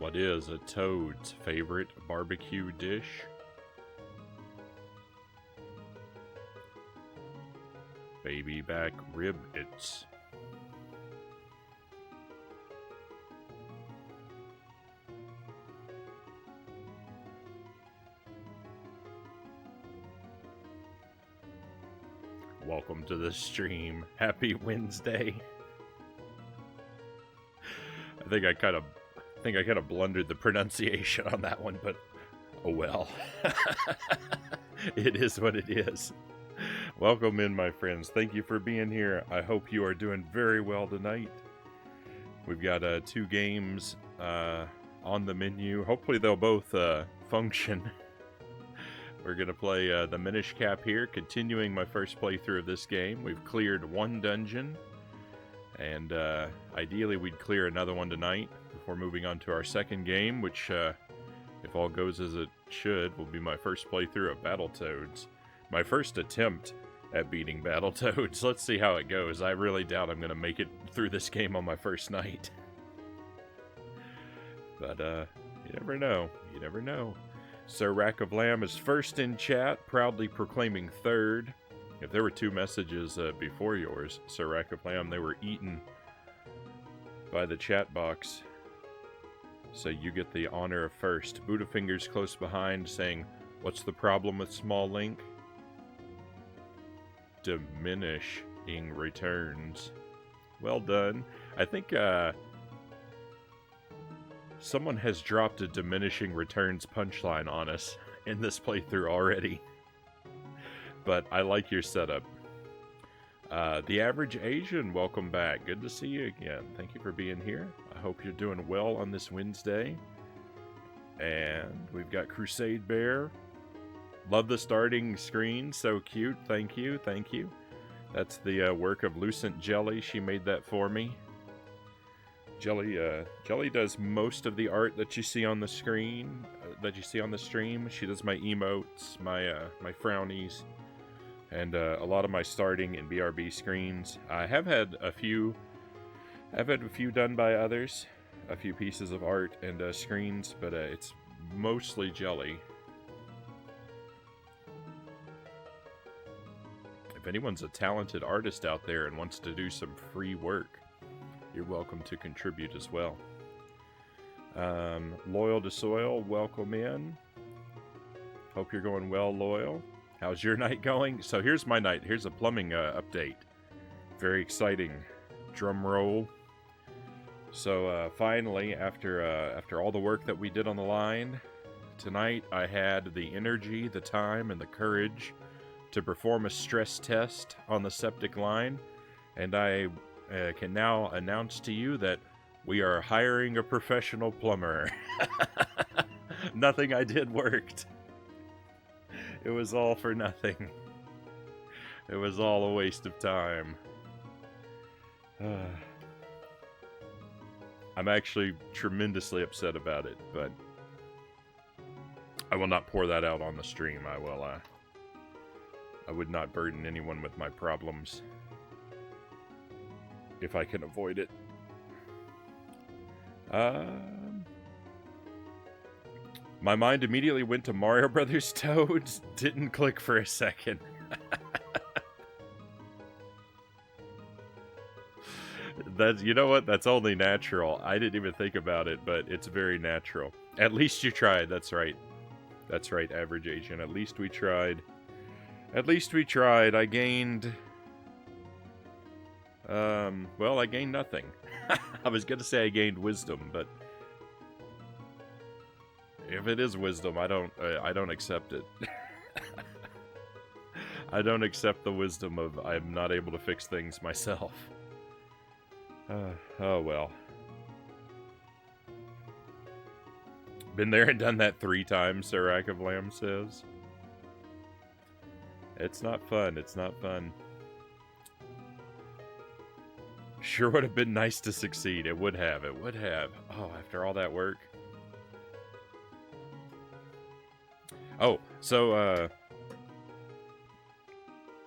What is a toad's favorite barbecue dish? Baby back ribbits. Welcome to the stream. Happy Wednesday. I think I kind of blundered the pronunciation on that one, but oh well. It is what it is. Welcome in, my friends. Thank you for being here. I hope you are doing very well tonight. We've got 2 games on the menu. Hopefully they'll both function. We're going to play the Minish cap here, continuing my first playthrough of this game. We've cleared 1 dungeon, and ideally we'd clear another one tonight before moving on to our second game, which, if all goes as it should, will be my first playthrough of Battletoads. My first attempt at beating Battletoads. Let's see how it goes. I really doubt I'm going to make it through this game on my first night. But, you never know. You never know. Sir Rack of Lamb is first in chat, proudly proclaiming third. If there were 2 messages before yours, Sir Rack of Lamb, they were eaten by the chat box. So you get the honor of first. Buddha Fingers close behind saying, "What's the problem with Small Link?" Diminishing returns. Well done. I think someone has dropped a diminishing returns punchline on us in this playthrough already. But I like your setup. The Average Asian, welcome back. Good to see you again. Thank you for being here. I hope you're doing well on this Wednesday. And we've got Crusade Bear. Love the starting screen. So cute. Thank you. Thank you. That's the work of Lucent Jelly. She made that for me. Jelly does most of the art that you see on the screen, that you see on the stream. She does my emotes, my frownies, and a lot of my starting and BRB screens. I have had a few done by others, a few pieces of art and screens, but it's mostly Jelly. If anyone's a talented artist out there and wants to do some free work, you're welcome to contribute as well. Loyal to Soil, welcome in. Hope you're going well, Loyal. How's your night going? So here's my night. Here's a plumbing update. Very exciting. Drum roll. So finally, after all the work that we did on the line, tonight I had the energy, the time, and the courage to perform a stress test on the septic line, and I can now announce to you that we are hiring a professional plumber. Nothing I did worked. It was all for nothing. It was all a waste of time. I'm actually tremendously upset about it, but I will not pour that out on the stream. I would not burden anyone with my problems if I can avoid it. My mind immediately went to Mario Brothers Toads. Didn't click for a second. You know what? That's only natural. I didn't even think about it, but it's very natural. At least you tried. That's right. That's right, Average Agent. At least we tried. At least we tried. I gained... well, I gained nothing. I was gonna say I gained wisdom, but if it is wisdom, I don't accept it. I don't accept the wisdom of I'm not able to fix things myself. Oh well. Been there and done that 3 times, Sir Rack of Lamb says. It's not fun. It's not fun. Sure would have been nice to succeed. It would have. It would have. Oh, after all that work. Oh, so,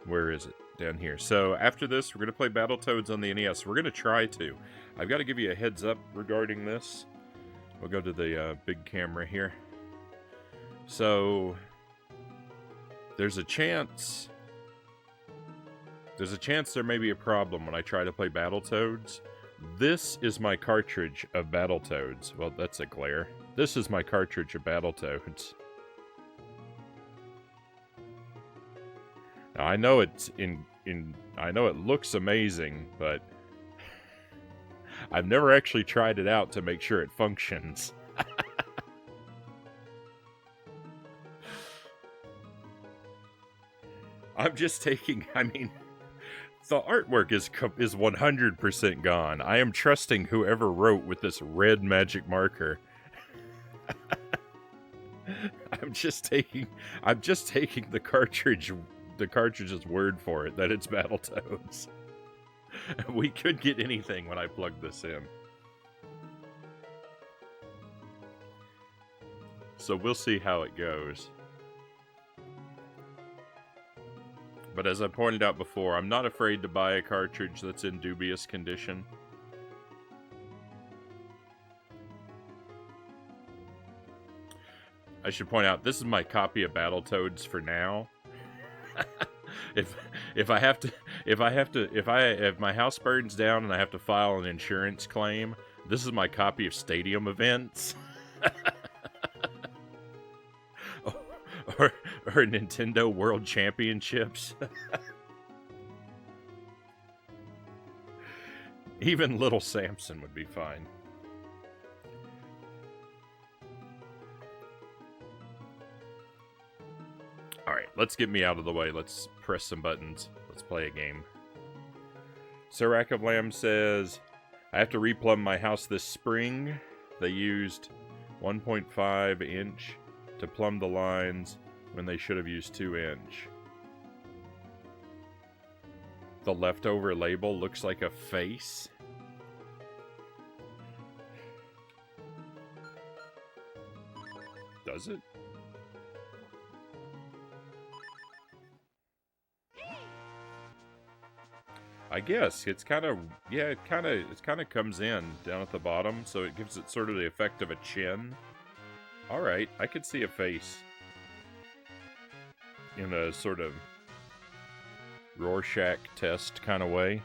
where is it? Down here. So, after this, we're going to play Battletoads on the NES. We're going to try to. I've got to give you a heads up regarding this. We'll go to the big camera here. So there's a chance there may be a problem when I try to play Battletoads. This is my cartridge of Battletoads. Well, that's a glare. This is my cartridge of Battletoads. Now, I know it's I know it looks amazing, but I've never actually tried it out to make sure it functions. I'm just taking, I mean, the artwork is 100% gone. I am trusting whoever wrote with this red magic marker. I'm just taking the cartridge's word for it that it's Battletoads. We could get anything when I plug this in. So we'll see how it goes. But as I pointed out before, I'm not afraid to buy a cartridge that's in dubious condition. I should point out, this is my copy of Battletoads for now. if my house burns down and I have to file an insurance claim, this is my copy of Stadium Events. or Nintendo World Championships. Even Little Samson would be fine. Alright, let's get me out of the way. Let's press some buttons. Let's play a game. Sirac of Lamb says, I have to replumb my house this spring. They used 1.5 inch to plumb the lines when they should have used 2 inch. The leftover label looks like a face. Does it? I guess it's kind of, yeah, it kind of comes in down at the bottom, so it gives it sort of the effect of a chin. All right, I could see a face in a sort of Rorschach test kind of way.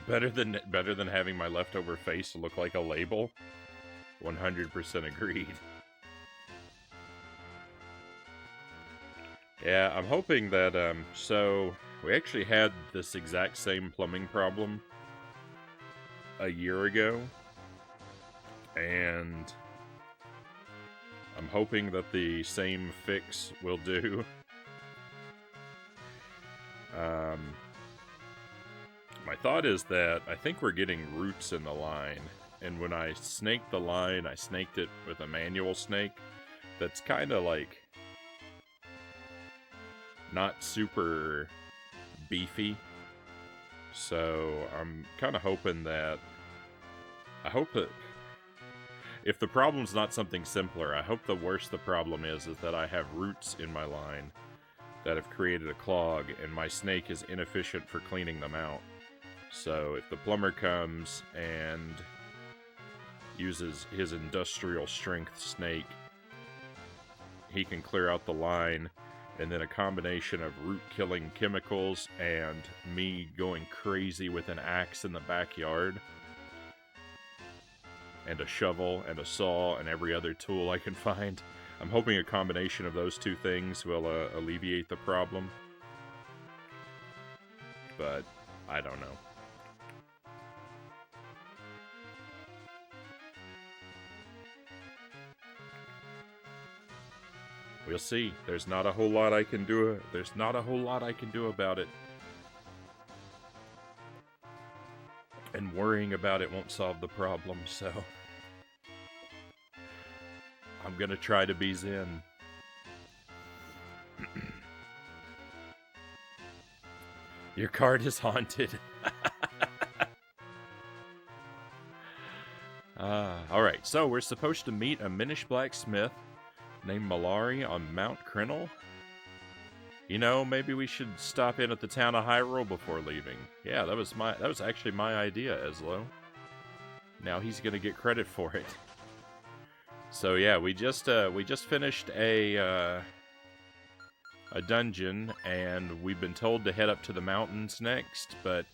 Better than having my leftover face look like a label. 100% agreed. Yeah, I'm hoping that, so we actually had this exact same plumbing problem a year ago, and I'm hoping that the same fix will do. My thought is that I think we're getting roots in the line, and when I snaked the line, I snaked it with a manual snake that's kind of like not super beefy. So I'm kind of hoping that, I hope that if the problem's not something simpler, I hope the worse the problem is that I have roots in my line that have created a clog, and my snake is inefficient for cleaning them out. So if the plumber comes and uses his industrial strength snake, he can clear out the line, and then a combination of root-killing chemicals and me going crazy with an axe in the backyard, and a shovel and a saw and every other tool I can find. I'm hoping a combination of those two things will alleviate the problem. But I don't know. We'll see. There's not a whole lot I can do. There's not a whole lot I can do about it. And worrying about it won't solve the problem, so I'm gonna try to be zen. Your card is haunted. Alright, so we're supposed to meet a Minish blacksmith named Malari on Mount Crinnel. You know, maybe we should stop in at the town of Hyrule before leaving. Yeah, that was actually my idea, Eslo. Now he's gonna get credit for it. So yeah, we just finished a dungeon, and we've been told to head up to the mountains next, but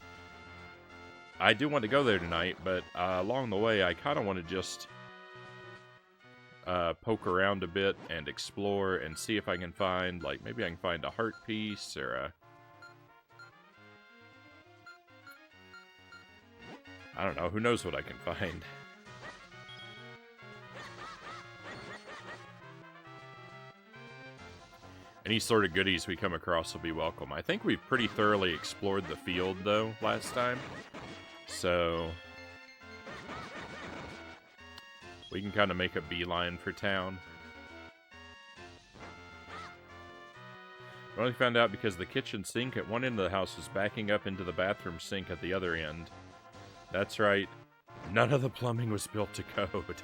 I do want to go there tonight, but along the way, I kind of want to just poke around a bit and explore and see if I can find, like, maybe I can find a heart piece or a... I don't know, who knows what I can find. Any sort of goodies we come across will be welcome. I think we've pretty thoroughly explored the field, though, last time. So we can kind of make a beeline for town. I only found out because the kitchen sink at one end of the house is backing up into the bathroom sink at the other end. That's right. None of the plumbing was built to code.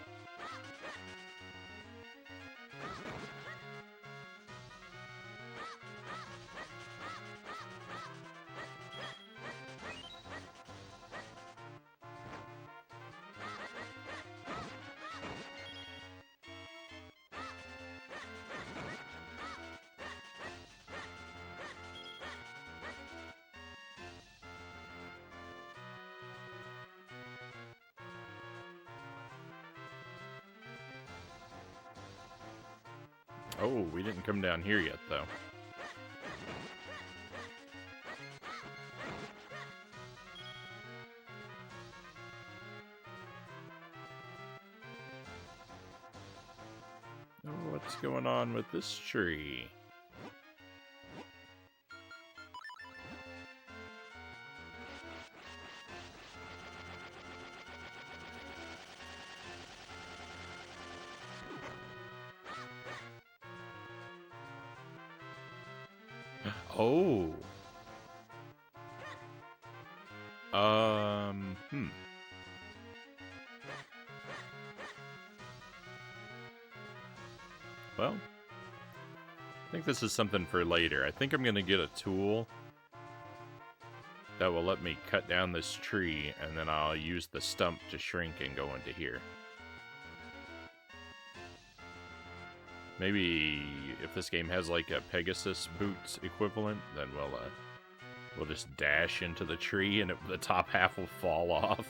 Oh, we didn't come down here yet, though. Oh, what's going on with this tree? Oh. Well, I think this is something for later. I think I'm going to get a tool that will let me cut down this tree, and then I'll use the stump to shrink and go into here. Maybe if this game has like a Pegasus boots equivalent, then we'll just dash into the tree and the top half will fall off.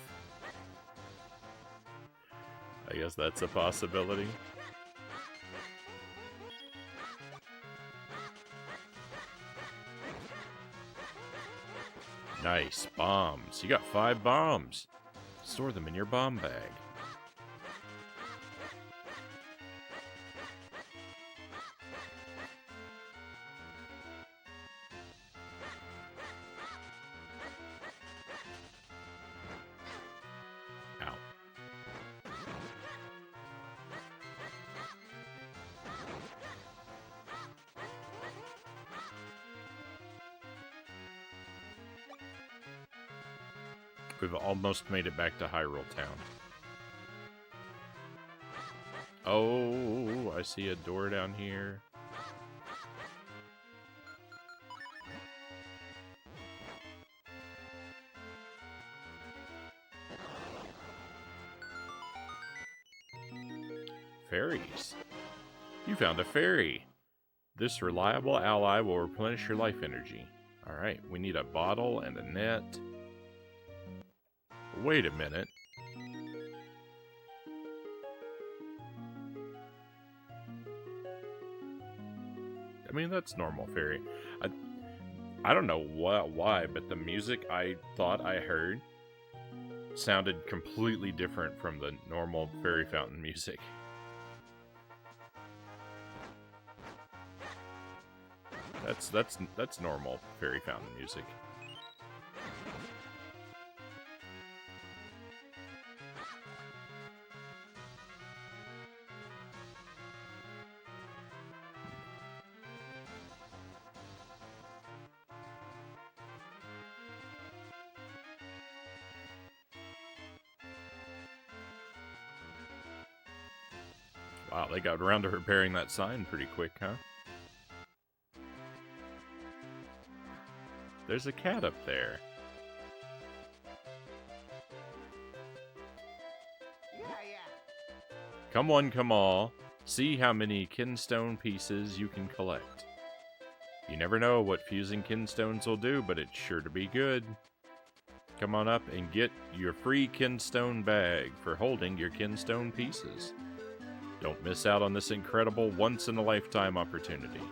I guess that's a possibility. Nice. Bombs. You got 5 bombs. Store them in your bomb bag. Ow. We've almost made it back to Hyrule Town. Oh, I see a door down here. Fairies. You found a fairy. This reliable ally will replenish your life energy. Alright, we need a bottle and a net. Wait a minute. I mean, that's normal fairy. I don't know why, but the music I thought I heard sounded completely different from the normal fairy fountain music. That's normal fairy fountain music. Wow, they got around to repairing that sign pretty quick, huh? There's a cat up there. Come on, come all. See how many kinstone pieces you can collect. You never know what fusing kinstones will do, but it's sure to be good. Come on up and get your free kinstone bag for holding your kinstone pieces. Don't miss out on this incredible once-in-a-lifetime opportunity.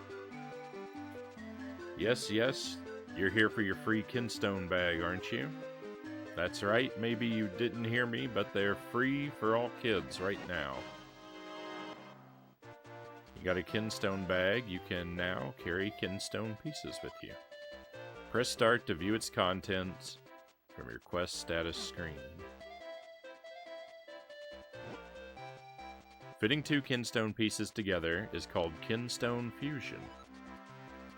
Yes, yes, you're here for your free kinstone bag, aren't you? That's right, maybe you didn't hear me, but they're free for all kids right now. You got a kinstone bag, you can now carry kinstone pieces with you. Press start to view its contents from your quest status screen. Fitting two kinstone pieces together is called kinstone fusion.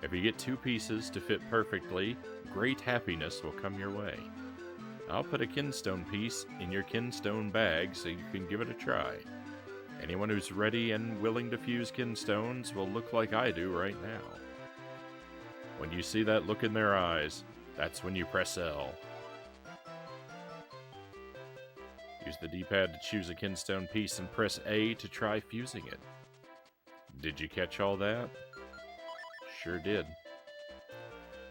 If you get two pieces to fit perfectly, great happiness will come your way. I'll put a kinstone piece in your kinstone bag so you can give it a try. Anyone who's ready and willing to fuse kinstones will look like I do right now. When you see that look in their eyes, that's when you press L. Use the D-pad to choose a kinstone piece and press A to try fusing it. Did you catch all that? Sure did.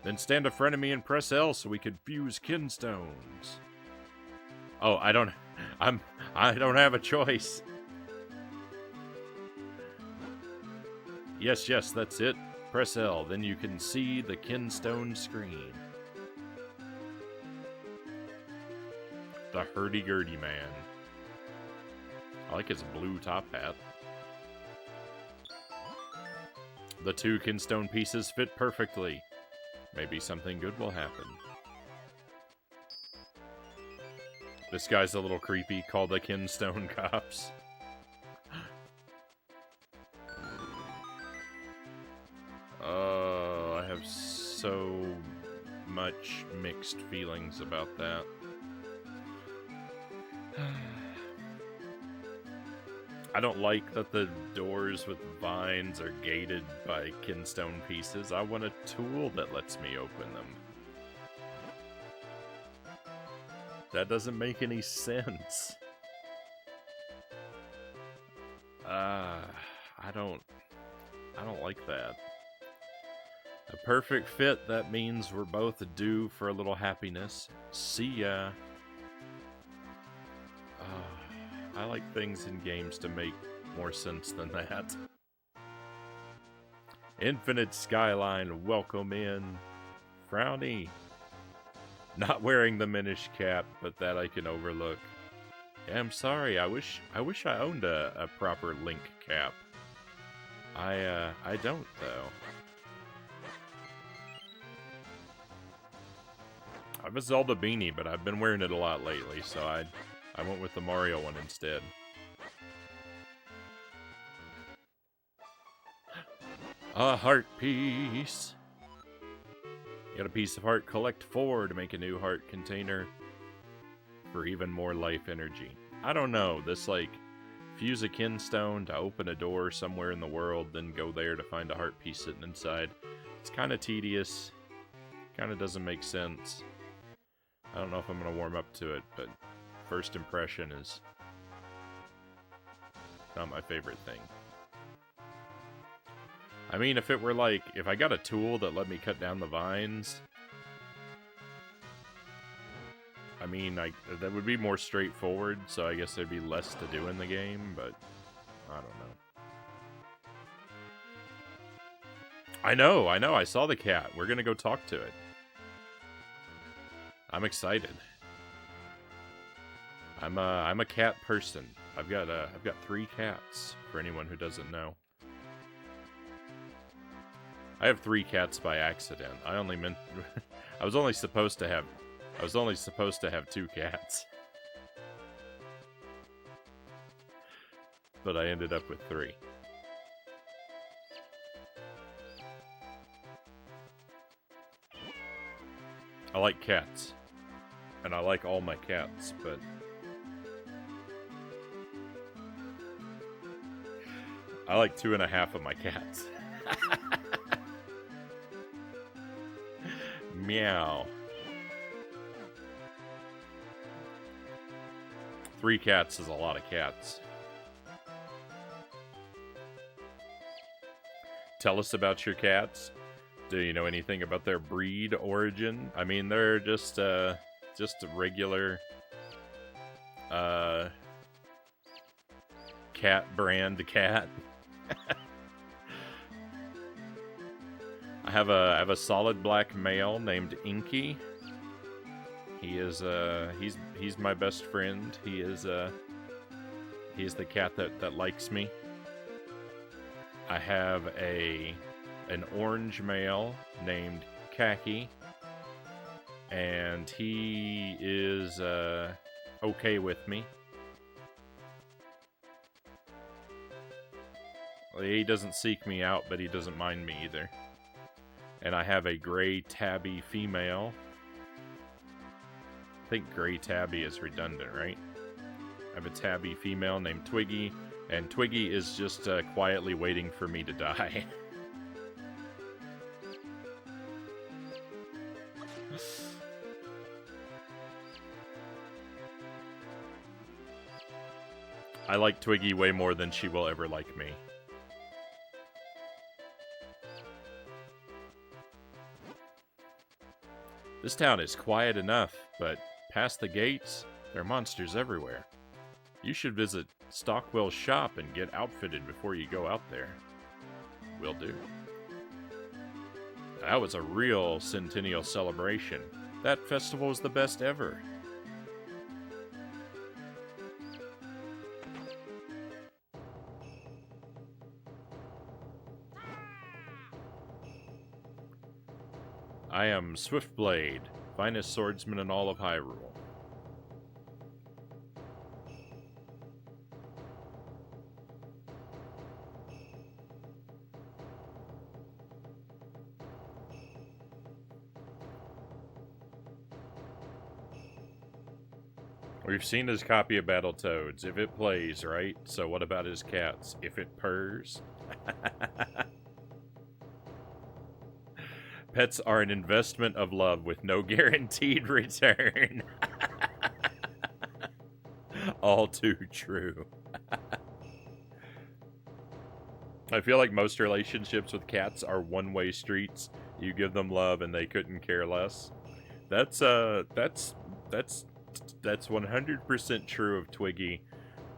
Then stand in front of me and press L so we could fuse kinstones. Oh, I don't have a choice. Yes, that's it. Press L, then you can see the kinstone screen. The hurdy-gurdy man. I like his blue top hat. The two kinstone pieces fit perfectly. Maybe something good will happen. This guy's a little creepy. Call the kinstone cops. Oh, I have so much mixed feelings about that. I don't like that the doors with vines are gated by kinstone pieces. I want a tool that lets me open them. That doesn't make any sense. I don't like that. A perfect fit, that means we're both due for a little happiness. See ya. I like things in games to make more sense than that. Infinite Skyline, welcome in. Frownie. Not wearing the Minish cap, but that I can overlook. Yeah, I'm sorry, I wish I owned a proper Link cap. I don't, though. I have a Zelda beanie, but I've been wearing it a lot lately, so I went with the Mario one instead. A heart piece. Get a piece of heart, collect 4 to make a new heart container for even more life energy. I don't know, this like fuse a kinstone to open a door somewhere in the world, then go there to find a heart piece sitting inside. It's kind of tedious. Kind of doesn't make sense. I don't know if I'm going to warm up to it, but first impression is not my favorite thing. I mean, if it were like, if I got a tool that let me cut down the vines, I mean, that would be more straightforward, so I guess there'd be less to do in the game, but I don't know. I know, I saw the cat. We're gonna go talk to it. I'm excited. I'm a cat person. I've got 3 cats, for anyone who doesn't know. I have 3 cats by accident. I was only supposed to have 2 cats. But I ended up with 3. I like cats. And I like all my cats, but I like 2.5 of my cats. Meow. 3 cats is a lot of cats. Tell us about your cats. Do you know anything about their breed origin? I mean, they're just a regular cat brand cat. I have a solid black male named Inky. He is he's my best friend. He's the cat that likes me. I have an orange male named Khaki, and he is okay with me. He doesn't seek me out, but he doesn't mind me either. And I have a gray tabby female. I think gray tabby is redundant, right? I have a tabby female named Twiggy, and Twiggy is just quietly waiting for me to die. I like Twiggy way more than she will ever like me. This town is quiet enough, but past the gates, there are monsters everywhere. You should visit Stockwell's shop and get outfitted before you go out there. Will do. That was a real centennial celebration. That festival was the best ever. I am Swiftblade, finest swordsman in all of Hyrule. We've seen his copy of Battletoads, if it plays, right? So what about his cats? If it purrs? Pets are an investment of love with no guaranteed return. All too true. I feel like most relationships with cats are one-way streets. You give them love and they couldn't care less. That's 100% true of Twiggy.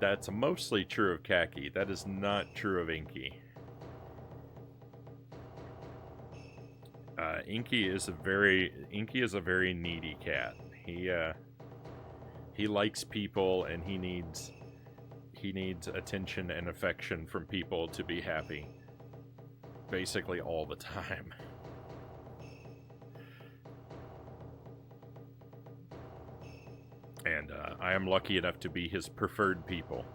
That's mostly true of Khaki. That is not true of Inky. Inky is a very needy cat. He likes people, and he needs attention and affection from people to be happy. Basically all the time. And I am lucky enough to be his preferred people.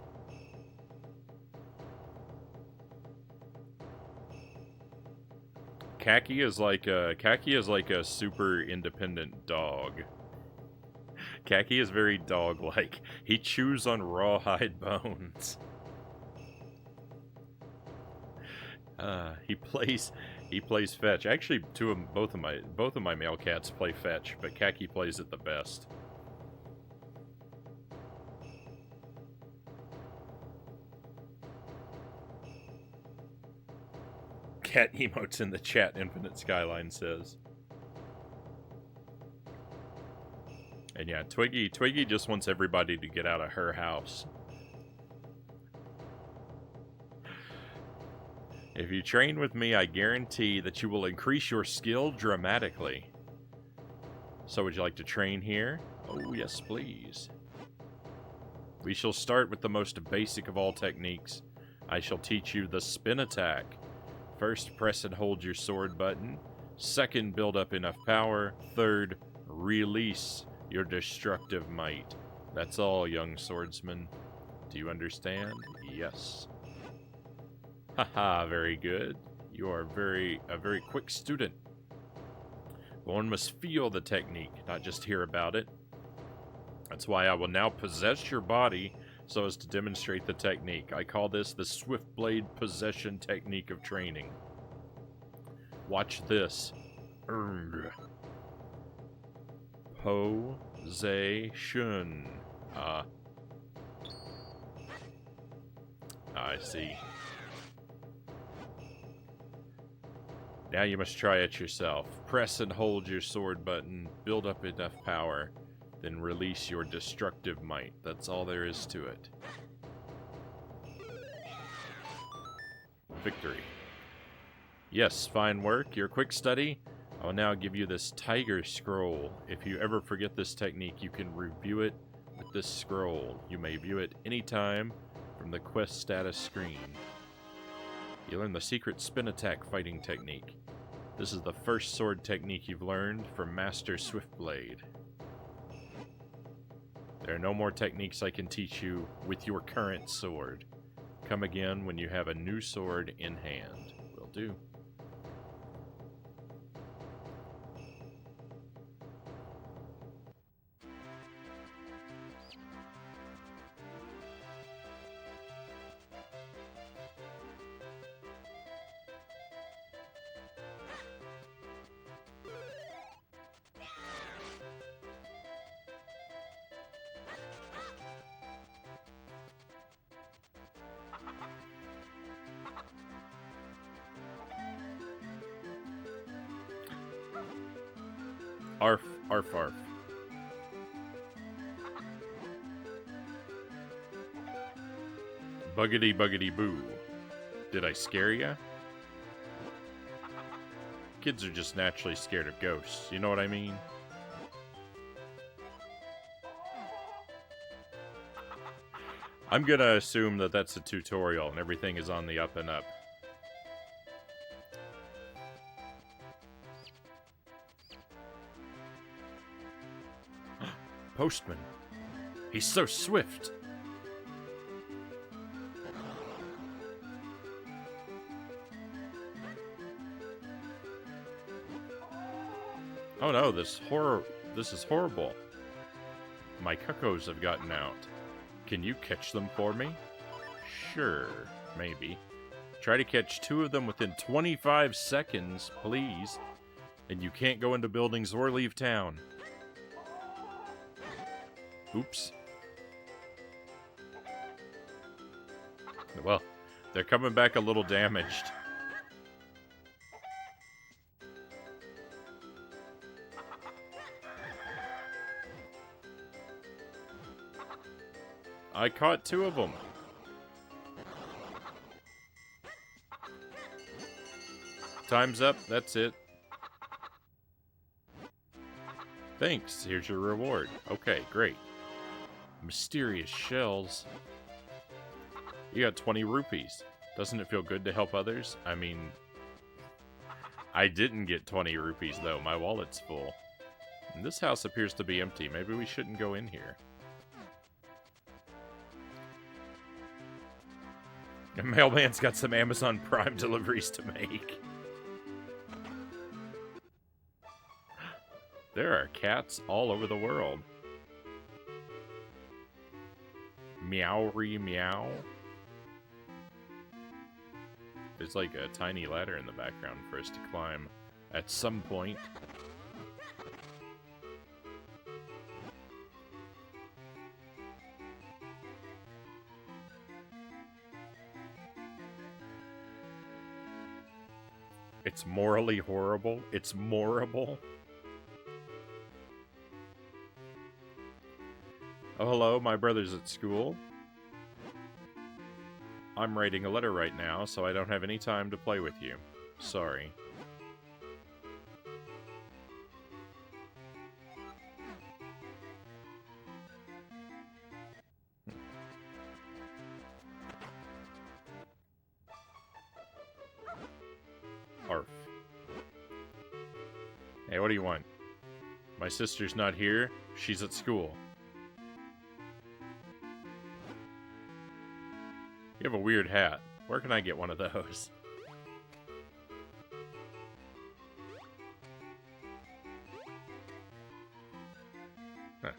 Khaki is like a super independent dog. Khaki is very dog-like. He chews on rawhide bones. He plays fetch. Actually, both of my male cats play fetch, but Khaki plays it the best. Cat emotes in the chat, Infinite Skyline says. And yeah, Twiggy just wants everybody to get out of her house. If you train with me, I guarantee that you will increase your skill dramatically. So would you like to train here? Oh, yes, please. We shall start with the most basic of all techniques. I shall teach you the spin attack. First, press and hold your sword button. Second, build up enough power. Third, release your destructive might. That's all, young swordsman. Do you understand? Yes. Haha, very good. You are a very quick student. One must feel the technique, not just hear about it. That's why I will now possess your body so as to demonstrate the technique. I call this the Swiftblade possession technique of training. Watch this. Position. I see. Now you must try it yourself. Press and hold your sword button, build up enough power, then release your destructive might. That's all there is to it. Victory. Yes, fine work. Your quick study. I will now give you this tiger scroll. If you ever forget this technique, you can review it with this scroll. You may view it anytime from the quest status screen. You learn the secret spin attack fighting technique. This is the first sword technique you've learned from Master Swiftblade. There are no more techniques I can teach you with your current sword. Come again when you have a new sword in hand. Will do. Arf, arf, arf. Buggity, buggity, boo. Did I scare ya? Kids are just naturally scared of ghosts, you know what I mean? I'm gonna assume that that's a tutorial and everything is on the up and up. Postman. He's so swift. Oh no, this is horrible. My cuckoos have gotten out. Can you catch them for me? Sure, maybe. Try to catch 2 of them within 25 seconds, please. And you can't go into buildings or leave town. Oops. Well, they're coming back a little damaged. I caught 2 of them. Time's up. That's it. Thanks. Here's your reward. Okay, great. Mysterious shells. You got 20 rupees. Doesn't it feel good to help others? I mean, I didn't get 20 rupees, though. My wallet's full. And this house appears to be empty. Maybe we shouldn't go in here. The mailman's got some Amazon Prime deliveries to make. There are cats all over the world. Meowry meow. There's like a tiny ladder in the background for us to climb at some point. It's morally horrible. It's morable. Oh, hello, my brother's at school. I'm writing a letter right now, so I don't have any time to play with you. Sorry. Arf. Hey, what do you want? My sister's not here. She's at school. You have a weird hat. Where can I get one of those? Huh.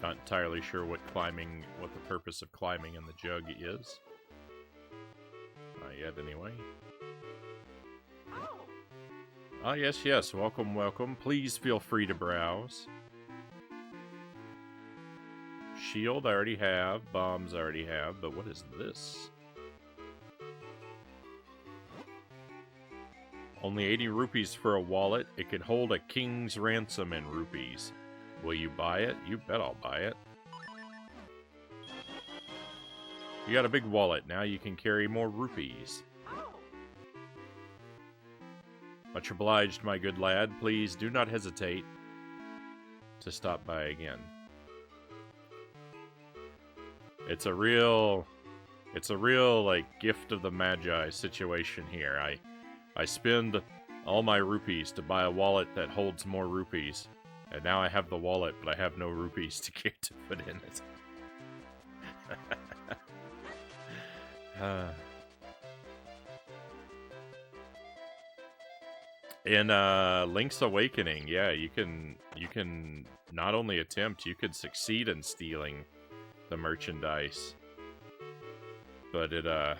Not entirely sure what the purpose of climbing in the jug is. Not yet, anyway. Ah, yes, yes. Welcome, welcome. Please feel free to browse. Shield I already have. Bombs I already have. But what is this? Only 80 rupees for a wallet. It can hold a king's ransom in rupees. Will you buy it? You bet I'll buy it. You got a big wallet. Now you can carry more rupees. Much obliged, my good lad. Please do not hesitate to stop by again. It's a real like gift of the Magi situation here. I spend all my rupees to buy a wallet that holds more rupees. And now I have the wallet, but I have no rupees to get to put in it. In Link's Awakening, yeah, you can not only attempt, you could succeed in stealing the merchandise. But the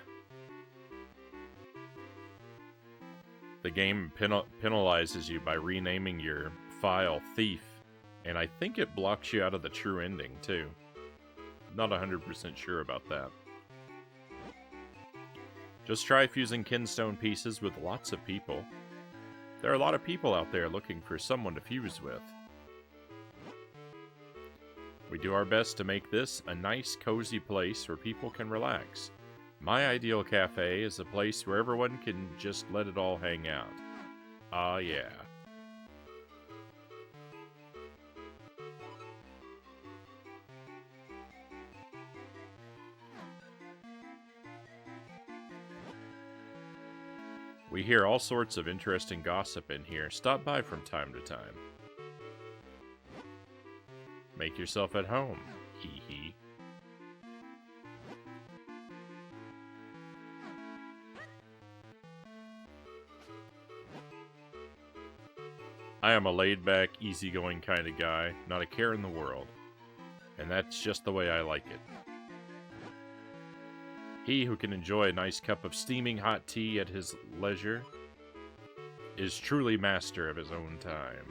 game penalizes you by renaming your file Thief, and I think it blocks you out of the true ending too. Not 100% sure about that. Just try fusing kinstone pieces with lots of people. There are a lot of people out there looking for someone to fuse with. We do our best to make this a nice, cozy place where people can relax. My ideal cafe is a place where everyone can just let it all hang out. Ah, yeah. We hear all sorts of interesting gossip in here. Stop by from time to time. Make yourself at home. Hee hee. I am a laid-back, easygoing kind of guy, not a care in the world. And that's just the way I like it. He who can enjoy a nice cup of steaming hot tea at his leisure is truly master of his own time.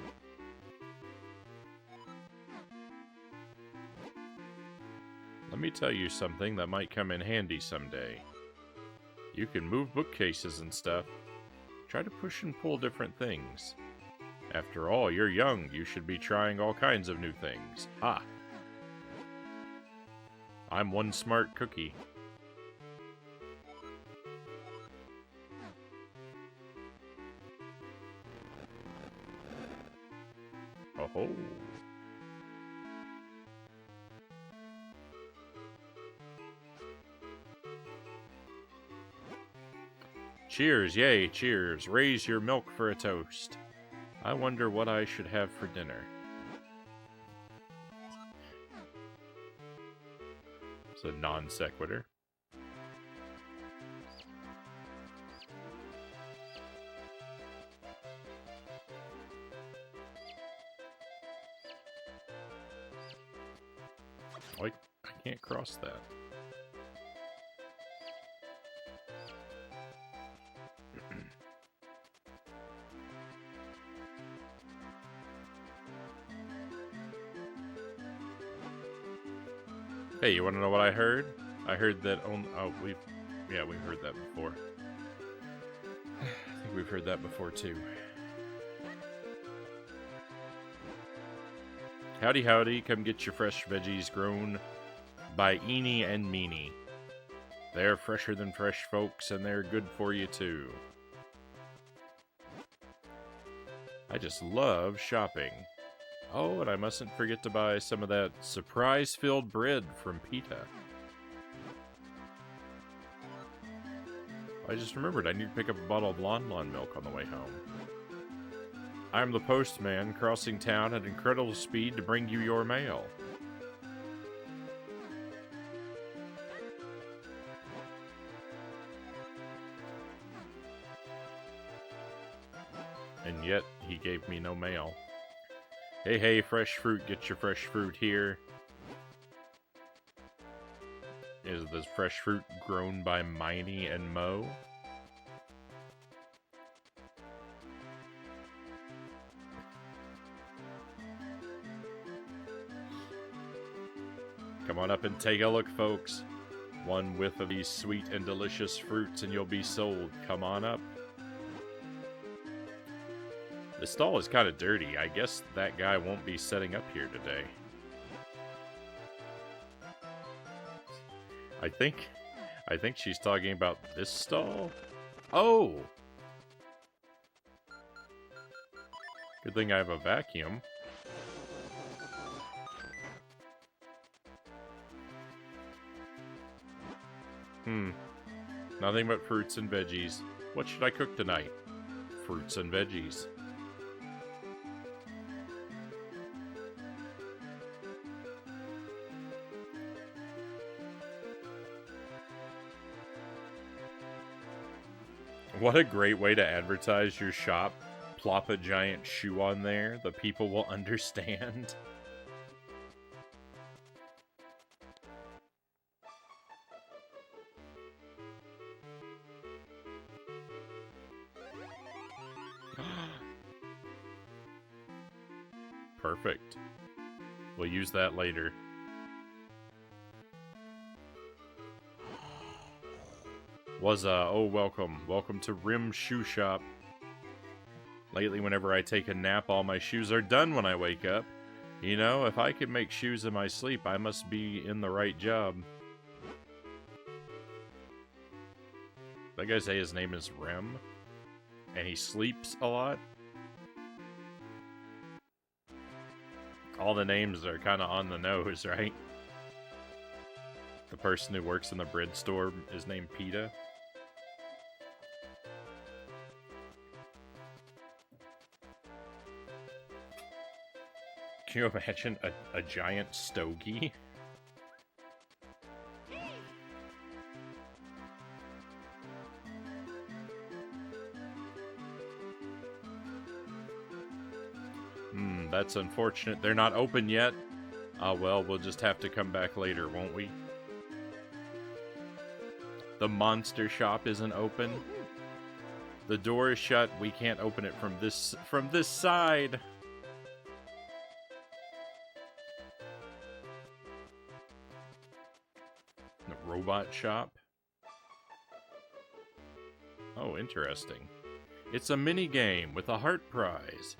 Let me tell you something that might come in handy someday. You can move bookcases and stuff. Try to push and pull different things. After all, you're young. You should be trying all kinds of new things. Ha! I'm one smart cookie. Oh-ho. Cheers, yay, cheers. Raise your milk for a toast. I wonder what I should have for dinner. It's a non sequitur. I can't cross that. Hey, you want to know what I heard? I heard that we've heard that before. I think we've heard that before too. Howdy, howdy, come get your fresh veggies grown by Eenie and Meanie. They're fresher than fresh folks, and they're good for you too. I just love shopping. Oh, and I mustn't forget to buy some of that surprise-filled bread from Pita. I just remembered I need to pick up a bottle of Lon Lon milk on the way home. I'm the postman crossing town at incredible speed to bring you your mail. And yet, he gave me no mail. Hey, hey, fresh fruit, get your fresh fruit here. Is this fresh fruit grown by Miney and Mo? Come on up and take a look, folks. One whiff of these sweet and delicious fruits and you'll be sold. Come on up. The stall is kind of dirty. I guess that guy won't be setting up here today. I think she's talking about this stall. Oh! Good thing I have a vacuum. Nothing but fruits and veggies. What should I cook tonight? Fruits and veggies. What a great way to advertise your shop. Plop a giant shoe on there. The people will understand. Perfect. We'll use that later. Oh, welcome. Welcome to Rim Shoe Shop. Lately, whenever I take a nap, all my shoes are done when I wake up. You know, if I can make shoes in my sleep, I must be in the right job. That guy say his name is Rem? And he sleeps a lot? All the names are kind of on the nose, right? The person who works in the bread store is named Peta. Can you imagine a giant stogie? That's unfortunate. They're not open yet. Well, we'll just have to come back later, won't we? The monster shop isn't open. The door is shut. We can't open it from this side. The robot shop. Oh, interesting. It's a mini game with a heart prize.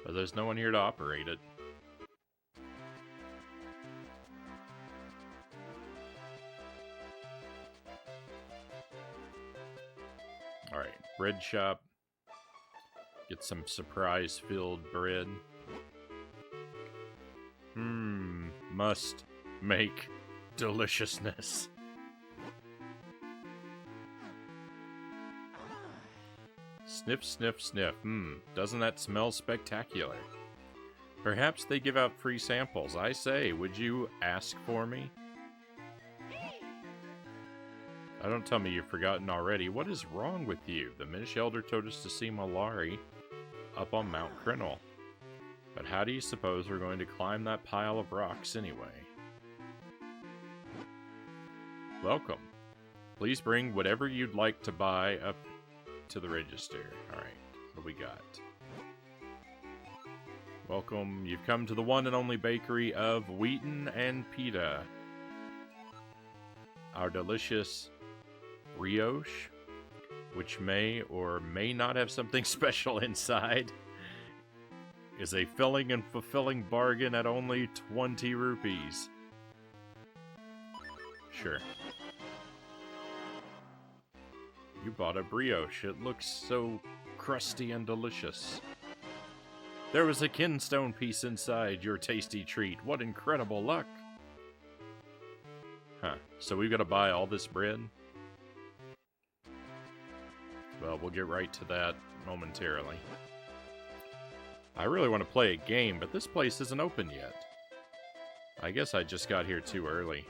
But there's no one here to operate it. Alright, bread shop. Get some surprise-filled bread. Must make deliciousness. Sniff, sniff, sniff. Doesn't that smell spectacular? Perhaps they give out free samples. I say, would you ask for me? Don't tell me you've forgotten already. What is wrong with you? The Minish Elder told us to see Malari up on Mount Crinnel. But how do you suppose we're going to climb that pile of rocks anyway? Welcome. Please bring whatever you'd like to buy up to the register. Alright, what do we got? Welcome. You've come to the one and only bakery of Wheaton and Pita. Our delicious brioche, which may or may not have something special inside, is a filling and fulfilling bargain at only 20 rupees. Sure. You bought a brioche. It looks so crusty and delicious. There was a kinstone piece inside your tasty treat. What incredible luck. Huh. So we've got to buy all this bread? Well, we'll get right to that momentarily. I really want to play a game, but this place isn't open yet. I guess I just got here too early.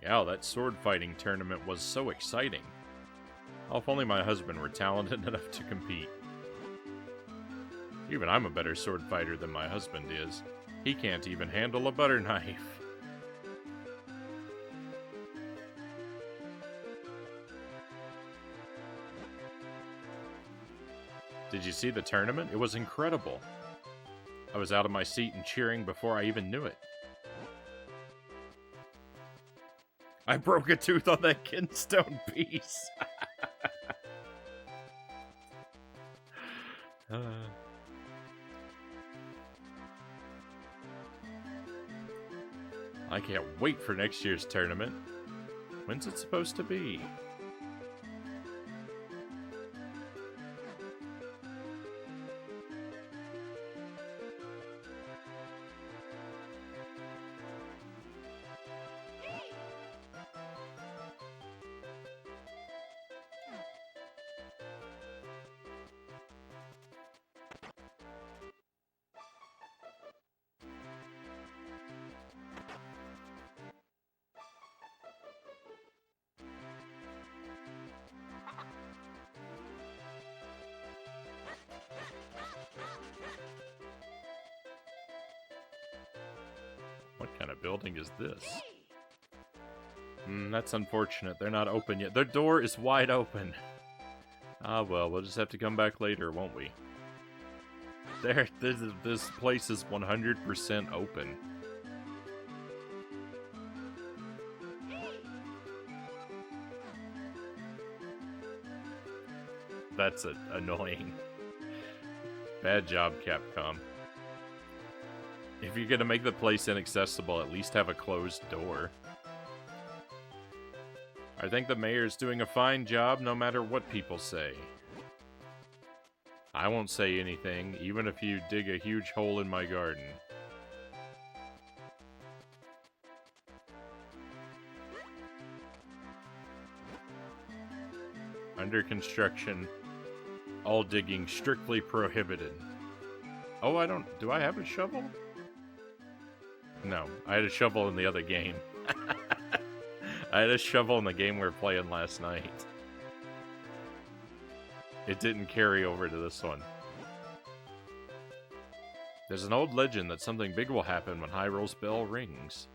Yeah, that sword fighting tournament was so exciting. Oh, if only my husband were talented enough to compete. Even I'm a better sword fighter than my husband is. He can't even handle a butter knife. Did you see the tournament? It was incredible. I was out of my seat and cheering before I even knew it. I broke a tooth on that kinstone piece. I can't wait for next year's tournament. When's it supposed to be? What kind of building is this? That's unfortunate. They're not open yet. Their door is wide open. Ah, well, we'll just have to come back later, won't we? This place is 100% open. That's annoying. Bad job, Capcom. If you're gonna make the place inaccessible, at least have a closed door. I think the mayor's doing a fine job no matter what people say. I won't say anything, even if you dig a huge hole in my garden. Under construction. All digging strictly prohibited. Oh, do I have a shovel? No, I had a shovel in the other game. I had a shovel in the game we were playing last night. It didn't carry over to this one. There's an old legend that something big will happen when Hyrule's bell rings.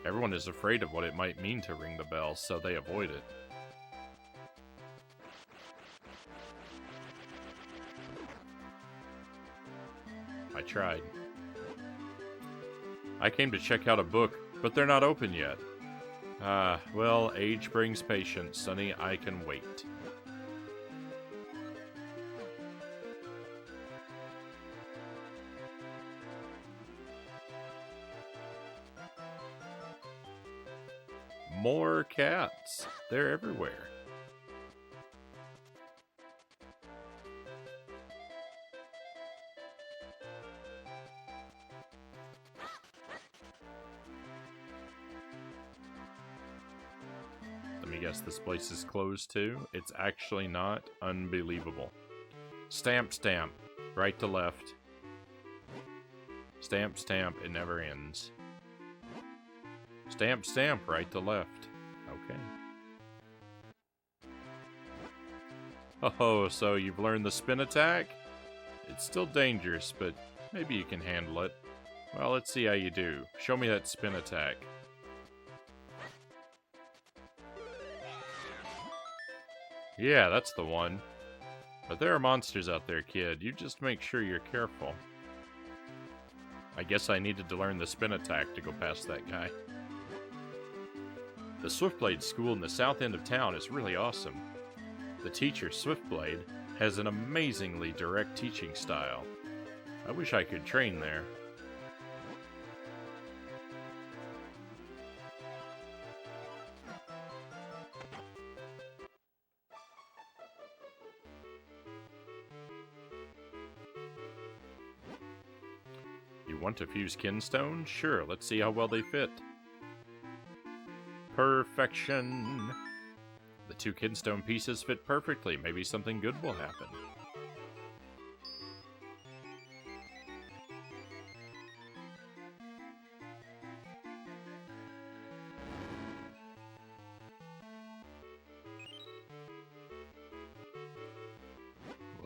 Everyone is afraid of what it might mean to ring the bell, so they avoid it. I tried. I came to check out a book, but they're not open yet. Well, age brings patience, Sonny. I can wait. More cats. They're everywhere. Let me guess, this place is closed too? It's actually not. Unbelievable. Stamp, stamp. Right to left. Stamp, stamp. It never ends. Stamp, stamp. Right to left. Okay. Oh, so you've learned the spin attack? It's still dangerous, but maybe you can handle it. Well, let's see how you do. Show me that spin attack. Yeah, that's the one. But there are monsters out there, kid. You just make sure you're careful. I guess I needed to learn the spin attack to go past that guy. The Swiftblade school in the south end of town is really awesome. The teacher, Swiftblade, has an amazingly direct teaching style. I wish I could train there. You want to fuse kinstones? Sure, let's see how well they fit. Perfection! The two kinstone pieces fit perfectly. Maybe something good will happen.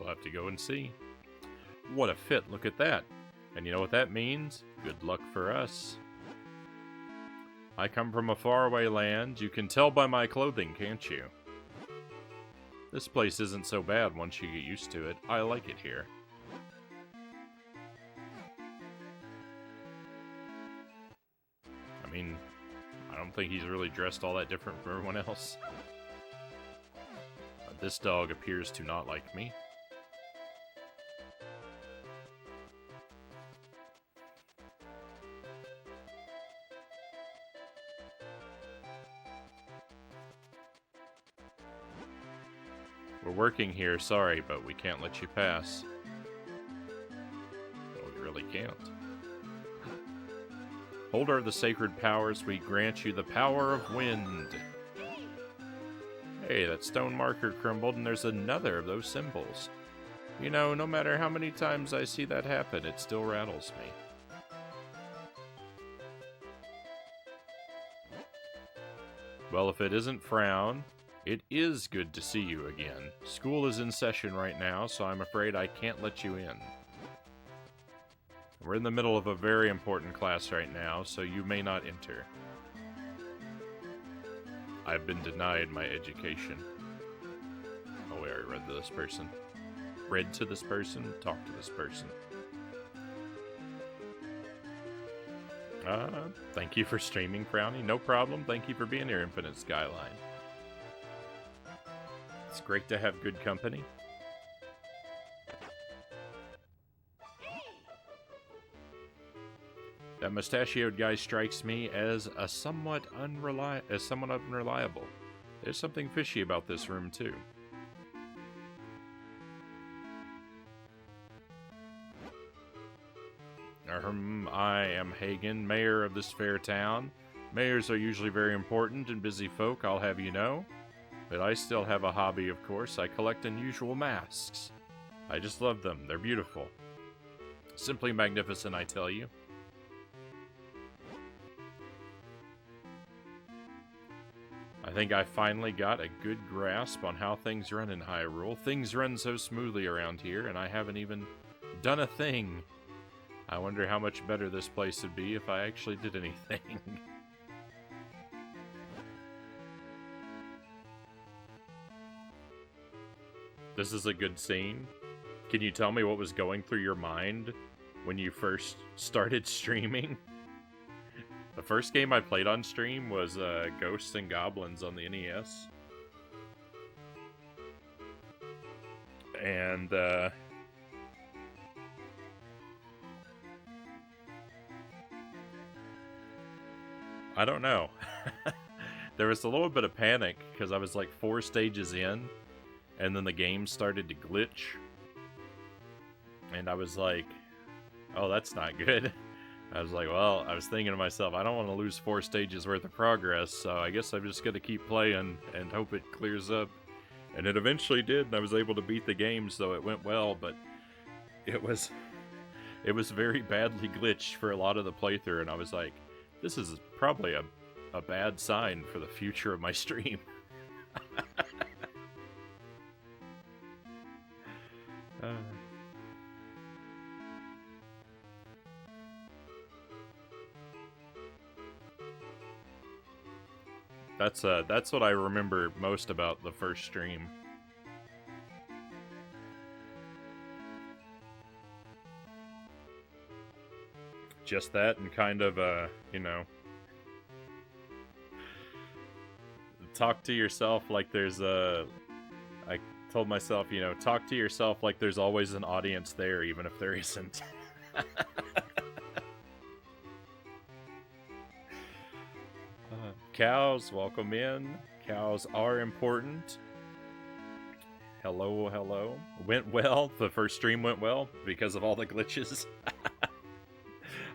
We'll have to go and see. What a fit, look at that. And you know what that means? Good luck for us. I come from a faraway land. You can tell by my clothing, can't you? This place isn't so bad once you get used to it. I like it here. I mean, I don't think he's really dressed all that different from everyone else. But this dog appears to not like me. We're working here, sorry, but we can't let you pass. Well, we really can't. Holder of the sacred powers, we grant you the power of wind. Hey, that stone marker crumbled and there's another of those symbols. You know, no matter how many times I see that happen, it still rattles me. Well, if it isn't Frown, it is good to see you again. School is in session right now, so I'm afraid I can't let you in. We're in the middle of a very important class right now, so you may not enter. I've been denied my education. Oh, I already read to this person. Read to this person, talk to this person. Thank you for streaming, Frownie. No problem. Thank you for being here, Infinite Skyline. It's great to have good company. That mustachioed guy strikes me as somewhat unreliable. There's something fishy about this room, too. I am Hagen, mayor of this fair town. Mayors are usually very important and busy folk, I'll have you know. But I still have a hobby, of course. I collect unusual masks. I just love them. They're beautiful. Simply magnificent, I tell you. I think I finally got a good grasp on how things run in Hyrule. Things run so smoothly around here, and I haven't even done a thing. I wonder how much better this place would be if I actually did anything. This is a good scene. Can you tell me what was going through your mind when you first started streaming? The first game I played on stream was Ghosts and Goblins on the NES. And, I don't know. There was a little bit of panic because I was like 4 stages in, and then the game started to glitch. And I was like, oh, that's not good. I was like, well, I was thinking to myself, I don't want to lose 4 stages worth of progress, so I guess I'm just going to keep playing and hope it clears up. And it eventually did, and I was able to beat the game, so it went well, but it was very badly glitched for a lot of the playthrough, and I was like, this is probably a bad sign for the future of my stream. That's what I remember most about the first stream. Just that, and kind of, you know, talk to yourself like there's I told myself, you know, talk to yourself like there's always an audience there, even if there isn't. Cows, welcome in. Cows are important. Hello, hello. Went well. The first stream went well because of all the glitches.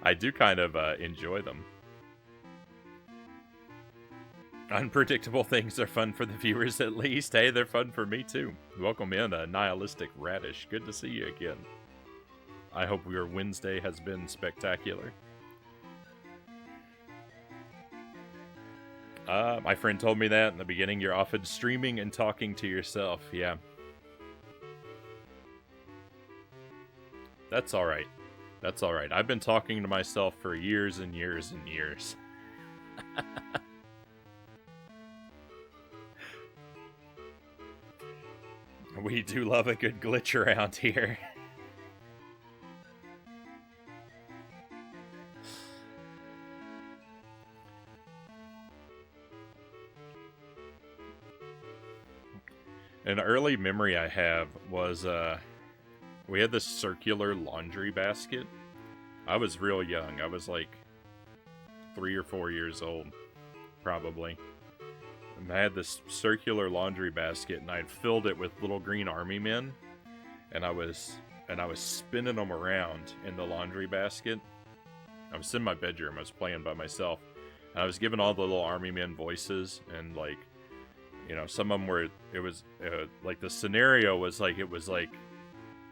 I do kind of enjoy them. Unpredictable things are fun for the viewers, at least. Hey, they're fun for me, too. Welcome in, Nihilistic Radish. Good to see you again. I hope your Wednesday has been spectacular. My friend told me that in the beginning. You're often streaming and talking to yourself. Yeah. That's alright. That's alright. I've been talking to myself for years and years and years. We do love a good glitch around here. An early memory I have was, we had this circular laundry basket. I was real young. I was like 3 or 4 years old, probably. And I had this circular laundry basket, and I'd filled it with little green army men, and I was spinning them around in the laundry basket. I was in my bedroom. I was playing by myself, and I was giving all the little army men voices, and like, you know, some of them were. It was like the scenario was like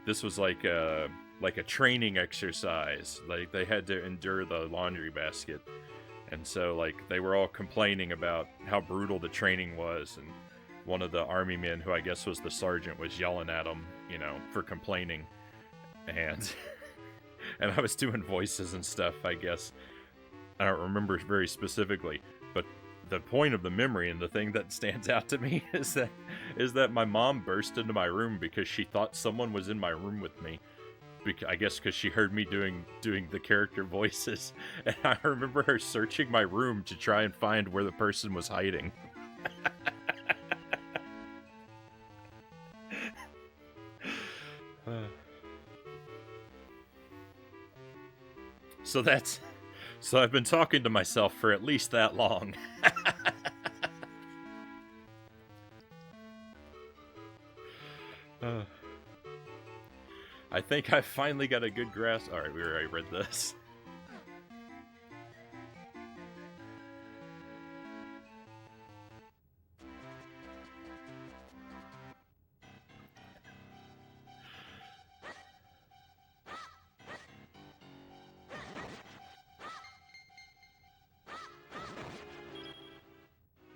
this was like a training exercise. Like they had to endure the laundry basket. And so, like, they were all complaining about how brutal the training was, and one of the army men, who I guess was the sergeant, was yelling at them, you know, for complaining, and and I was doing voices and stuff, I guess. I don't remember very specifically, but the point of the memory and the thing that stands out to me is that my mom burst into my room because she thought someone was in my room with me. I guess because she heard me doing the character voices, and I remember her searching my room to try and find where the person was hiding. So I've been talking to myself for at least that long. I think I finally got a good grasp. Alright, we already read this.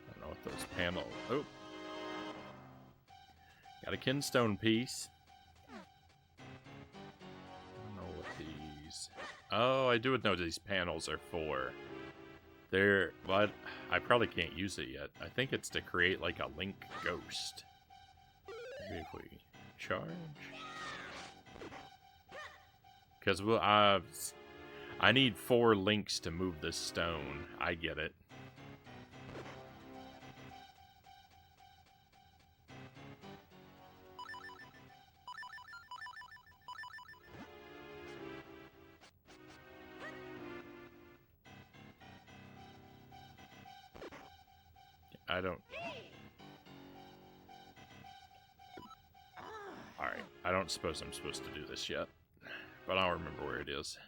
I don't know what those panels... Oh! Got a kinstone piece. Oh, I do know what these panels are for. They're... But I probably can't use it yet. I think it's to create, like, a Link ghost. Maybe if we charge... Because we'll, I need 4 links to move this stone. I get it. I don't... Alright, I don't suppose I'm supposed to do this yet, but I'll remember where it is.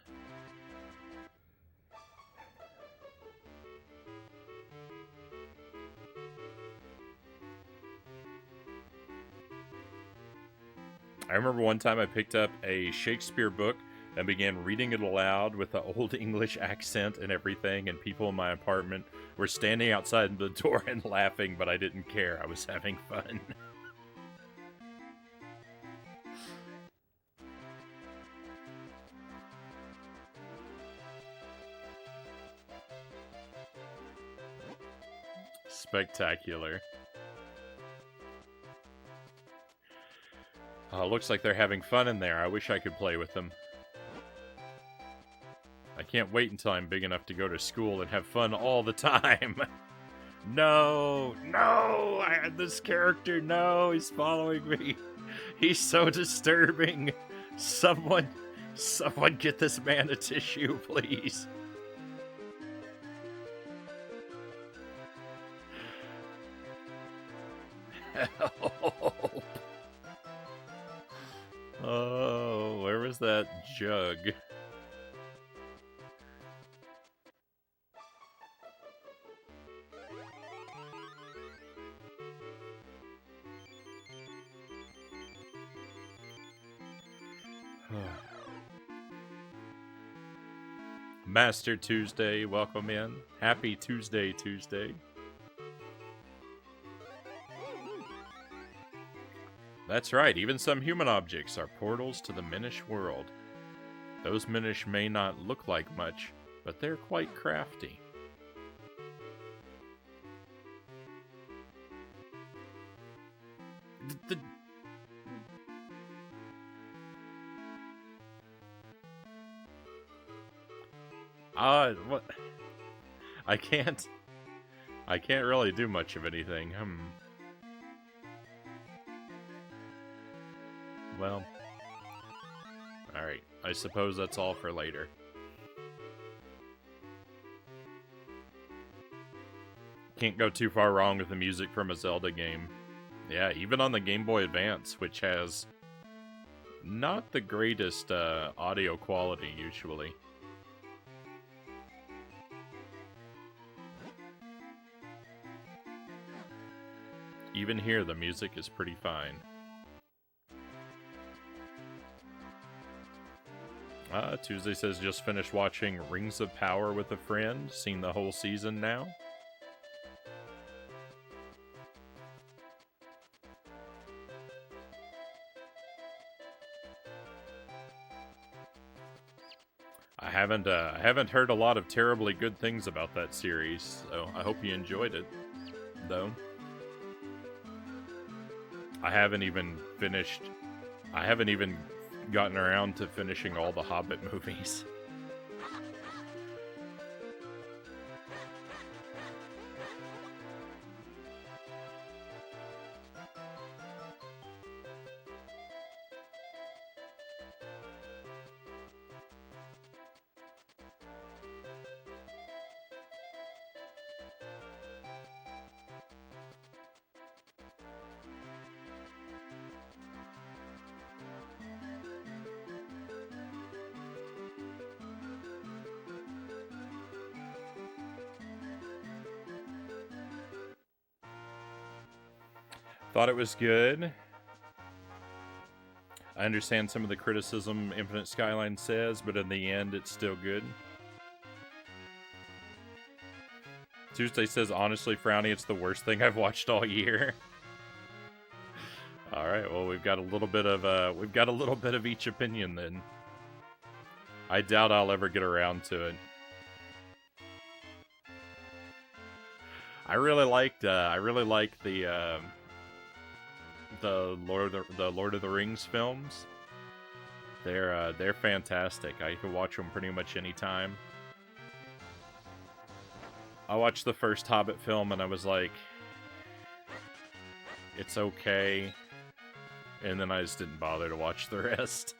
I remember one time I picked up a Shakespeare book and began reading it aloud with the old English accent and everything, and people in my apartment were standing outside the door and laughing, but I didn't care. I was having fun. Spectacular. Looks like they're having fun in there. I wish I could play with them. I can't wait until I'm big enough to go to school and have fun all the time. No! No! I had this character. No! He's following me. He's so disturbing. Someone get this man a tissue, please. Help. Oh, where was that jug? Master Tuesday, welcome in. Happy Tuesday. That's right, even some human objects are portals to the Minish world. Those Minish may not look like much, but they're quite crafty. What? I can't really do much of anything. Well, alright. I suppose that's all for later. Can't go too far wrong with the music from a Zelda game. Yeah, even on the Game Boy Advance, which has not the greatest audio quality usually. Even here, the music is pretty fine. Tuesday says, just finished watching Rings of Power with a friend. Seen the whole season now. I haven't heard a lot of terribly good things about that series, so I hope you enjoyed it, though. I haven't even gotten around to finishing all the Hobbit movies. Thought it was good. I understand some of the criticism Infinite Skyline says, but in the end, it's still good. Tuesday says, honestly, Frownie, it's the worst thing I've watched all year. All right, well, we've got a little bit of each opinion then. I doubt I'll ever get around to it. I really liked the Lord of the Rings films. They're fantastic. I can watch them pretty much anytime. I watched the first Hobbit film and I was like, it's okay. And then I just didn't bother to watch the rest.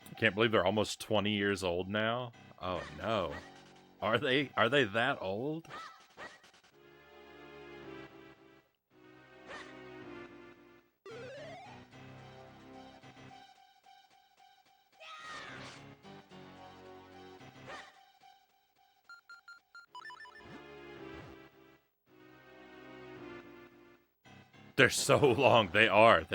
I can't believe they're almost 20 years old now. Oh no. Are they that old? They're so long. They are.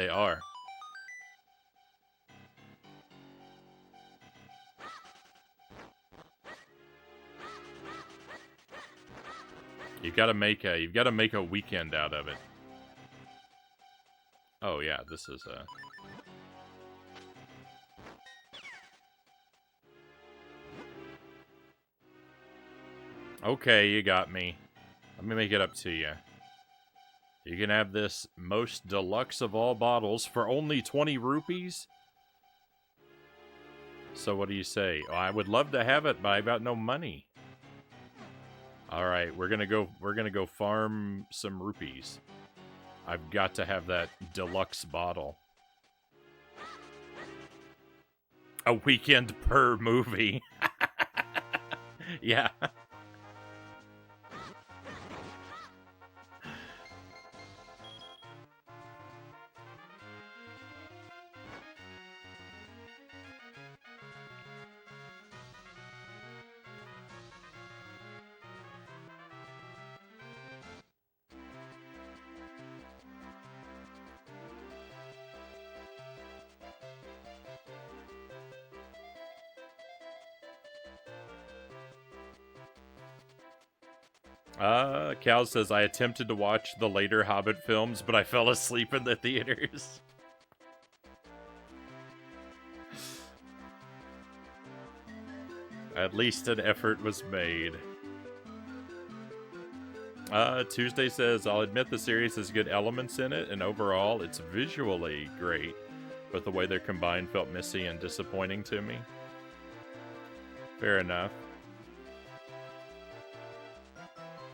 You've got to make a weekend out of it. Oh yeah, this is Okay, you got me. Let me make it up to you. You can have this most deluxe of all bottles for only 20 rupees? So what do you say? Oh, I would love to have it, but I've got no money. Alright, we're gonna go farm some rupees. I've got to have that deluxe bottle. A weekend per movie. Yeah. Cal says, I attempted to watch the later Hobbit films, but I fell asleep in the theaters. At least an effort was made. Tuesday says, I'll admit the series has good elements in it, and overall, it's visually great, but the way they're combined felt messy and disappointing to me. Fair enough.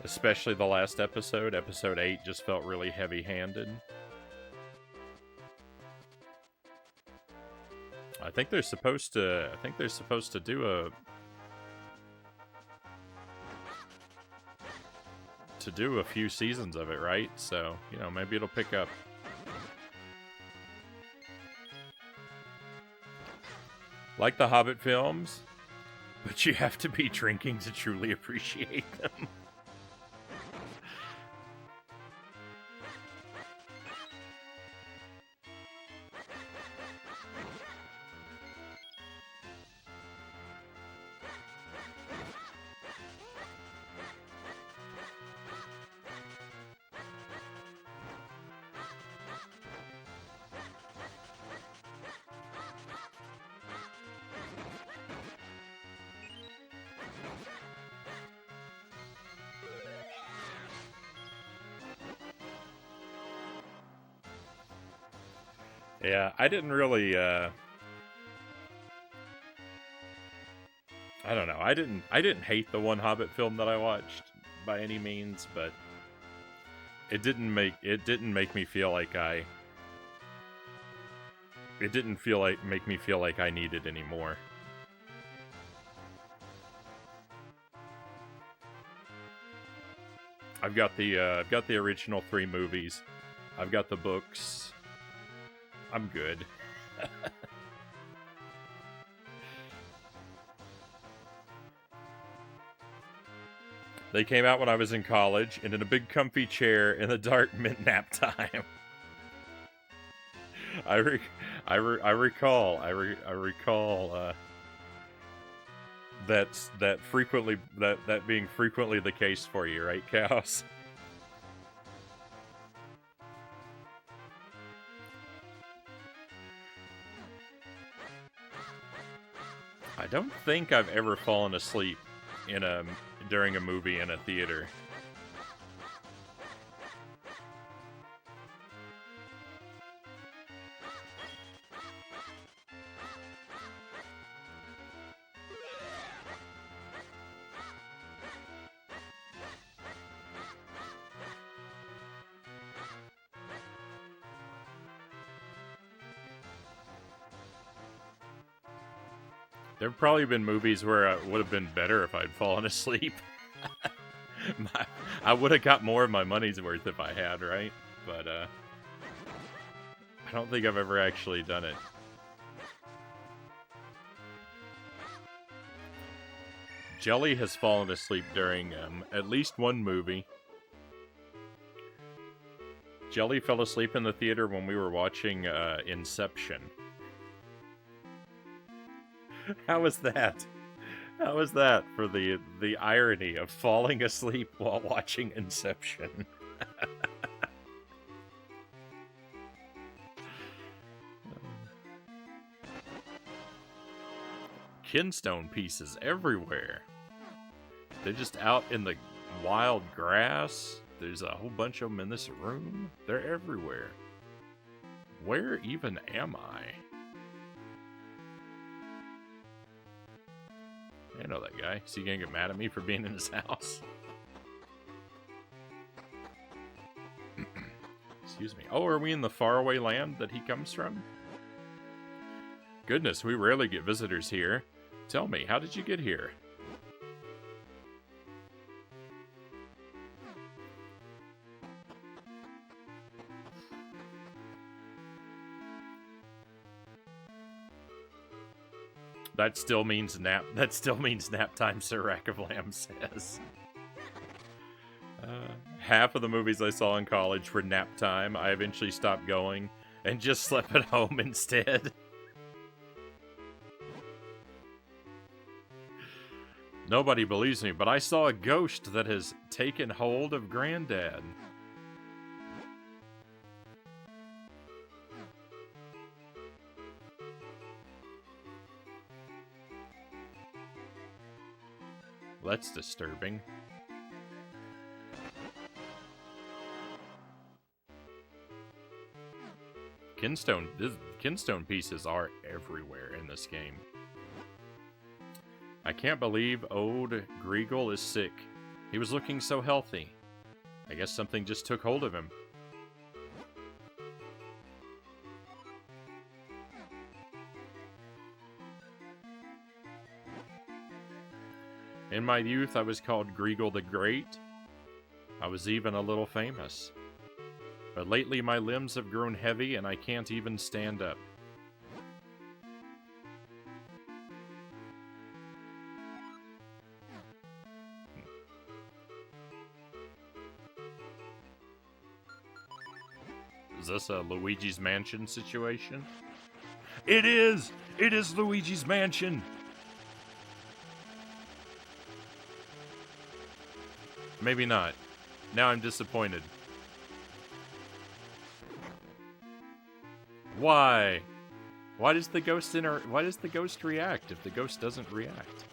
Especially the last episode. Episode 8 just felt really heavy-handed. I think they're supposed to do a few seasons of it, right? So, you know, maybe it'll pick up. Like the Hobbit films, but you have to be drinking to truly appreciate them. Yeah, I didn't really, I don't know. I didn't hate the one Hobbit film that I watched by any means, but it didn't make me feel like make me feel like I needed any more. I've got the original 3 movies. I've got the books. I'm good. They came out when I was in college, and in a big comfy chair in the dark meant nap time. I recall that frequently that being frequently the case for you, right, Chaos? I don't think I've ever fallen asleep during a movie in a theater. There have probably been movies where it would have been better if I'd fallen asleep. I would have got more of my money's worth if I had, right? But, I don't think I've ever actually done it. Jelly has fallen asleep during at least one movie. Jelly fell asleep in the theater when we were watching Inception. How was that? How was that for the irony of falling asleep while watching Inception? Kinstone pieces everywhere. They're just out in the wild grass. There's a whole bunch of them in this room. They're everywhere. Where even am I? I know that guy. Is he gonna get mad at me for being in his house? Excuse me. Oh, are we in the faraway land that he comes from? Goodness, we rarely get visitors here. Tell me, how did you get here? That still means nap. That still means nap time, Sir Rack of Lamb says. Half of the movies I saw in college were nap time. I eventually stopped going and just slept at home instead. Nobody believes me, but I saw a ghost that has taken hold of Granddad. That's disturbing. Kinstone pieces are everywhere in this game. I can't believe old Greagle is sick. He was looking so healthy. I guess something just took hold of him. In my youth, I was called Greagle the Great. I was even a little famous. But lately my limbs have grown heavy and I can't even stand up. Is this a Luigi's Mansion situation? It is! It is Luigi's Mansion! Maybe not. Now I'm disappointed. Why? Why does the ghost react if the ghost doesn't react?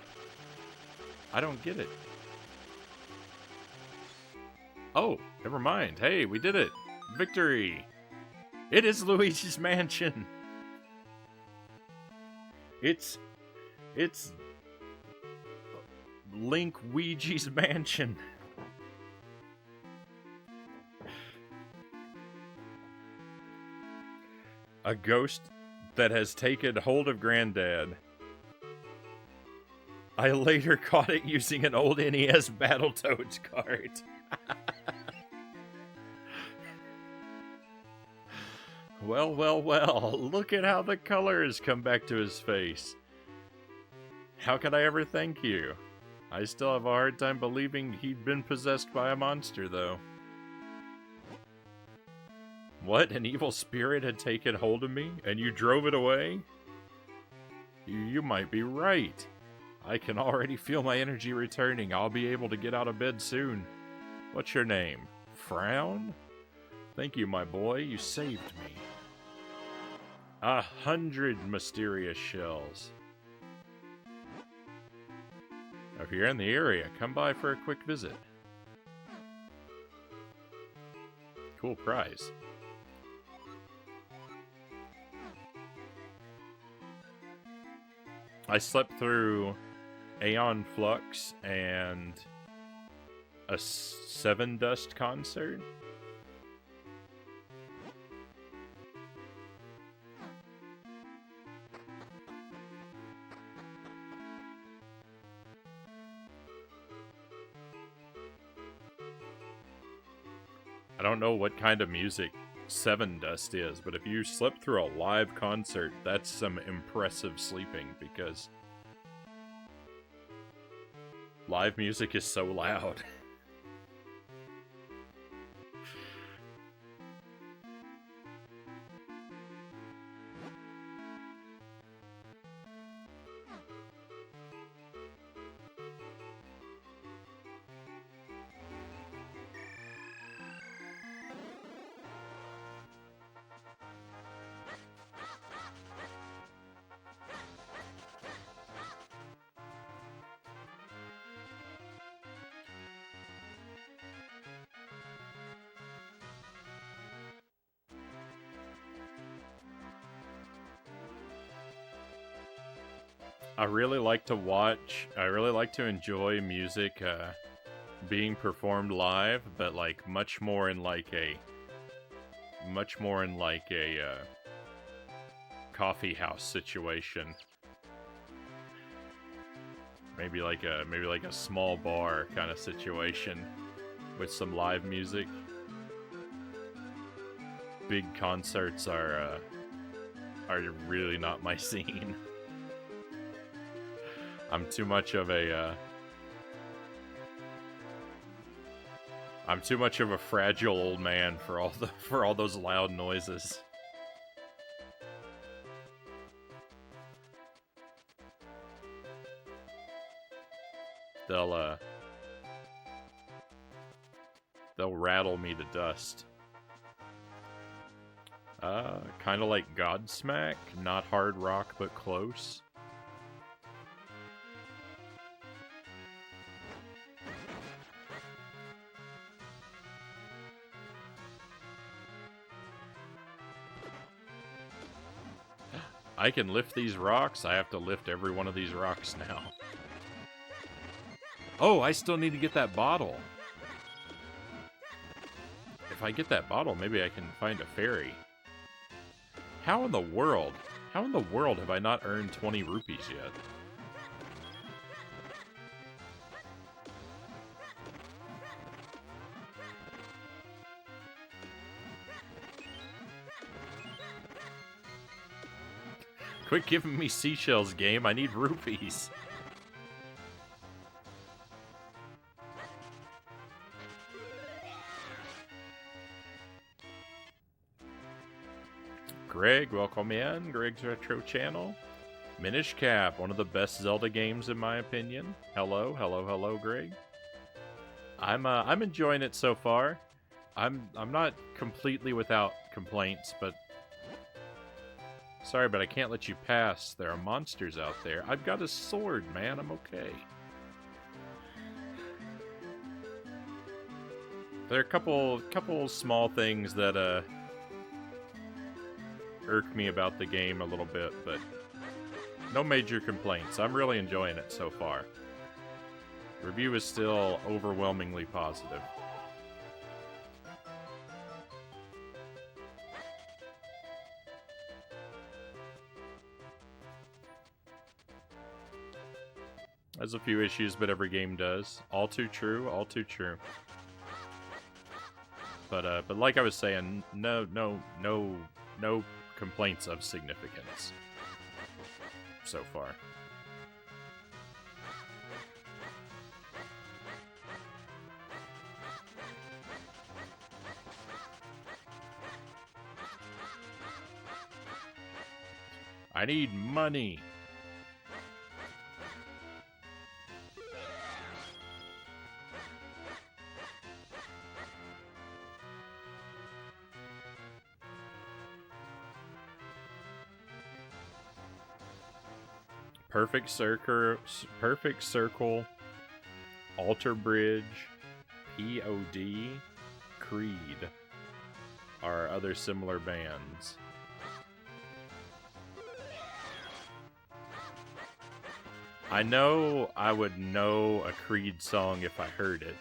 I don't get it. Oh, never mind. Hey, we did it. Victory! It is Luigi's Mansion! It's Link Ouija's Mansion. A ghost that has taken hold of Granddad. I later caught it using an old NES Battletoads card. Well, well, well, look at how the colors come back to his face. How could I ever thank you? I still have a hard time believing he'd been possessed by a monster, though. What? An evil spirit had taken hold of me, and you drove it away? You might be right. I can already feel my energy returning. I'll be able to get out of bed soon. What's your name? Frown? Thank you, my boy. You saved me. 100 mysterious shells. If you're in the area, come by for a quick visit. Cool prize. I slept through Aeon Flux and a Seven Dust concert. I don't know what kind of music Seven Dust is, but if you slept through a live concert, that's some impressive sleeping, because live music is so loud. I really like to enjoy music being performed live, but like much more in like a coffee house situation. Maybe like a small bar kind of situation with some live music. Big concerts are really not my scene. I'm too much of a fragile old man for all those loud noises. they'll rattle me to dust. Kind of like Godsmack, not hard rock, but close. I can lift these rocks. I have to lift every one of these rocks now. Oh, I still need to get that bottle. If I get that bottle, maybe I can find a fairy. How in the world have I not earned 20 rupees yet? Quit giving me seashells, game. I need rupees. Greg, welcome in. Greg's Retro Channel. Minish Cap, one of the best Zelda games in my opinion. Hello, hello, hello, Greg. I'm enjoying it so far. I'm not completely without complaints, but sorry, but I can't let you pass. There are monsters out there. I've got a sword, man. I'm okay. There are a couple small things that irk me about the game a little bit, but no major complaints. I'm really enjoying it so far. Review is still overwhelmingly positive. Has a few issues, but every game does. All too true, all too true. But like I was saying, no complaints of significance so far. I need money. Perfect Circle, Alter Bridge, POD, Creed are other similar bands. I know I would know a Creed song if I heard it.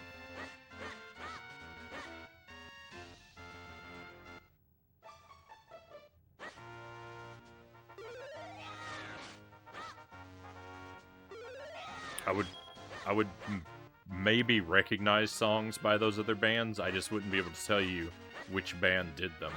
I would maybe recognize songs by those other bands. I just wouldn't be able to tell you which band did them.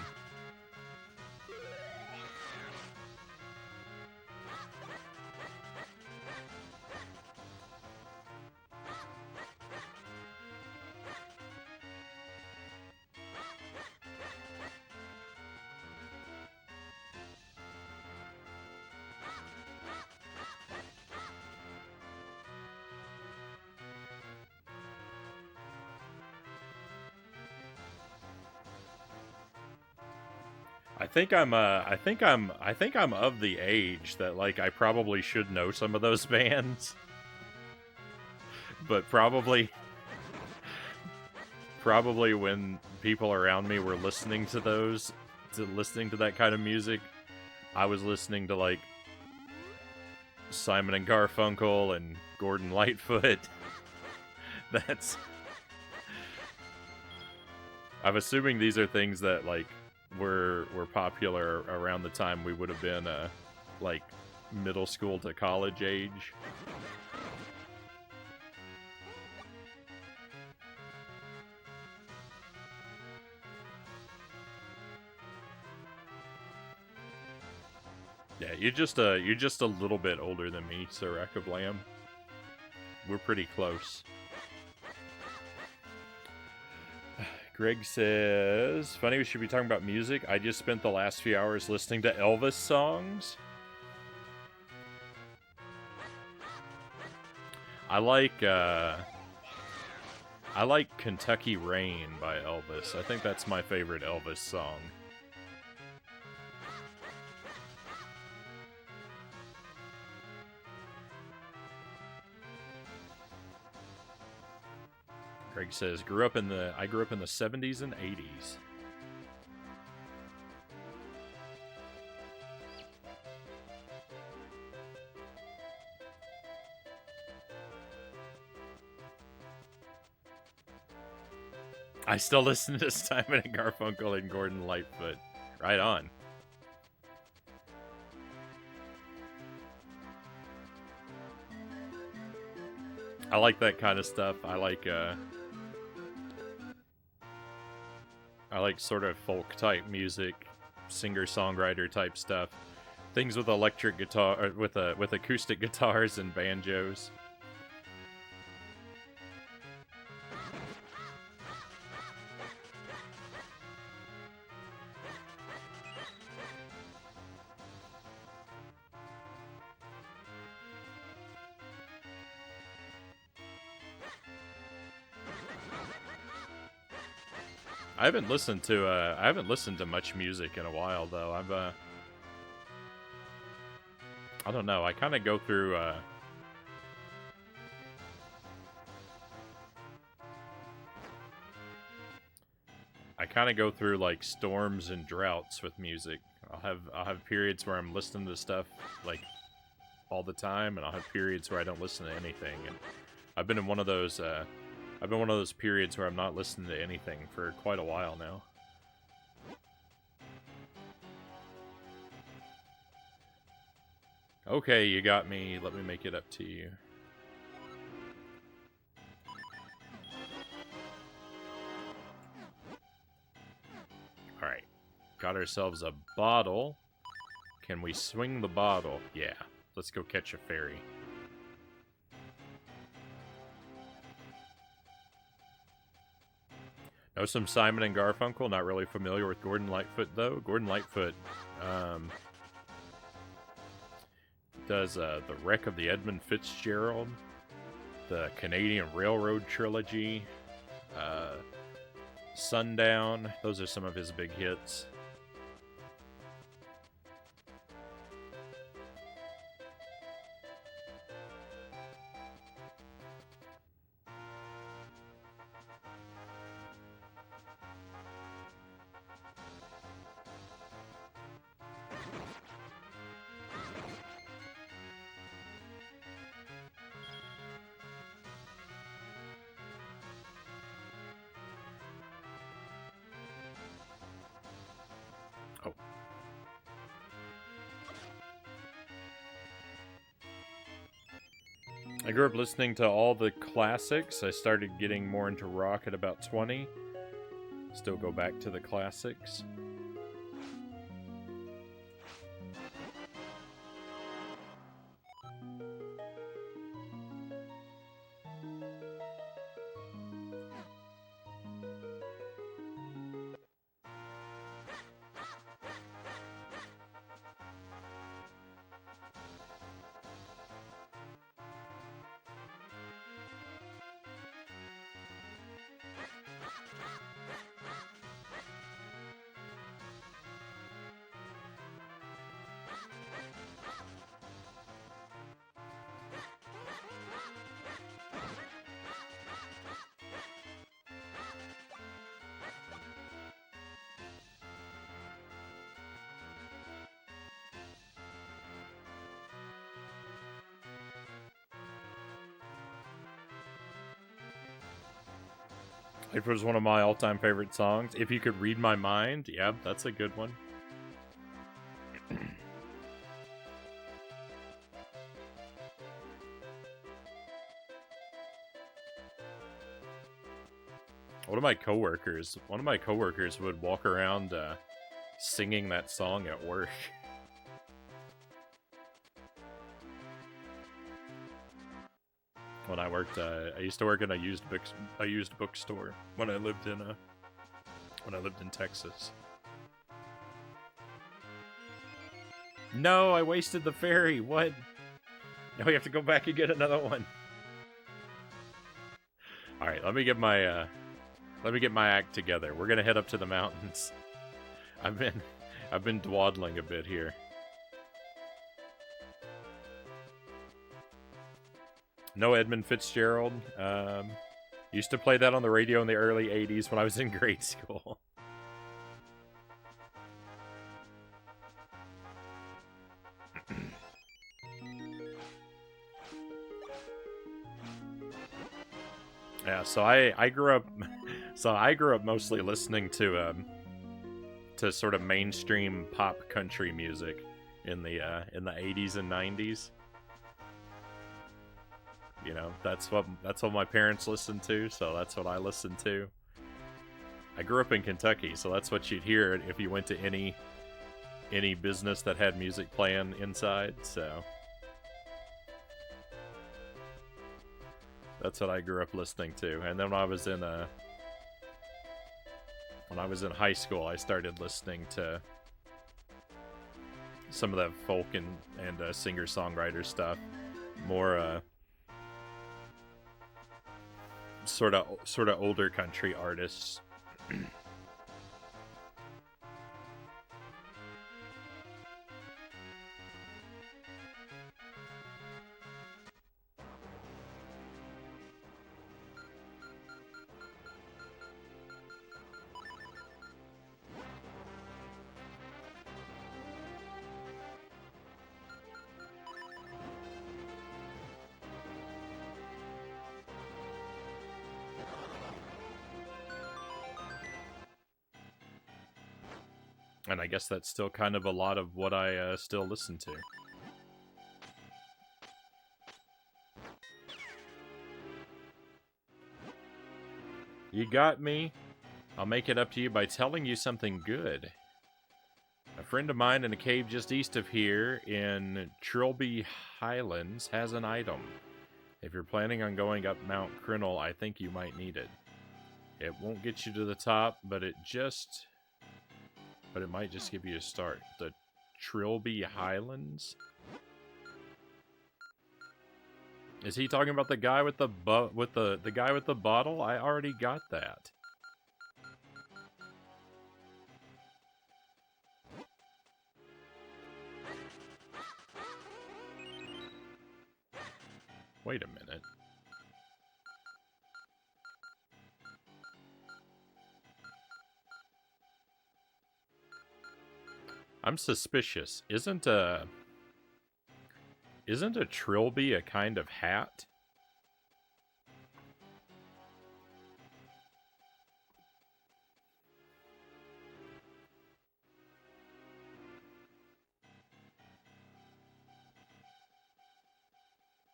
I think I'm of the age that, like, I probably should know some of those bands. But probably when people around me were listening to that kind of music, I was listening to, like, Simon and Garfunkel and Gordon Lightfoot. I'm assuming these are things that, like, were popular around the time we would have been like middle school to college age. Yeah, you're just a little bit older than me, Sir Ekablam. We're pretty close. Greg says, funny we should be talking about music. I just spent the last few hours listening to Elvis songs. I like Kentucky Rain by Elvis. I think that's my favorite Elvis song. Greg says, I grew up in the 70s and 80s. I still listen to Simon and Garfunkel and Gordon Lightfoot. Right on. I like that kind of stuff. I like sort of folk type music, singer-songwriter type stuff. Things with electric guitar, or with acoustic guitars and banjos. I haven't listened to much music in a while though. I don't know. I kind of go through like storms and droughts with music. I'll have periods where I'm listening to stuff like all the time, and I'll have periods where I don't listen to anything. And I've been in one of those periods where I'm not listening to anything for quite a while now. Okay, you got me. Let me make it up to you. Alright. Got ourselves a bottle. Can we swing the bottle? Yeah. Let's go catch a fairy. Know some Simon and Garfunkel. Not really familiar with Gordon Lightfoot, though. Gordon Lightfoot does The Wreck of the Edmund Fitzgerald, the Canadian Railroad Trilogy, Sundown. Those are some of his big hits. I grew up listening to all the classics. I started getting more into rock at about 20. Still go back to the classics. It was one of my all-time favorite songs. If You Could Read My Mind, yeah, that's a good one. One of my coworkers would walk around singing that song at work. When I worked, I used to work in a used bookstore when I lived in Texas. No, I wasted the ferry. What? Now we have to go back and get another one. All right, let me get my act together. We're gonna head up to the mountains. I've been dawdling a bit here. No Edmund Fitzgerald. Used to play that on the radio in the early 80s when I was in grade school. Yeah, so I grew up mostly listening to sort of mainstream pop country music in the 80s and 90s. You know, that's what my parents listened to, so that's what I listened to. I grew up in Kentucky, so that's what you'd hear if you went to any business that had music playing inside, so that's what I grew up listening to. And then when I was in high school, I started listening to some of that folk and singer-songwriter stuff. More sort of older country artists. And I guess that's still kind of a lot of what I still listen to. You got me. I'll make it up to you by telling you something good. A friend of mine in a cave just east of here in Trilby Highlands has an item. If you're planning on going up Mount Crinnell, I think you might need it. It won't get you to the top, but it might just give you a start. The Trilby Highlands? Is he talking about the guy with the guy with the bottle? I already got that. Wait a minute. I'm suspicious. Isn't a trilby a kind of hat?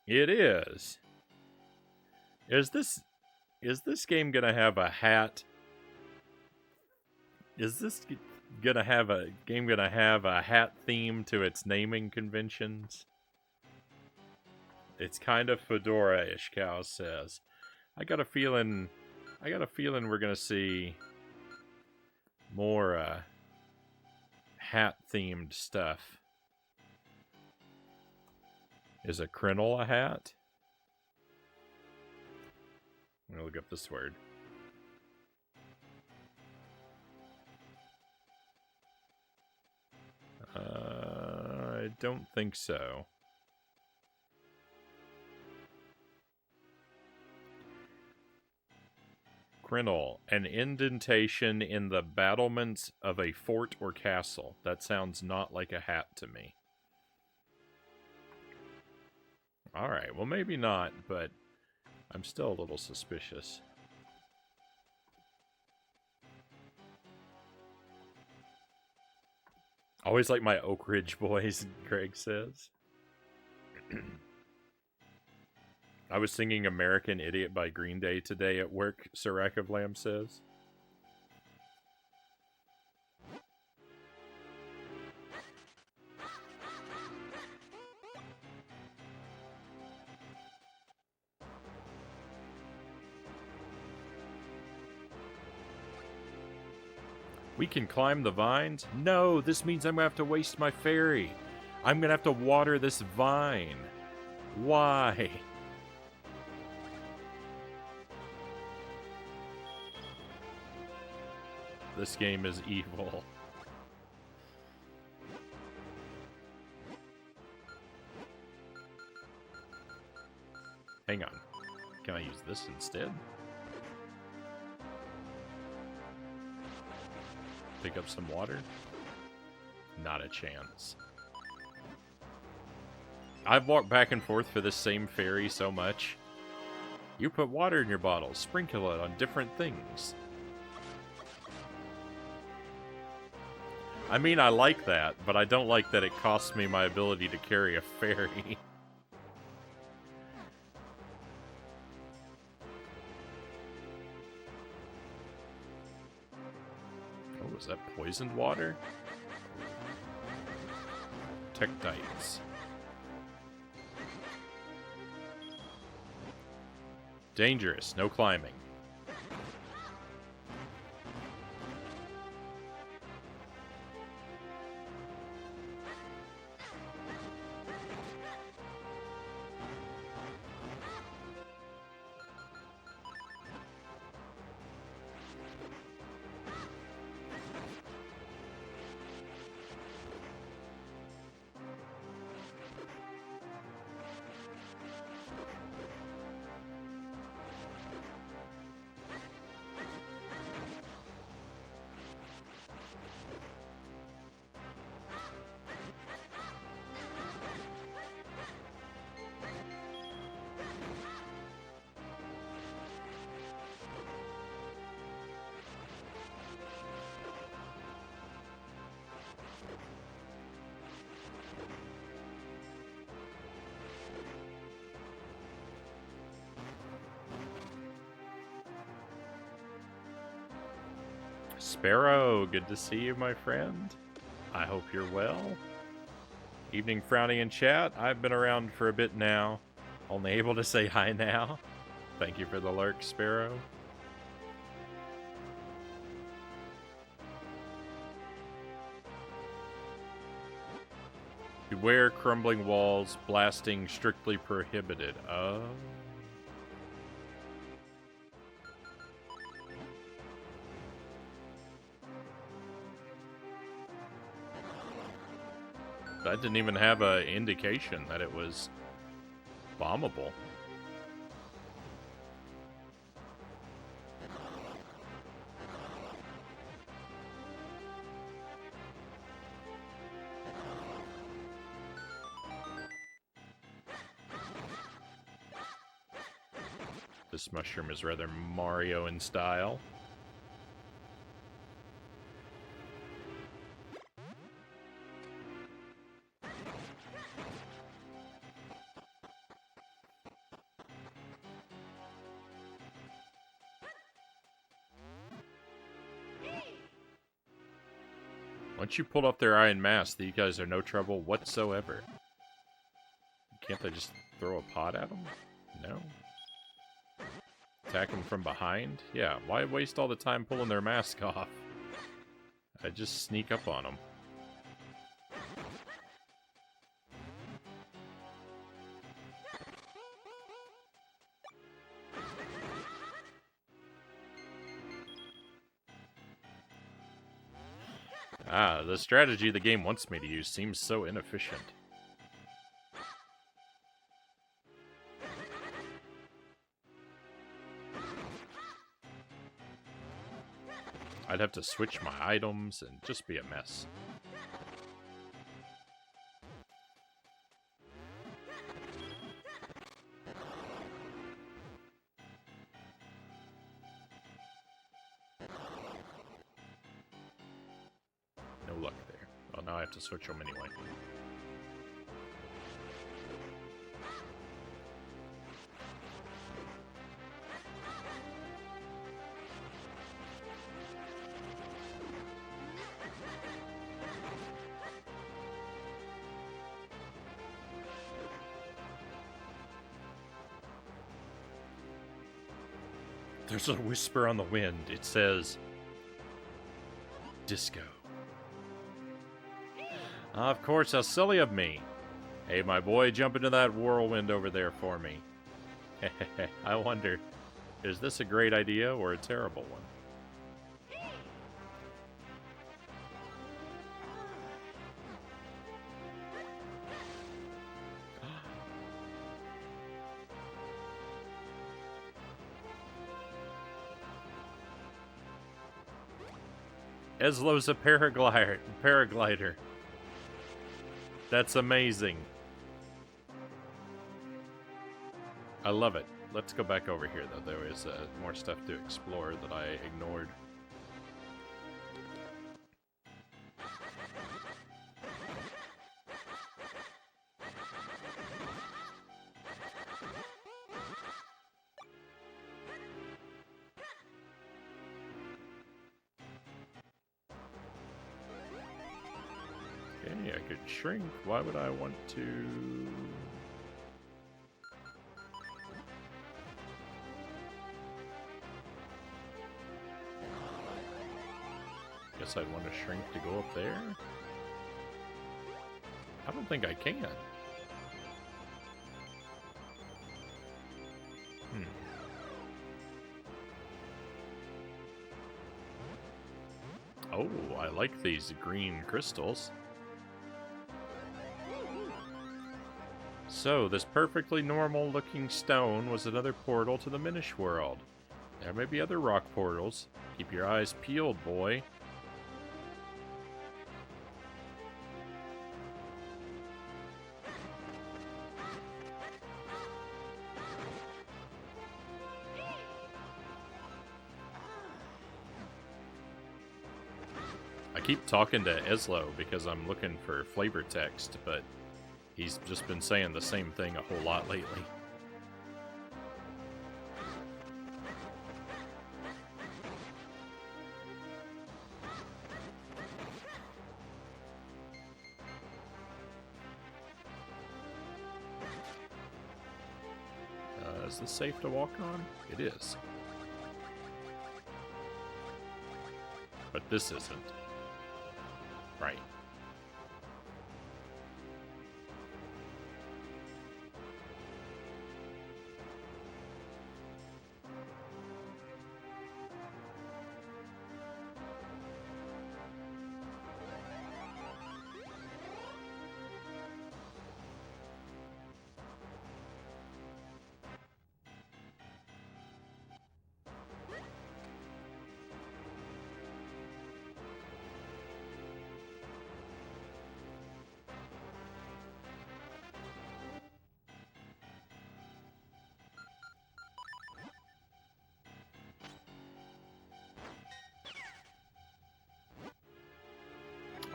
It is. Is this game gonna have a hat? Is this game gonna have a hat theme to its naming conventions? It's kind of fedora-ish, Cal says. I got a feeling we're gonna see more hat-themed stuff. Is a Crinnell a hat? I'm gonna look up this word. I don't think so. Crinnell, an indentation in the battlements of a fort or castle. That sounds not like a hat to me. Alright, well maybe not, but I'm still a little suspicious. Always like my Oak Ridge Boys, Craig says. I was singing American Idiot by Green Day today at work, Sirac of Lamb says. We can climb the vines? No, this means I'm going to have to waste my fairy. I'm going to have to water this vine. Why? This game is evil. Hang on. Can I use this instead? Pick up some water? Not a chance. I've walked back and forth for this same fairy so much. You put water in your bottle, sprinkle it on different things. I mean, I like that, but I don't like that it costs me my ability to carry a fairy. Oh, was that poisoned water? Tektites. Dangerous, no climbing. Sparrow, good to see you, my friend. I hope you're well. Evening, Frownie in chat. I've been around for a bit now. Only able to say hi now. Thank you for the lurk, Sparrow. Beware crumbling walls, blasting strictly prohibited. Oh. That didn't even have an indication that it was bombable. This mushroom is rather Mario in style. Once you pulled off their iron mask, these guys are no trouble whatsoever. Can't they just throw a pot at them? No. Attack them from behind? Yeah, why waste all the time pulling their mask off? I just sneak up on them. Ah, the strategy the game wants me to use seems so inefficient. I'd have to switch my items and just be a mess. No luck there. Well, now I have to switch them anyway. There's a whisper on the wind. It says, disco. Of course, how silly of me. Hey, my boy, jump into that whirlwind over there for me. I wonder, is this a great idea or a terrible one? Eslo's a paraglider. That's amazing. I love it. Let's go back over here, though. There is more stuff to explore that I ignored. Okay, I could shrink. Why would I want to... Guess I'd want to shrink to go up there. I don't think I can. Oh, I like these green crystals. So, this perfectly normal looking stone was another portal to the Minish world. There may be other rock portals. Keep your eyes peeled, boy. I keep talking to Eslo because I'm looking for flavor text, but he's just been saying the same thing a whole lot lately. Is this safe to walk on? It is. But this isn't. Right.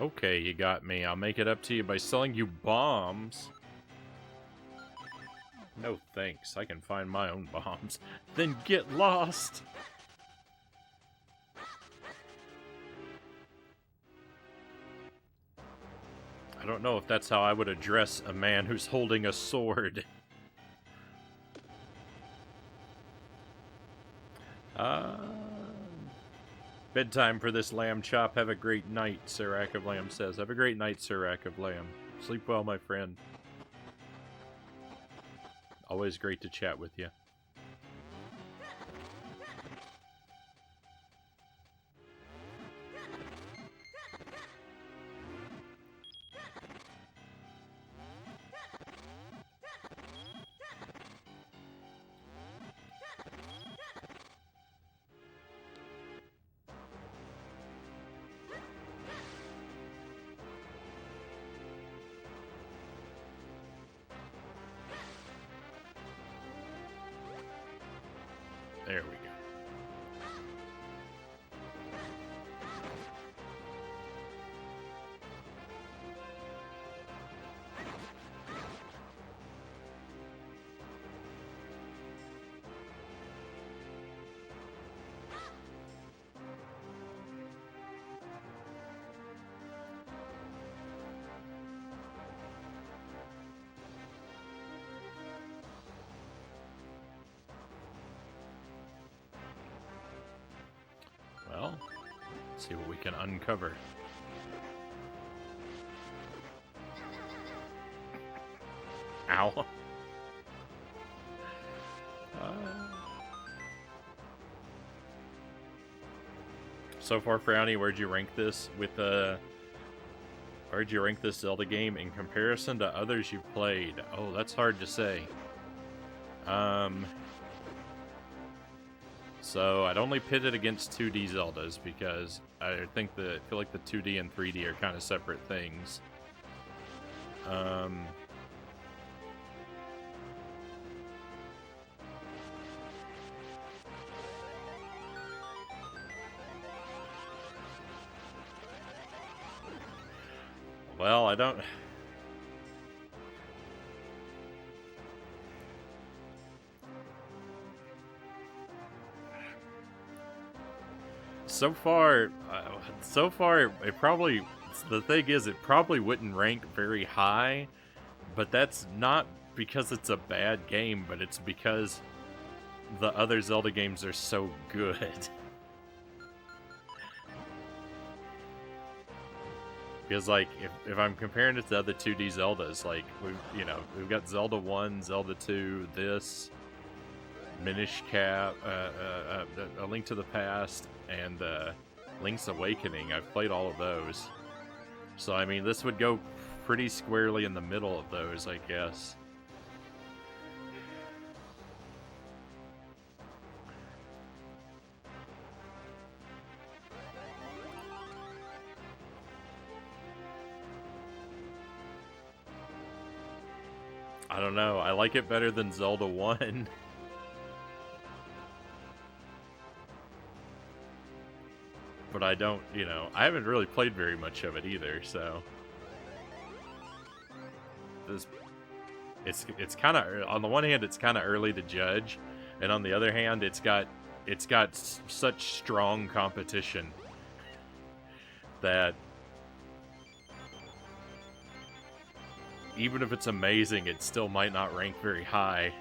Okay, you got me. I'll make it up to you by selling you bombs. No thanks. I can find my own bombs. Then get lost. I don't know if that's how I would address a man who's holding a sword. Bedtime for this lamb chop. Have a great night, Sirac of Lamb says. Have a great night, Sirac of Lamb. Sleep well, my friend. Always great to chat with you. There we go. Well, let's see what we can uncover. Ow. So far, Frownie, where'd you rank this with where'd you rank this Zelda game in comparison to others you've played? Oh, that's hard to say. So I'd only pit it against 2D Zeldas because I feel like the 2D and 3D are kind of separate things. Well, I don't... So far, it probably... The thing is, it probably wouldn't rank very high, but that's not because it's a bad game, but it's because the other Zelda games are so good. Because, like, if I'm comparing it to other 2D Zeldas, like, we've got Zelda 1, Zelda 2, this, Minish Cap, A Link to the Past, and Link's Awakening. I've played all of those. So, I mean, this would go pretty squarely in the middle of those, I guess. I don't know. I like it better than Zelda 1. But I don't, I haven't really played very much of it either, so... It's kind of, on the one hand, it's kind of early to judge, and on the other hand, it's got such strong competition that even if it's amazing, it still might not rank very high,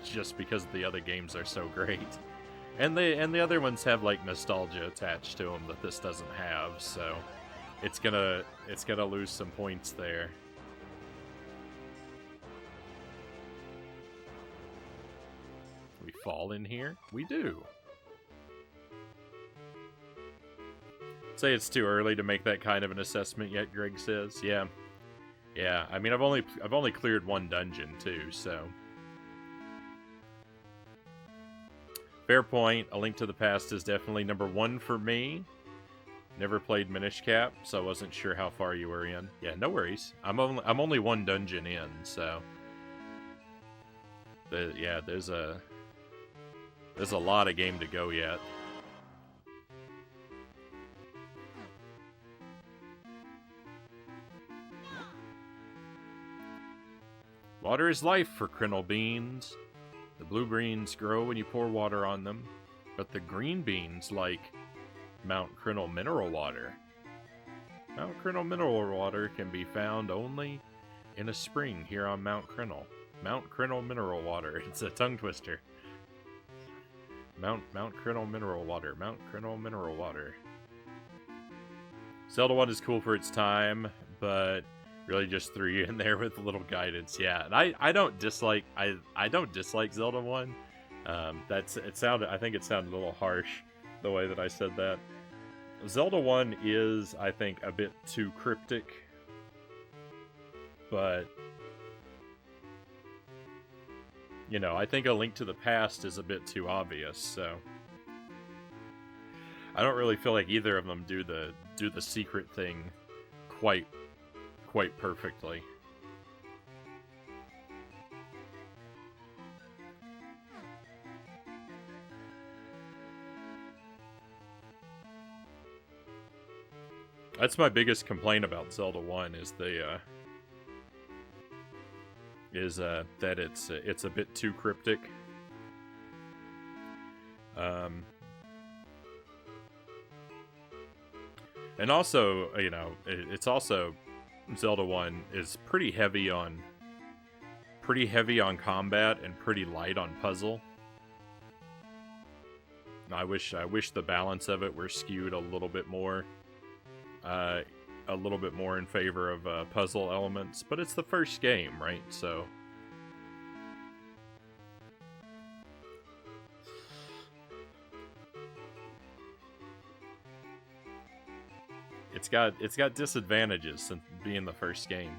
just because the other games are so great. And the other ones have like nostalgia attached to them that this doesn't have, so it's gonna lose some points there. We fall in here? We do. Say it's too early to make that kind of an assessment yet, Greg says. Yeah. Yeah, I mean I've only cleared one dungeon too, so fair point. A Link to the Past is definitely number 1 for me. Never played Minish Cap, so I wasn't sure how far you were in. Yeah, no worries. I'm only one dungeon in, so there's a lot of game to go yet. Water is life for Crynal beans. The blue beans grow when you pour water on them, but the green beans like Mount Crynal mineral water. Mount Crynal mineral water can be found only in a spring here on Mount Crynal. Mount Crynal mineral water. It's a tongue twister. Mount Crynal mineral water. Mount Crynal mineral water. Zelda 1 is cool for its time, but really just threw you in there with a little guidance. Yeah, and I don't dislike Zelda 1. I think it sounded a little harsh the way that I said that. Zelda 1 is, I think, a bit too cryptic, but I think A Link to the Past is a bit too obvious, so I don't really feel like either of them do the secret thing quite perfectly. That's my biggest complaint about Zelda 1 is that it's a bit too cryptic. And also, it's also Zelda 1 is pretty heavy on combat and pretty light on puzzle. I wish the balance of it were skewed a little bit more in favor of puzzle elements, but it's the first game, right? So it's got disadvantages since being the first game.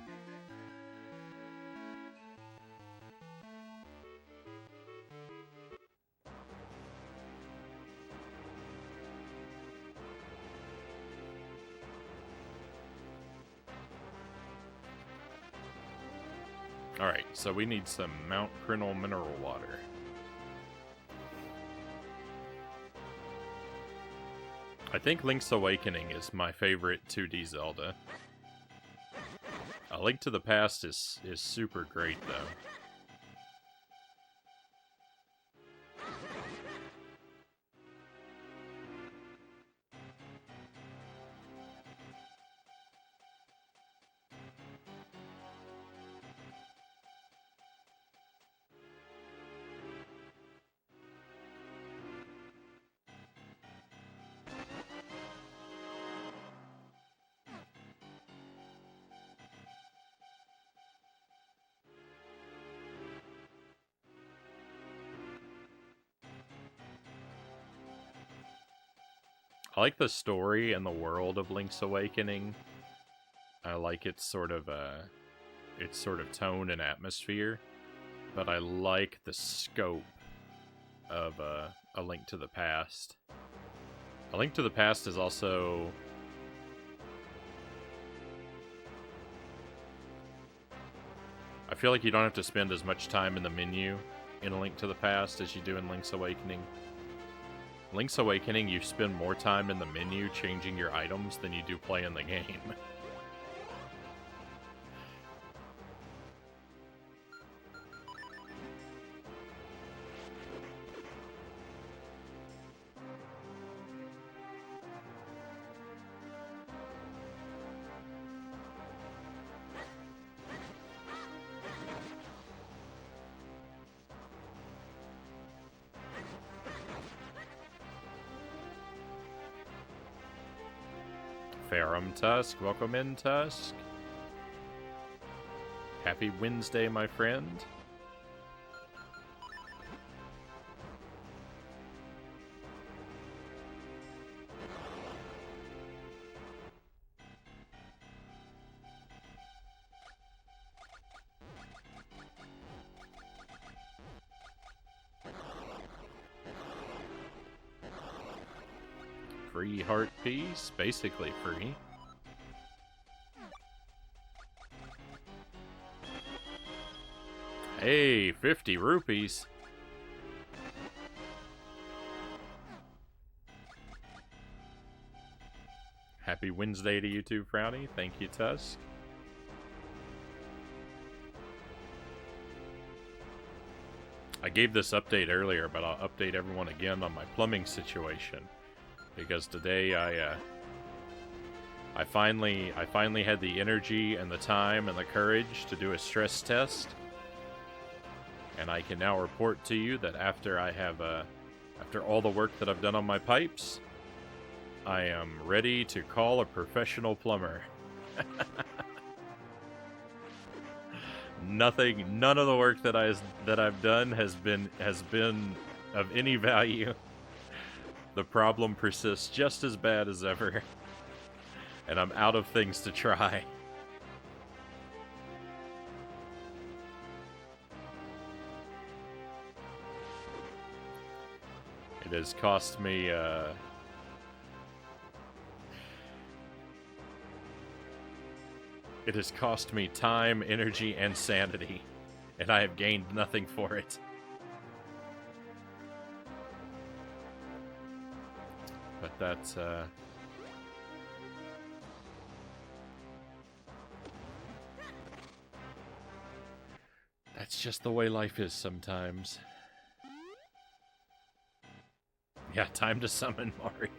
Alright, so we need some Mount Crinnel mineral water. I think Link's Awakening is my favorite 2D Zelda. A Link to the Past is super great, though. I like the story and the world of Link's Awakening. I like its sort of tone and atmosphere, but I like the scope of A Link to the Past. A Link to the Past is also I feel like you don't have to spend as much time in the menu in A Link to the Past as you do in Link's Awakening. Link's Awakening, you spend more time in the menu changing your items than you do playing the game. Farum Tusk, welcome in, Tusk. Happy Wednesday, my friend. Free heart piece, basically free. Hey, 50 rupees. Happy Wednesday to you too, Frownie. Thank you, Tusk. I gave this update earlier, but I'll update everyone again on my plumbing situation. Because today I finally had the energy and the time and the courage to do a stress test, and I can now report to you that after all the work that I've done on my pipes, I am ready to call a professional plumber. None of the work that I've done has been of any value. The problem persists just as bad as ever, and I'm out of things to try. It has cost me, it has cost me time, energy, and sanity, and I have gained nothing for it. But that's just the way life is sometimes. Yeah, time to summon Mario.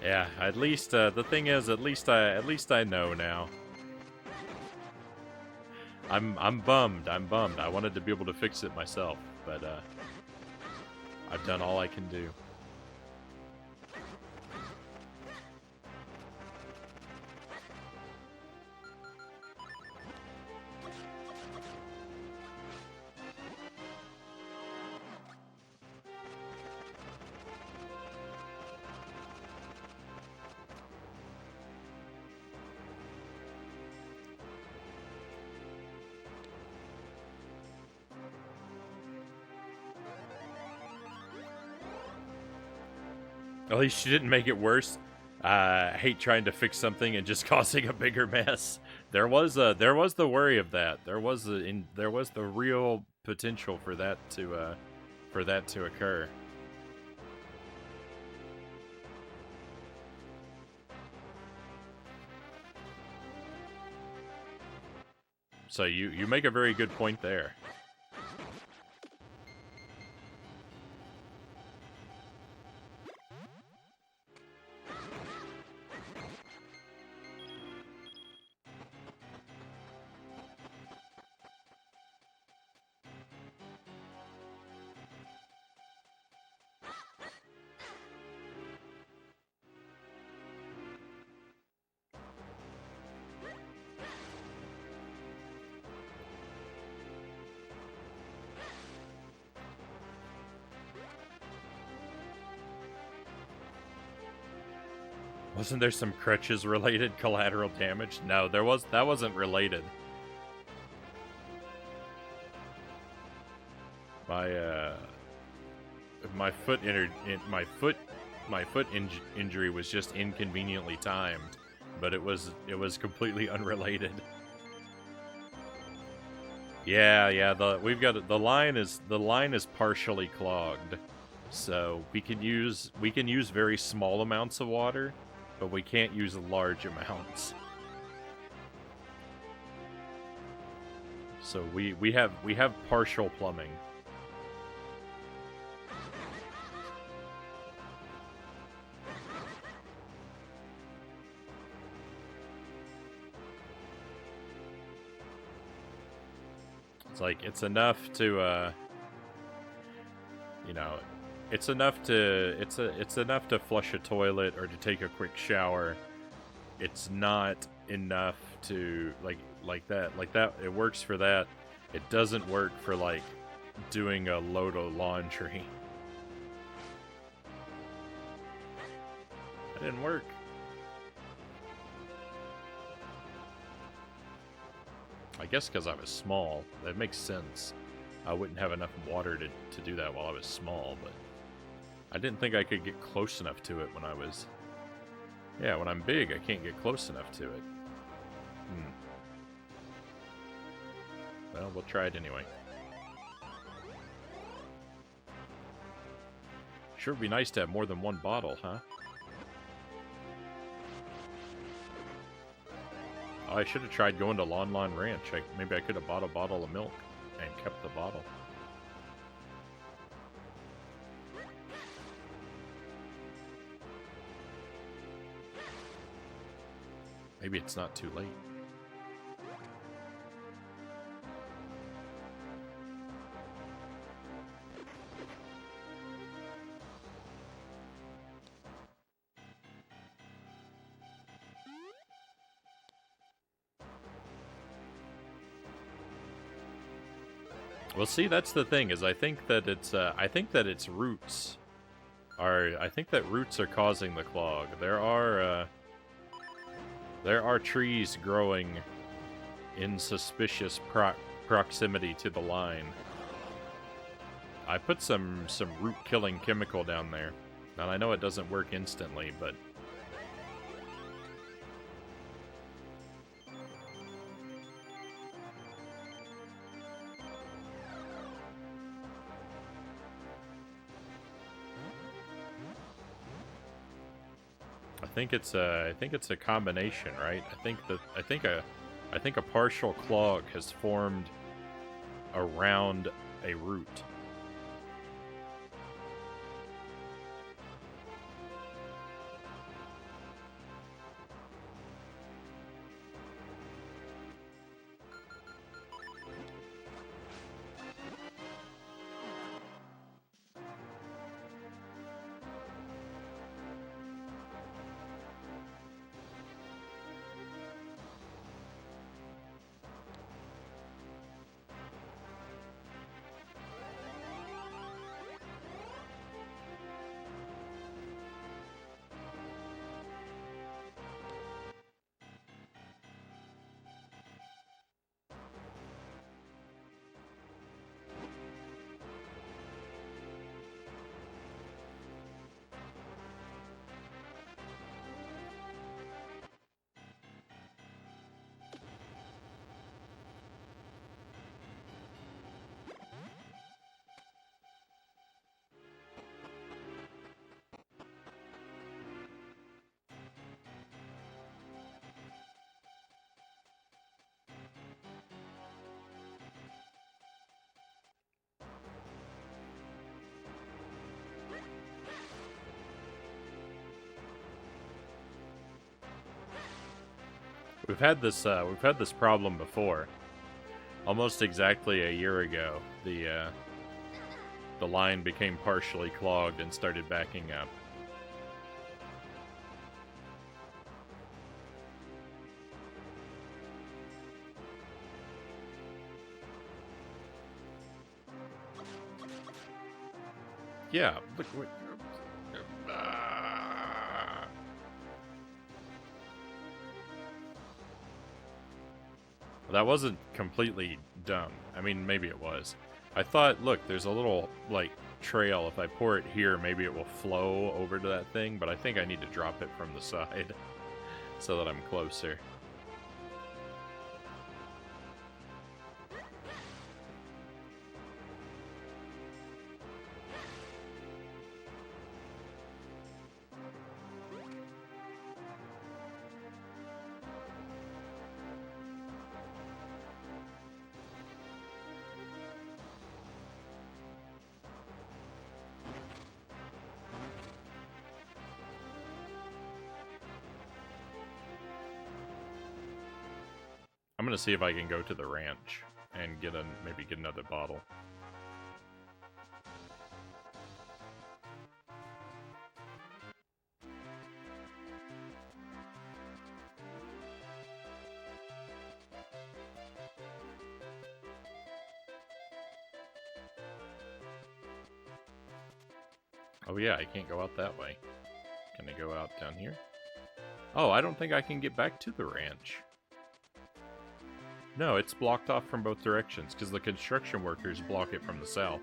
Yeah, at least the thing is, at least I know now. I'm bummed. I wanted to be able to fix it myself, but I've done all I can do. At least she didn't make it worse. I hate trying to fix something and just causing a bigger mess. There was the worry of that. There was the real potential for that to occur. So you make a very good point there. Wasn't there some crutches related collateral damage? No, that wasn't related. My foot injury was just inconveniently timed, but it was completely unrelated. Yeah, the line is partially clogged. So we can use very small amounts of water, but we can't use large amounts. So we have partial plumbing. It's like it's enough to you know, it's enough to flush a toilet or to take a quick shower. It's not enough to like that. It works for that. It doesn't work for like doing a load of laundry. That didn't work. I guess because I was small. That makes sense. I wouldn't have enough water to do that while I was small, but I didn't think I could get close enough to it when I was... Yeah, when I'm big, I can't get close enough to it. Well, we'll try it anyway. Sure would be nice to have more than one bottle, huh? Oh, I should have tried going to Lon Lon Ranch. Maybe I could have bought a bottle of milk and kept the bottle. Maybe it's not too late. Well, see, that's the thing, is I think that its roots are... I think that roots are causing the clog. There are trees growing in suspicious proximity to the line. I put some root-killing chemical down there. And I know it doesn't work instantly, but... I think it's a combination, right? I think a partial clog has formed around a root. We've had this problem before. Almost exactly a year ago, the line became partially clogged and started backing up. Yeah, look. That wasn't completely dumb. I mean, maybe it was. I thought, look, there's a little, like, trail. If I pour it here, maybe it will flow over to that thing, but I think I need to drop it from the side so that I'm closer. I'm gonna see if I can go to the ranch and maybe get another bottle. Oh yeah, I can't go out that way. Can I go out down here? Oh, I don't think I can get back to the ranch. No, it's blocked off from both directions because the construction workers block it from the south.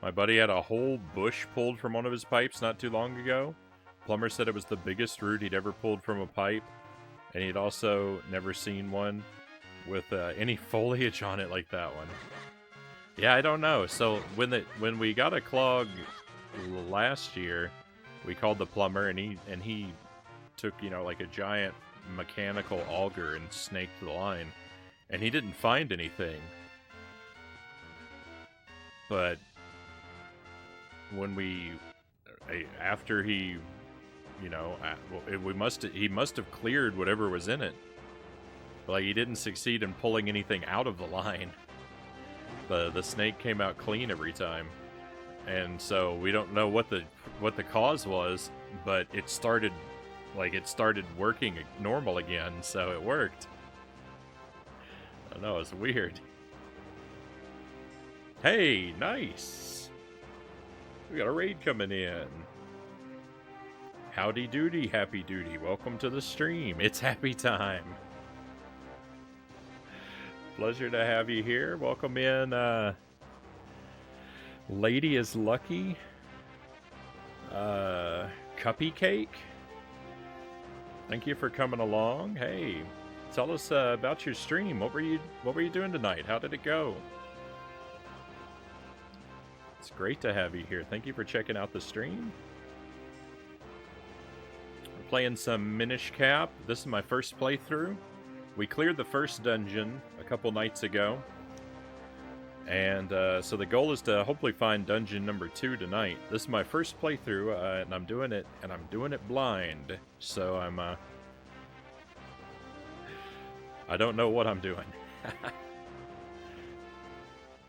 My buddy had a whole bush pulled from one of his pipes not too long ago. Plumber said it was the biggest root he'd ever pulled from a pipe, and he'd also never seen one with any foliage on it like that one. Yeah, I don't know. So when we got a clog last year, we called the plumber, and he took, you know, like a giant mechanical auger and snaked the line, and he didn't find anything. But when after he, you know, he must have cleared whatever was in it. But, like, he didn't succeed in pulling anything out of the line. The snake came out clean every time, and so we don't know what the cause was, but it started working normal again, so it worked. I don't know, it's weird. Hey, nice. We got a raid coming in. Howdy doody, happy duty. Welcome to the stream. It's happy time. Pleasure to have you here. Welcome in, Lady is Lucky. Cuppy Cake. Thank you for coming along. Hey, tell us about your stream. What were you doing tonight? How did it go? It's great to have you here. Thank you for checking out the stream. We're playing some Minish Cap. This is my first playthrough. We cleared the first dungeon a couple nights ago. And so the goal is to hopefully find dungeon number 2 tonight. This is my first playthrough, and I'm doing it blind. So I don't know what I'm doing.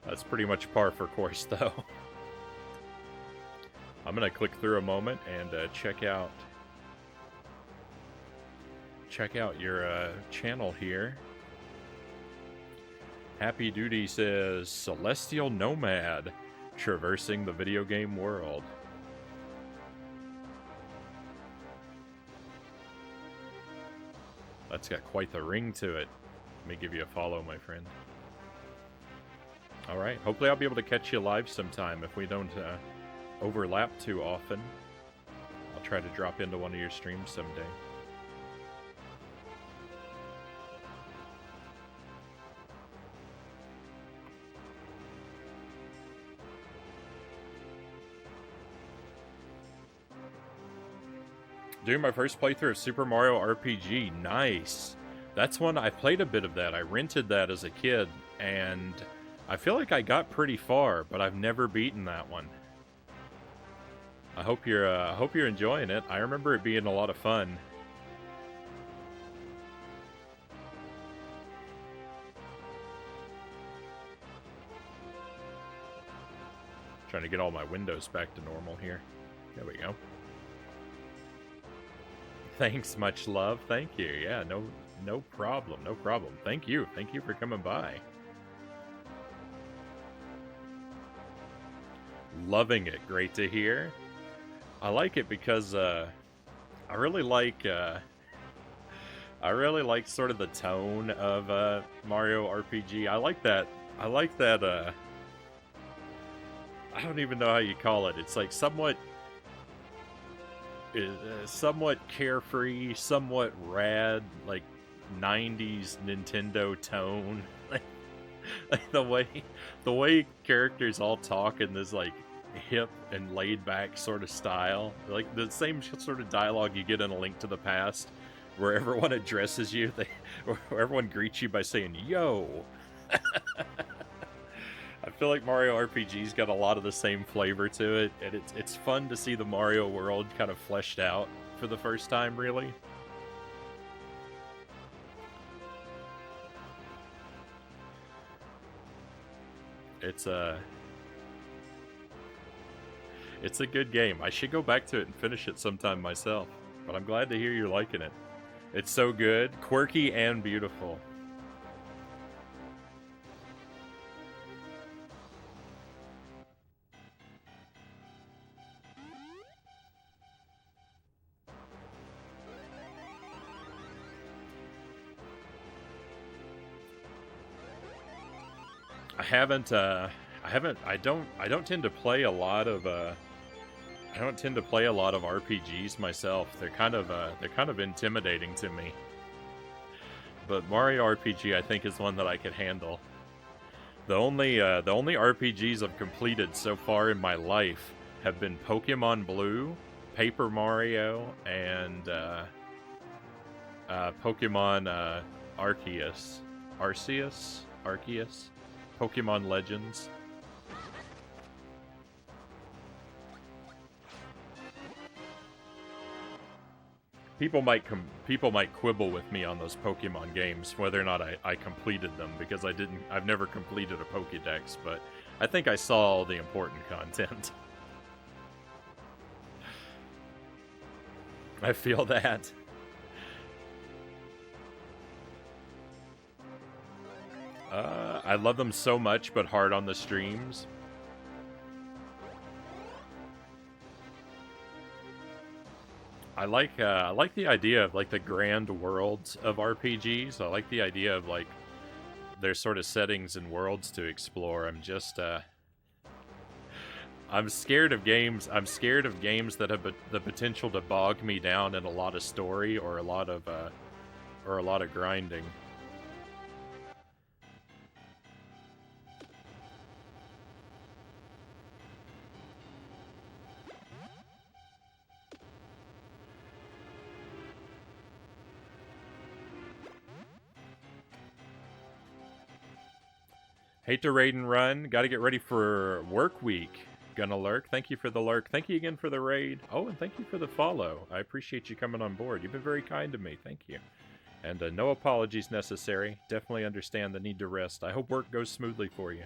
That's pretty much par for course, though. I'm gonna click through a moment and check out your channel here. Happy Duty says Celestial Nomad, traversing the video game world. That's got quite the ring to it. Let me give you a follow, my friend. Alright, hopefully I'll be able to catch you live sometime if we don't overlap too often. I'll try to drop into one of your streams someday. Doing my first playthrough of Super Mario RPG. Nice. That's one I played a bit of that. I rented that as a kid, and I feel like I got pretty far, but I've never beaten that one. I hope you're enjoying it. I remember it being a lot of fun. Trying to get all my windows back to normal here. There we go. Thanks, much love. Thank you. Yeah, no problem. No problem. Thank you. Thank you for coming by. Loving it. Great to hear. I like it because I really like sort of the tone of Mario RPG. I like that. I don't even know how you call it. It's like somewhat carefree, somewhat rad, like 90s Nintendo tone. Like the way characters all talk in this like hip and laid back sort of style, like the same sort of dialogue you get in A Link to the Past, where everyone addresses you, where everyone greets you by saying "Yo." I feel like Mario RPG's got a lot of the same flavor to it, and it's fun to see the Mario world kind of fleshed out for the first time, really. It's a good game. I should go back to it and finish it sometime myself, but I'm glad to hear you're liking it. It's so good, quirky and beautiful. I don't tend to play a lot of RPGs myself. They're kind of intimidating to me. But Mario RPG I think is one that I could handle. The only RPGs I've completed so far in my life have been Pokemon Blue, Paper Mario, and Pokemon Arceus. Pokemon Legends. People might quibble with me on those Pokemon games, whether or not I completed them, because I've never completed a Pokédex, but I think I saw all the important content. I feel that. I love them so much, but hard on the streams. I like the idea of like the grand worlds of RPGs. I like the idea of like their sort of settings and worlds to explore. I'm scared of games. I'm scared of games that have the potential to bog me down in a lot of story or a lot of grinding. Hate to raid and run. Got to get ready for work week. Gonna lurk. Thank you for the lurk. Thank you again for the raid. Oh, and thank you for the follow. I appreciate you coming on board. You've been very kind to me. Thank you. And no apologies necessary. Definitely understand the need to rest. I hope work goes smoothly for you.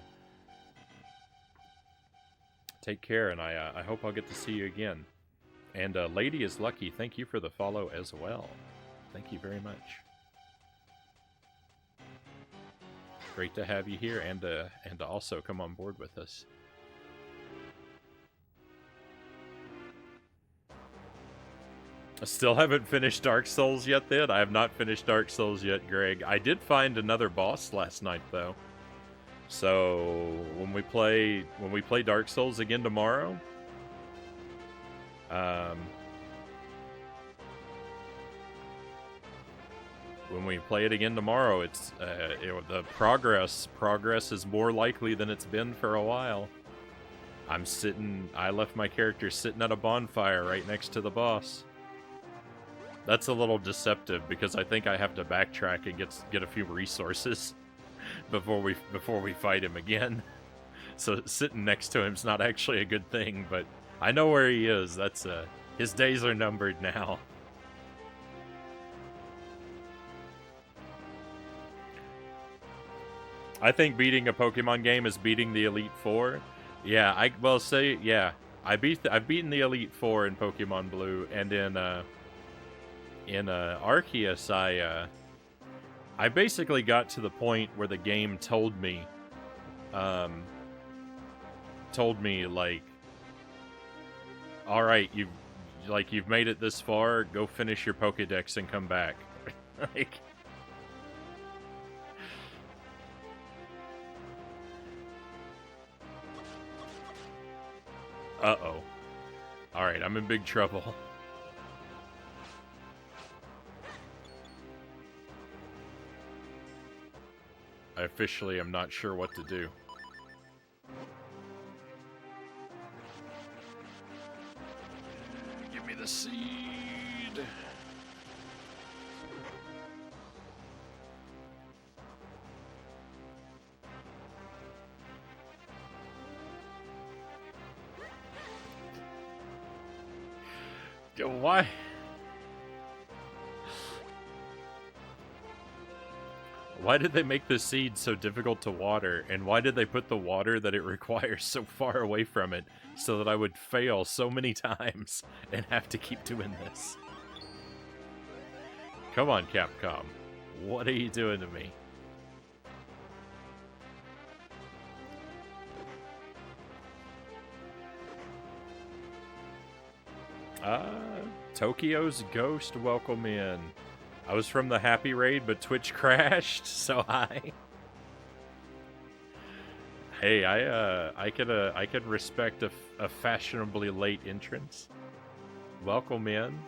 Take care, and I hope I'll get to see you again. And Lady is Lucky. Thank you for the follow as well. Thank you very much. Great to have you here, and to also come on board with us. I still haven't finished Dark Souls yet, then. I have not finished Dark Souls yet, Greg. I did find another boss last night, though. So when we play Dark Souls again tomorrow, when we play it again tomorrow, it's the progress is more likely than it's been for a while. I left my character sitting at a bonfire right next to the boss. That's a little deceptive because I think I have to backtrack and get a few resources before we fight him again. So sitting next to him's not actually a good thing, but I know where he is. That's his days are numbered now. I think beating a Pokemon game is beating the Elite Four. Yeah, I've beaten the Elite Four in Pokemon Blue, and in Arceus, I basically got to the point where the game told me like, all right, you've made it this far, go finish your Pokedex and come back. Like, uh-oh. Alright, I'm in big trouble. I officially am not sure what to do. Give me the seed. Why? Why did they make the seed so difficult to water? And why did they put the water that it requires so far away from it so that I would fail so many times and have to keep doing this? Come on, Capcom. What are you doing to me? Tokyo's Ghost, welcome in. I was from the Happy Raid, but Twitch crashed, so hi. Hey, I could respect a fashionably late entrance. Welcome in.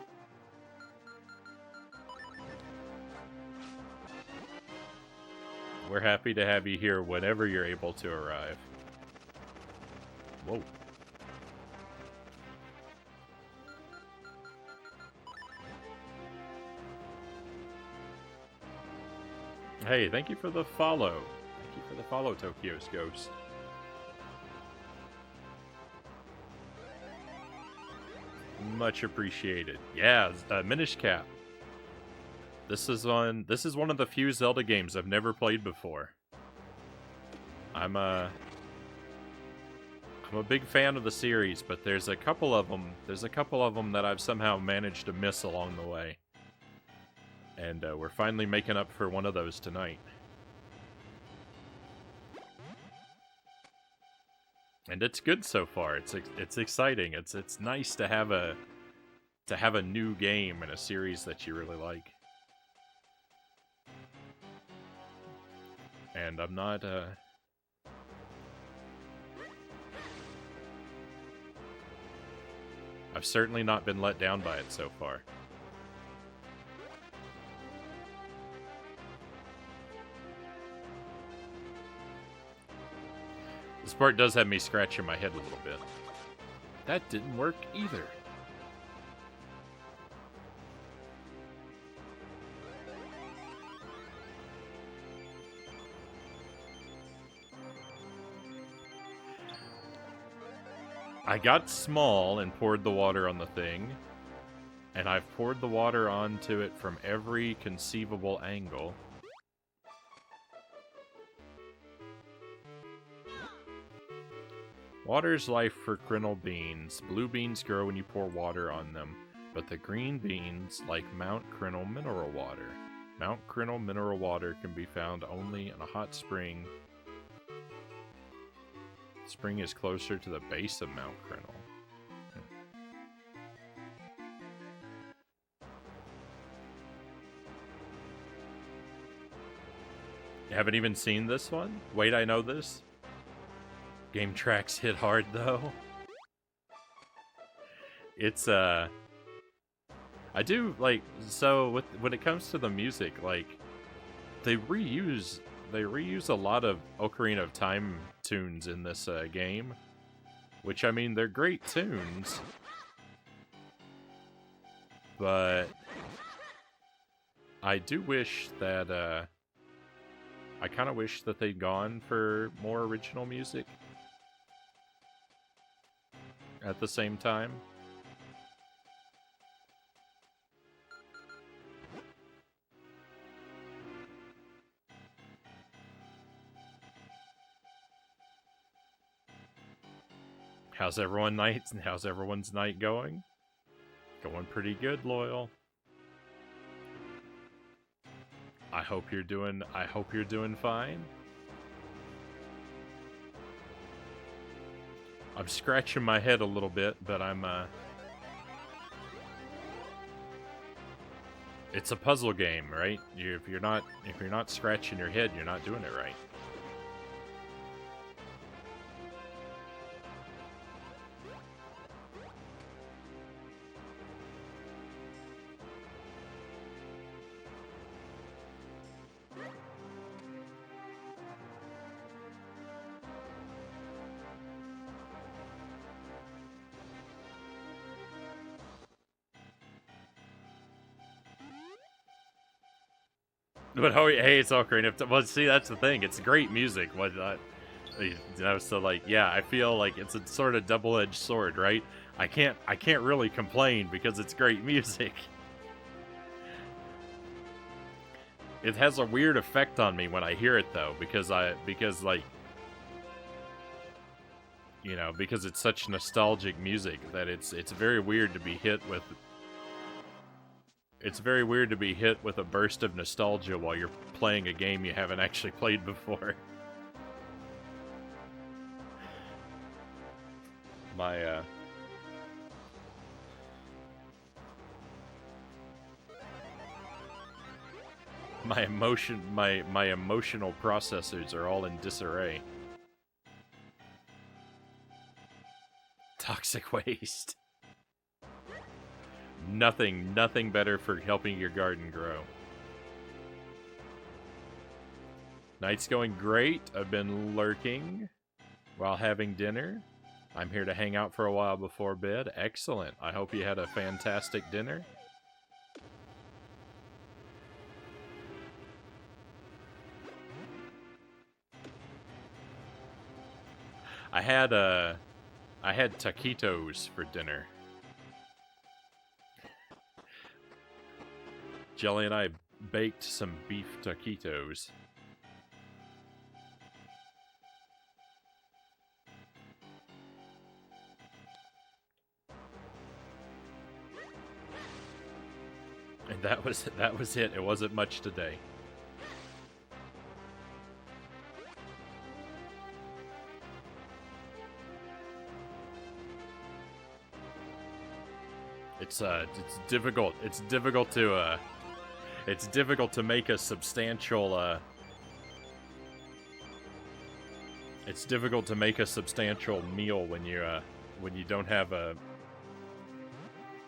We're happy to have you here whenever you're able to arrive. Whoa. Hey, thank you for the follow. Thank you for the follow, Tokyo's Ghost. Much appreciated. Yeah, Minish Cap. This is one of the few Zelda games I've never played before. I'm a big fan of the series, but there's a couple of them that I've somehow managed to miss along the way. And we're finally making up for one of those tonight. And it's good so far. It's exciting. It's nice to have a new game in a series that you really like. And I'm not I've certainly not been let down by it so far. This part does have me scratching my head a little bit. That didn't work either. I got small and poured the water on the thing, and I've poured the water onto it from every conceivable angle. Water's life for crinoal beans. Blue beans grow when you pour water on them, but the green beans like Mount Crinoal mineral water. Mount Crinoal mineral water can be found only in a hot spring. Spring is closer to the base of Mount Crinoal. You haven't even seen this one? Wait, I know this? Game tracks hit hard, though. It's, I do, like, so, when it comes to the music, like, they reuse a lot of Ocarina of Time tunes in this, game. Which, I mean, they're great tunes. But I do wish that, I kind of wish that they'd gone for more original music at the same time. How's everyone's night going? Going pretty good, Loyal. I hope you're doing fine. I'm scratching my head a little bit, but I'm it's a puzzle game, right? If you're not scratching your head, you're not doing it right. But oh, hey, it's Ocarina of Time. Well, see, that's the thing. It's great music. So like, yeah, I feel like it's a sort of double-edged sword, right? I can't really complain because it's great music. It has a weird effect on me when I hear it though, because like, you know, because it's such nostalgic music that it's very weird to be hit with. It's very weird to be hit with a burst of nostalgia while you're playing a game you haven't actually played before. My my emotional processors are all in disarray. Toxic waste. Nothing better for helping your garden grow. Night's going great. I've been lurking while having dinner. I'm here to hang out for a while before bed. Excellent. I hope you had a fantastic dinner. I had taquitos for dinner. Jelly and I baked some beef taquitos. And that was it. It wasn't much today. It's difficult. It's difficult to make a substantial it's difficult to make a substantial meal when you don't have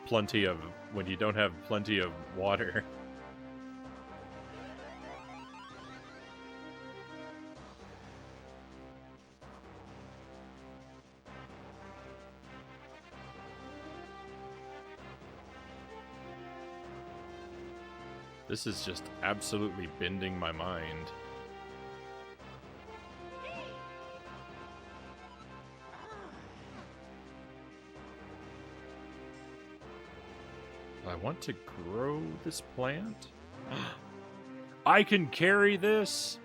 plenty of water. This is just absolutely bending my mind. I want to grow this plant. I can carry this.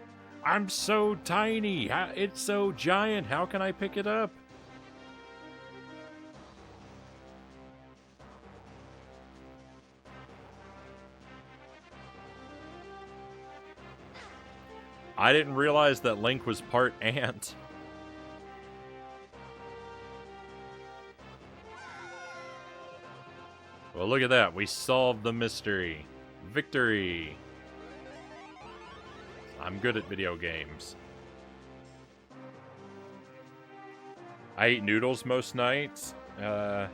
I'm so tiny. It's so giant. How can I pick it up? I didn't realize that Link was part ant. Well, look at that. We solved the mystery. Victory. I'm good at video games. I eat noodles most nights. I'm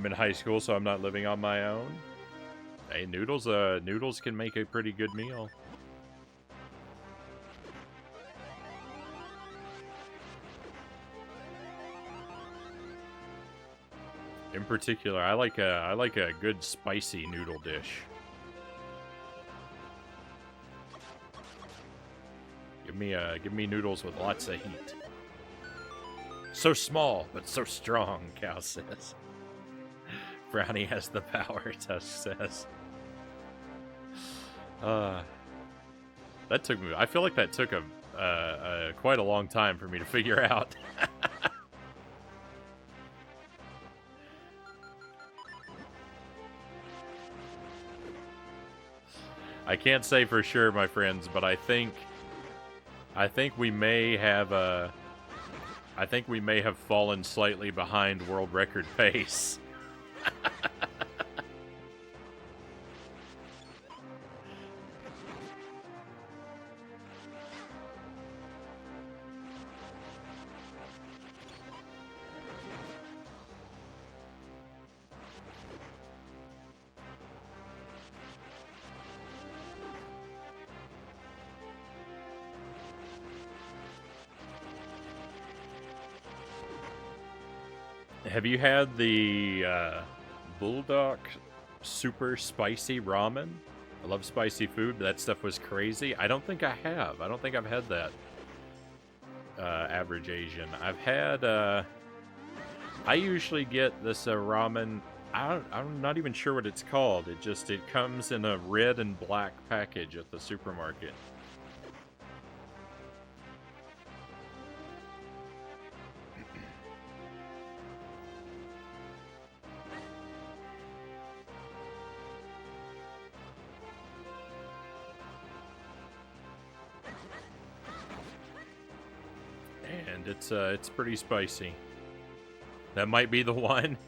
in high school, so I'm not living on my own. Hey, noodles can make a pretty good meal. In particular, I like a good spicy noodle dish. give me noodles with lots of heat. So small, but so strong, Cal says. Frownie has the power, Tusk says. That took me. I feel like that took quite a long time for me to figure out. I can't say for sure, my friends, but I think we may have fallen slightly behind world record pace. Have you had the Bulldog super spicy ramen? I love spicy food. That stuff was crazy. I don't think I have. I don't think I've had that. Average Asian. I've had. I usually get this ramen. I'm not even sure what it's called. It comes in a red and black package at the supermarket. And it's pretty spicy. That might be the one.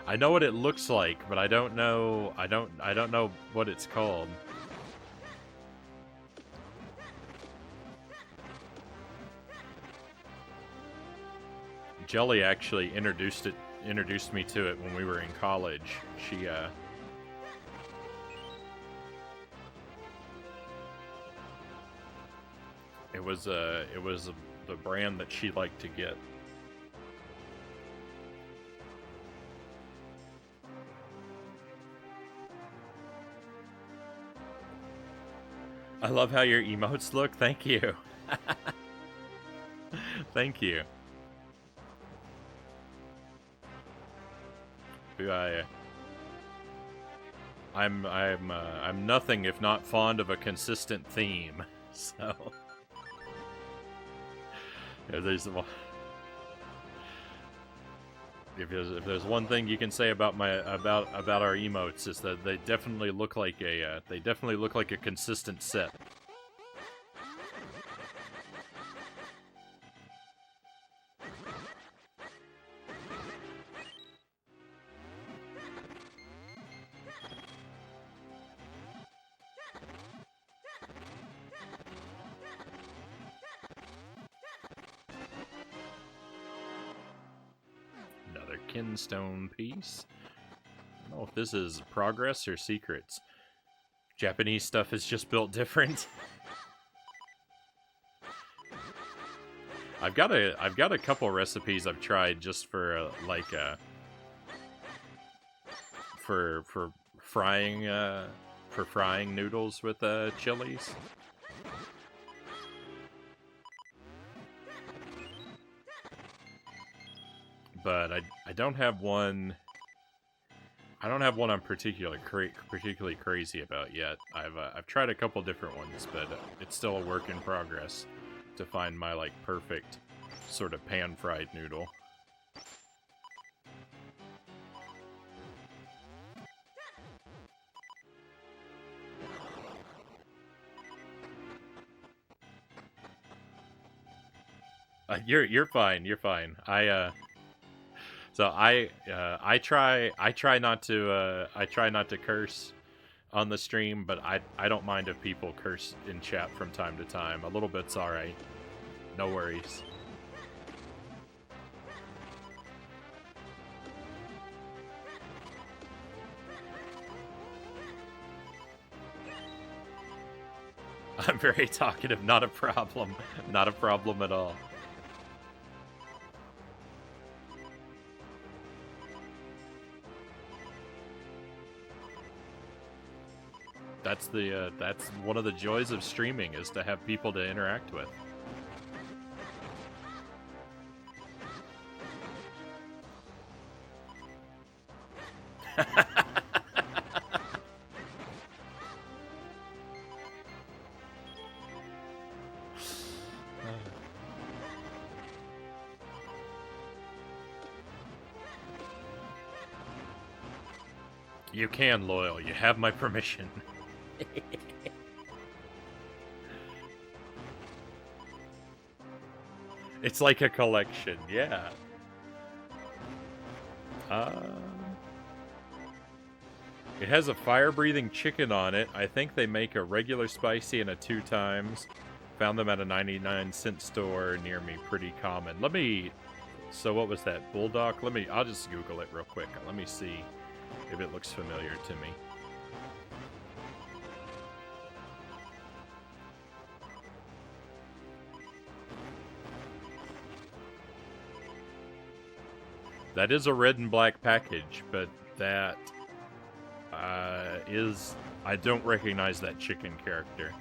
I know what it looks like, but I don't know. I don't know what it's called. Jelly actually introduced me to it when we were in college. She It was the brand that she liked to get. I love how your emotes look. Thank you. Thank you. I'm nothing if not fond of a consistent theme. So if there's one thing you can say about our emotes, is that they definitely look like a consistent set. Kinstone piece. I don't know if this is progress or secrets. Japanese stuff is just built different. I've got a couple recipes I've tried just for for frying noodles with chilies. But I don't have one. I don't have one I'm particularly crazy about yet. I've tried a couple different ones, but it's still a work in progress to find my perfect sort of pan fried noodle. You're fine. You're fine. So I try not to curse on the stream, but I don't mind if people curse in chat from time to time. A little bit's alright. No worries. I'm very talkative, not a problem. Not a problem at all. That's one of the joys of streaming, is to have people to interact with. You can, Loyal. You have my permission. It's like a collection, yeah. It has a fire-breathing chicken on it. I think they make a regular spicy and a 2 times. Found them at a 99-cent store near me. Pretty common. Let me... So what was that? Bulldog? I'll just Google it real quick. Let me see if it looks familiar to me. That is a red and black package, but that is... I don't recognize that chicken character.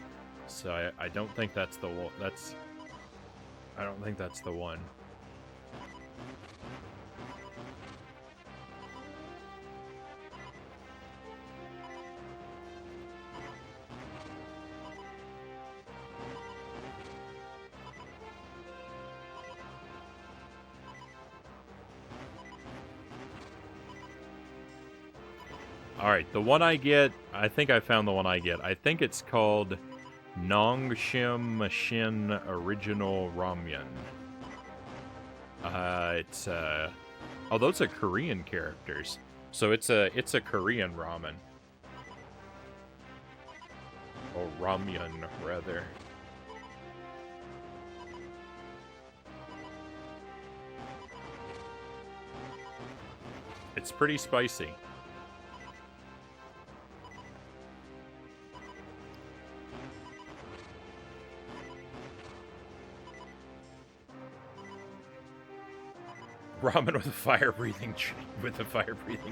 So I don't think that's the one. I don't think that's the one. Alright, the one I get, I think I found the one I get. I think it's called Nongshim Shin Original Ramyun. Oh, those are Korean characters. So it's a Korean ramen. Or ramyun, rather. It's pretty spicy. Ramen with a fire-breathing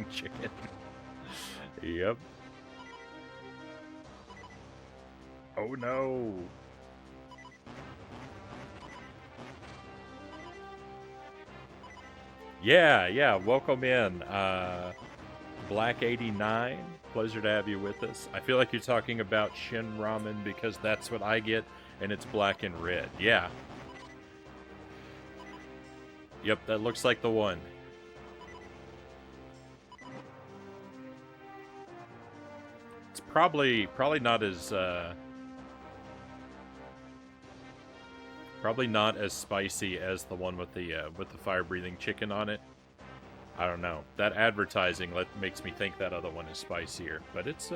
chicken. Yep. Oh no. Yeah, welcome in. Black 89, pleasure to have you with us. I feel like you're talking about Shin Ramen because that's what I get, and it's black and red. Yeah. Yep, that looks like the one. It's probably not as probably not as spicy as the one with the fire-breathing chicken on it. I don't know. That advertising makes me think that other one is spicier, but it's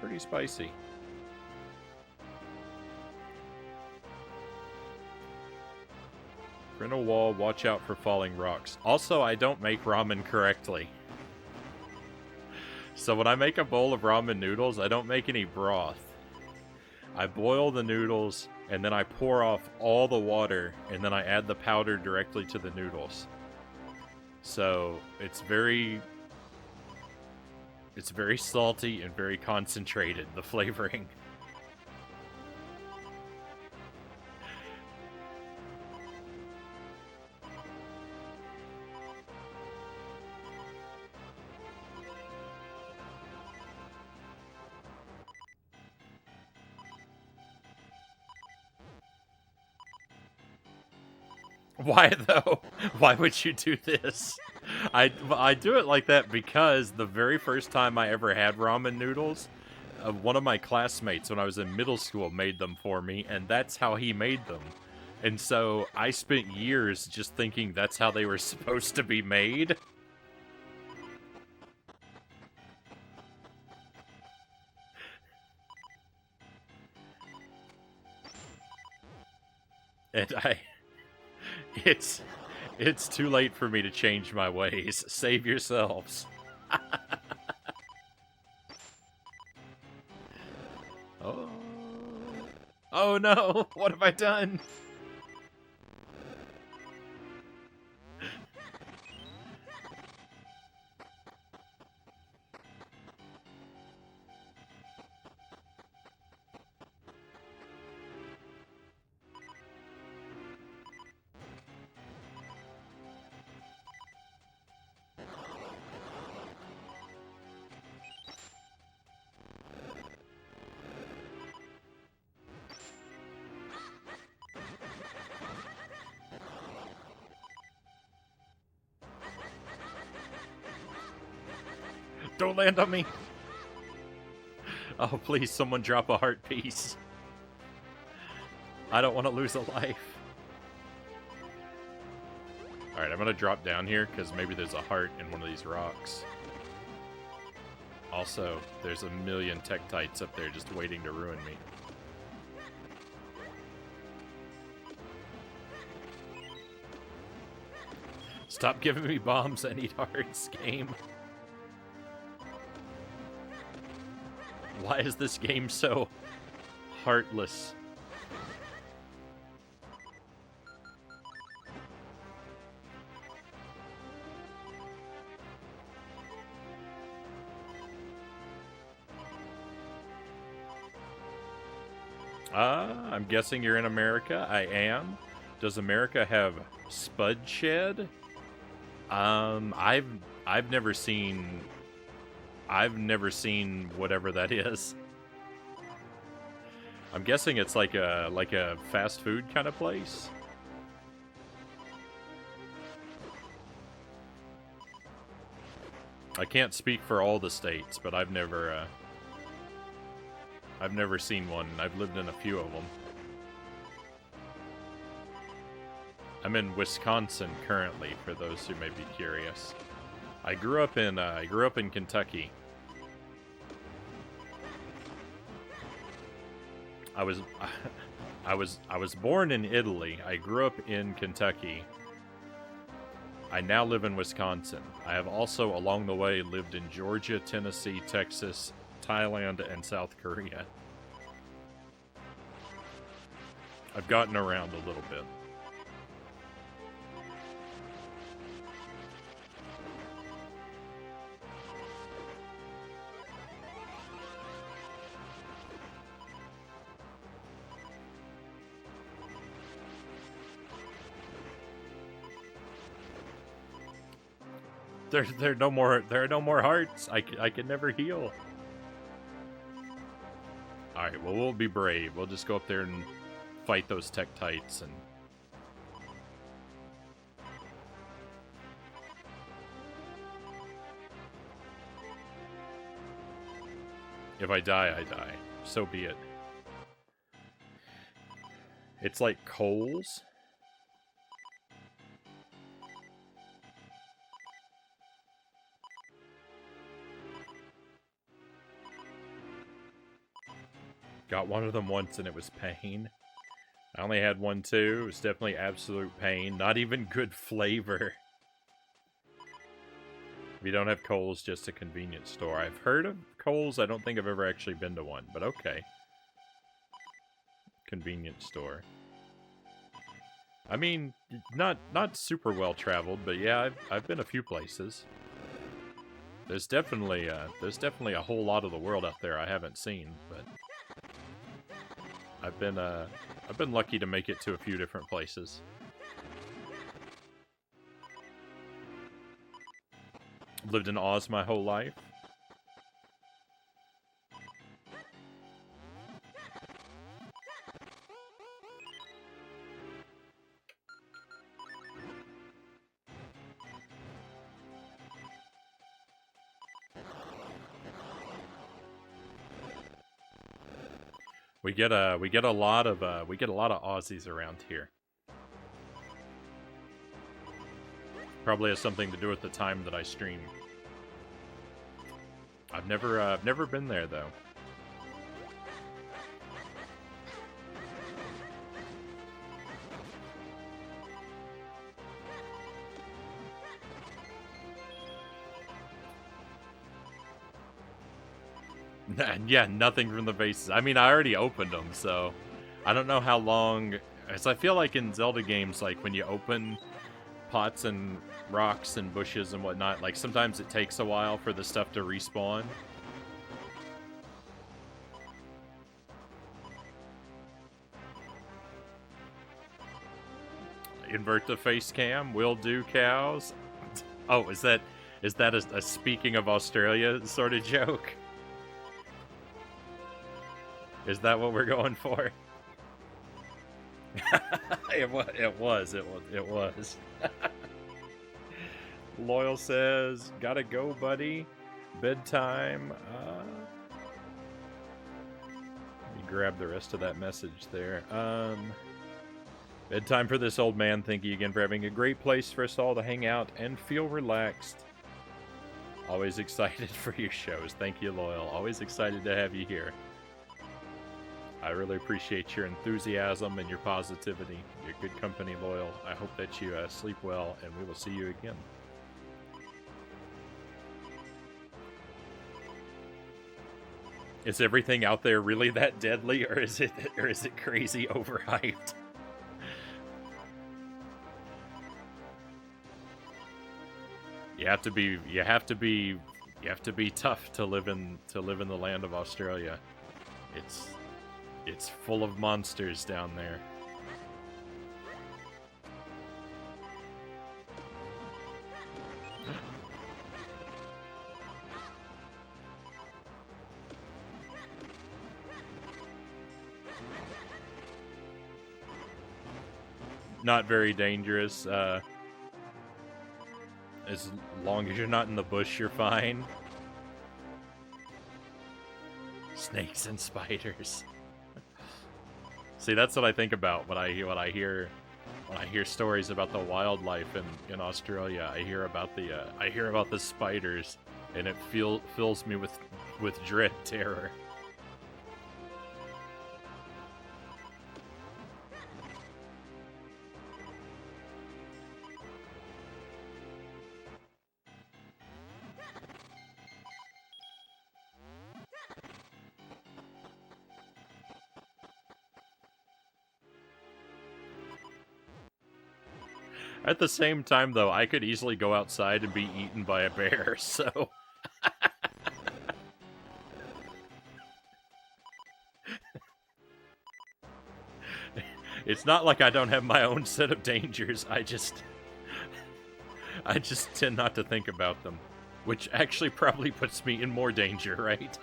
pretty spicy. Print a wall, watch out for falling rocks. Also, I don't make ramen correctly. So when I make a bowl of ramen noodles, I don't make any broth. I boil the noodles, and then I pour off all the water, and then I add the powder directly to the noodles. So it's very salty and very concentrated, the flavoring. Why though? Why would you do this? I do it like that because the very first time I ever had ramen noodles, one of my classmates when I was in middle school made them for me, and that's how he made them. And so I spent years just thinking that's how they were supposed to be made. And it's too late for me to change my ways. Save yourselves. Oh. Oh no, what have I done? Don't land on me! Oh, please, someone drop a heart piece. I don't want to lose a life. Alright, I'm going to drop down here, because maybe there's a heart in one of these rocks. Also, there's a million Tektites up there just waiting to ruin me. Stop giving me bombs, I need hearts, game. Why is this game so heartless? I'm guessing you're in America. I am. Does America have Spud Shed? I've never seen whatever that is. I'm guessing it's like a fast food kind of place. I can't speak for all the states, but I've never seen one. I've lived in a few of them. I'm in Wisconsin currently, for those who may be curious. I grew up in Kentucky. I was born in Italy. I grew up in Kentucky. I now live in Wisconsin. I have also, along the way, lived in Georgia, Tennessee, Texas, Thailand, and South Korea. I've gotten around a little bit. There are no more hearts. I can never heal. Alright, well, we'll be brave. We'll just go up there and fight those Tektites and... If I die, I die. So be it. It's like coals. Got one of them once and it was pain. I only had one too. It was definitely absolute pain. Not even good flavor. If you don't have Kohl's, just a convenience store. I've heard of Kohl's. I don't think I've ever actually been to one, but okay. Convenience store. I mean, not super well traveled, but yeah, I've been a few places. There's definitely a whole lot of the world out there I haven't seen, but I've been lucky to make it to a few different places. Lived in Oz my whole life. We get a lot of Aussies around here. Probably has something to do with the time that I stream. I've never been there though. Yeah, nothing from the bases. I mean, I already opened them, so I don't know how long. As I feel like in Zelda games, like when you open pots and rocks and bushes and whatnot, like sometimes it takes a while for the stuff to respawn. Invert the face cam. Will do, cows. Oh, is that a speaking of Australia sort of joke? Is that what we're going for? It was. Loyal says, gotta go, buddy. Bedtime. Let me grab the rest of that message there. Bedtime for this old man. Thank you again for having a great place for us all to hang out and feel relaxed. Always excited for your shows. Thank you, Loyal. Always excited to have you here. I really appreciate your enthusiasm and your positivity. Your good company, Loyal. I hope that you sleep well, and we will see you again. Is everything out there really that deadly, or is it crazy overhyped? You have to be tough to live in the land of Australia. It's full of monsters down there. Not very dangerous. As long as you're not in the bush, you're fine. Snakes and spiders. See, that's what I think about when I hear stories about the wildlife in Australia. I hear about the spiders, and it fills me with dread terror. At the same time, though, I could easily go outside and be eaten by a bear, so... It's not like I don't have my own set of dangers, I just tend not to think about them. Which actually probably puts me in more danger, right?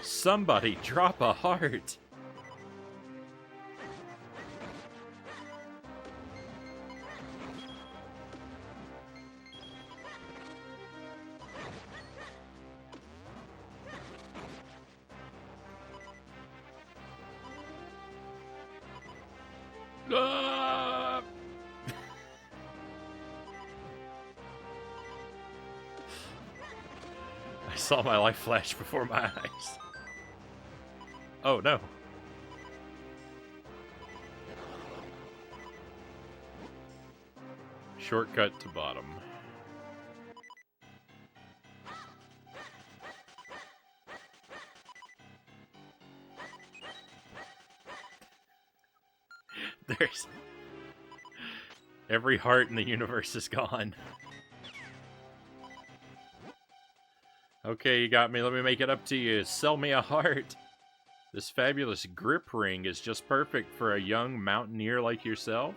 Somebody drop a heart. Ah! I saw my life flash before my eyes. Oh, no. Shortcut to bottom. There's... Every heart in the universe is gone. Okay, you got me. Let me make it up to you. Sell me a heart. This fabulous grip ring is just perfect for a young mountaineer like yourself.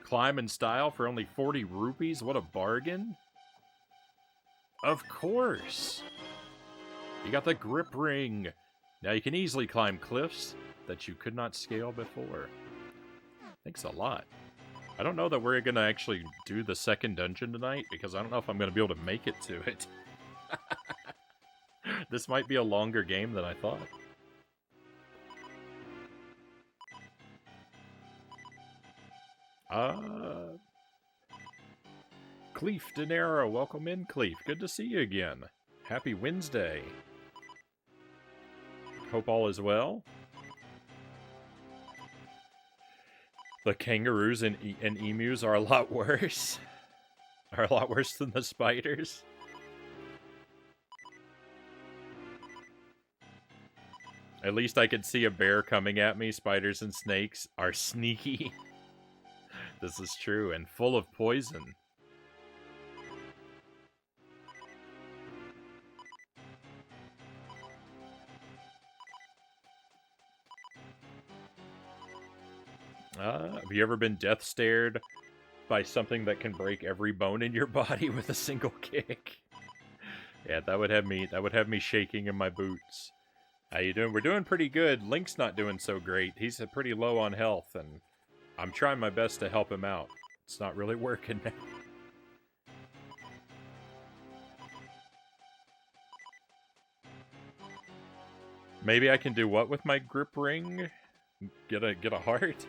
Climb in style for only 40 rupees? What a bargain. Of course. You got the grip ring. Now you can easily climb cliffs that you could not scale before. Thanks a lot. I don't know that we're going to actually do the second dungeon tonight, because I don't know if I'm going to be able to make it to it. This might be a longer game than I thought. Cleef Dinero, welcome in, Cleef. Good to see you again. Happy Wednesday. Hope all is well. The kangaroos and emus are a lot worse. Are a lot worse than the spiders. At least I could see a bear coming at me. Spiders and snakes are sneaky. This is true, and full of poison. Have you ever been death stared by something that can break every bone in your body with a single kick? Yeah, that would have me shaking in my boots. How you doing? We're doing pretty good. Link's not doing so great. He's pretty low on health, and I'm trying my best to help him out. It's not really working now. Maybe I can do what with my grip ring? Get a heart?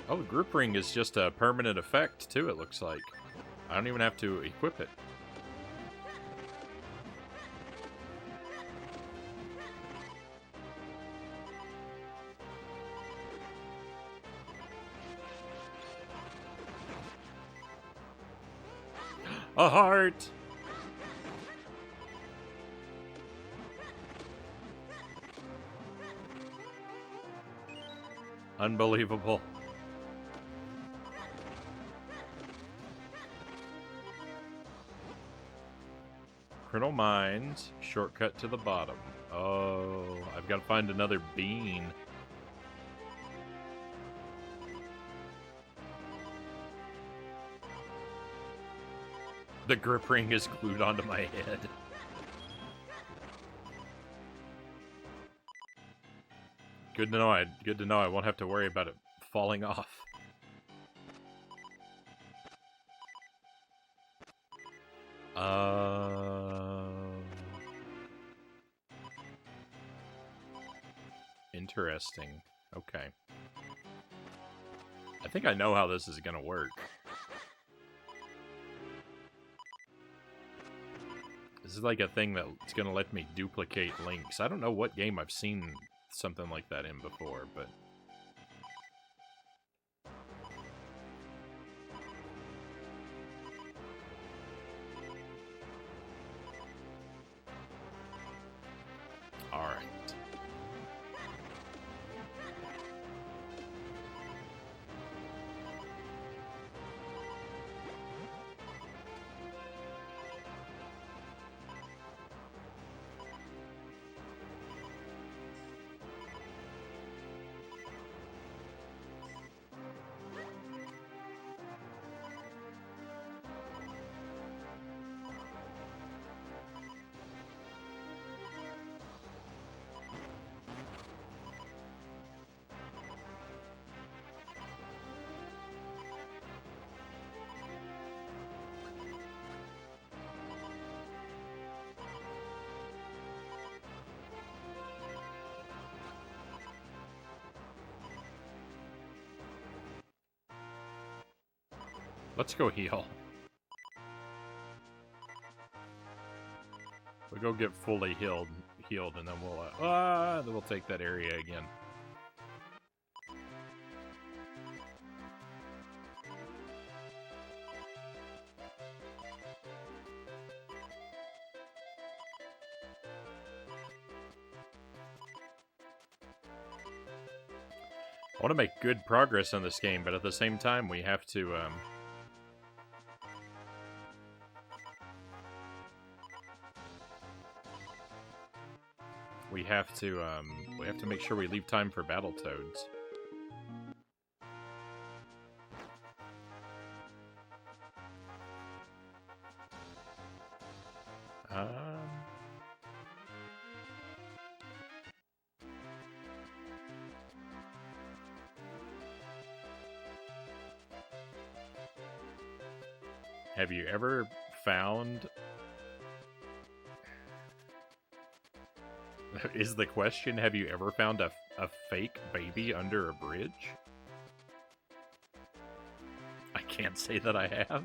Oh, the grip ring is just a permanent effect, too, it looks like. I don't even have to equip it. A heart! Unbelievable. Colonel Mines, shortcut to the bottom. Oh, I've got to find another bean. The grip ring is glued onto my head. Good to know. Good to know. I won't have to worry about it falling off. Interesting. Okay. I think I know how this is gonna work. This is like a thing that's gonna let me duplicate links. I don't know what game I've seen something like that in before, but... Alright. Let's go heal. We'll go get fully healed, and then we'll take that area again. I want to make good progress on this game, but at the same time, we have to, we have to make sure we leave time for Battletoads. Have you ever found... Is the question, have you ever found a fake baby under a bridge? I can't say that I have.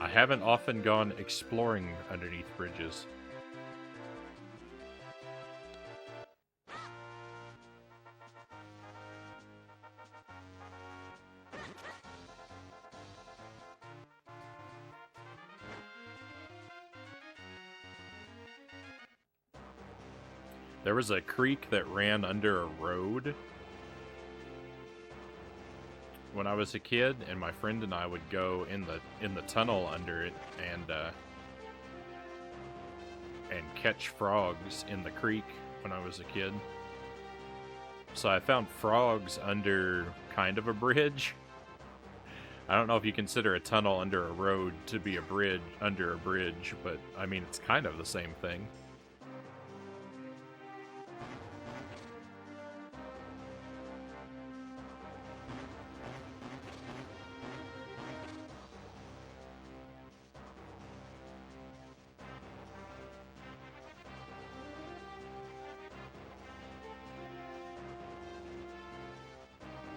I haven't often gone exploring underneath bridges. There was a creek that ran under a road when I was a kid, and my friend and I would go in the tunnel under it and catch frogs in the creek when I was a kid. So I found frogs under kind of a bridge. I don't know if you consider a tunnel under a road to be a bridge under a bridge, but I mean it's kind of the same thing.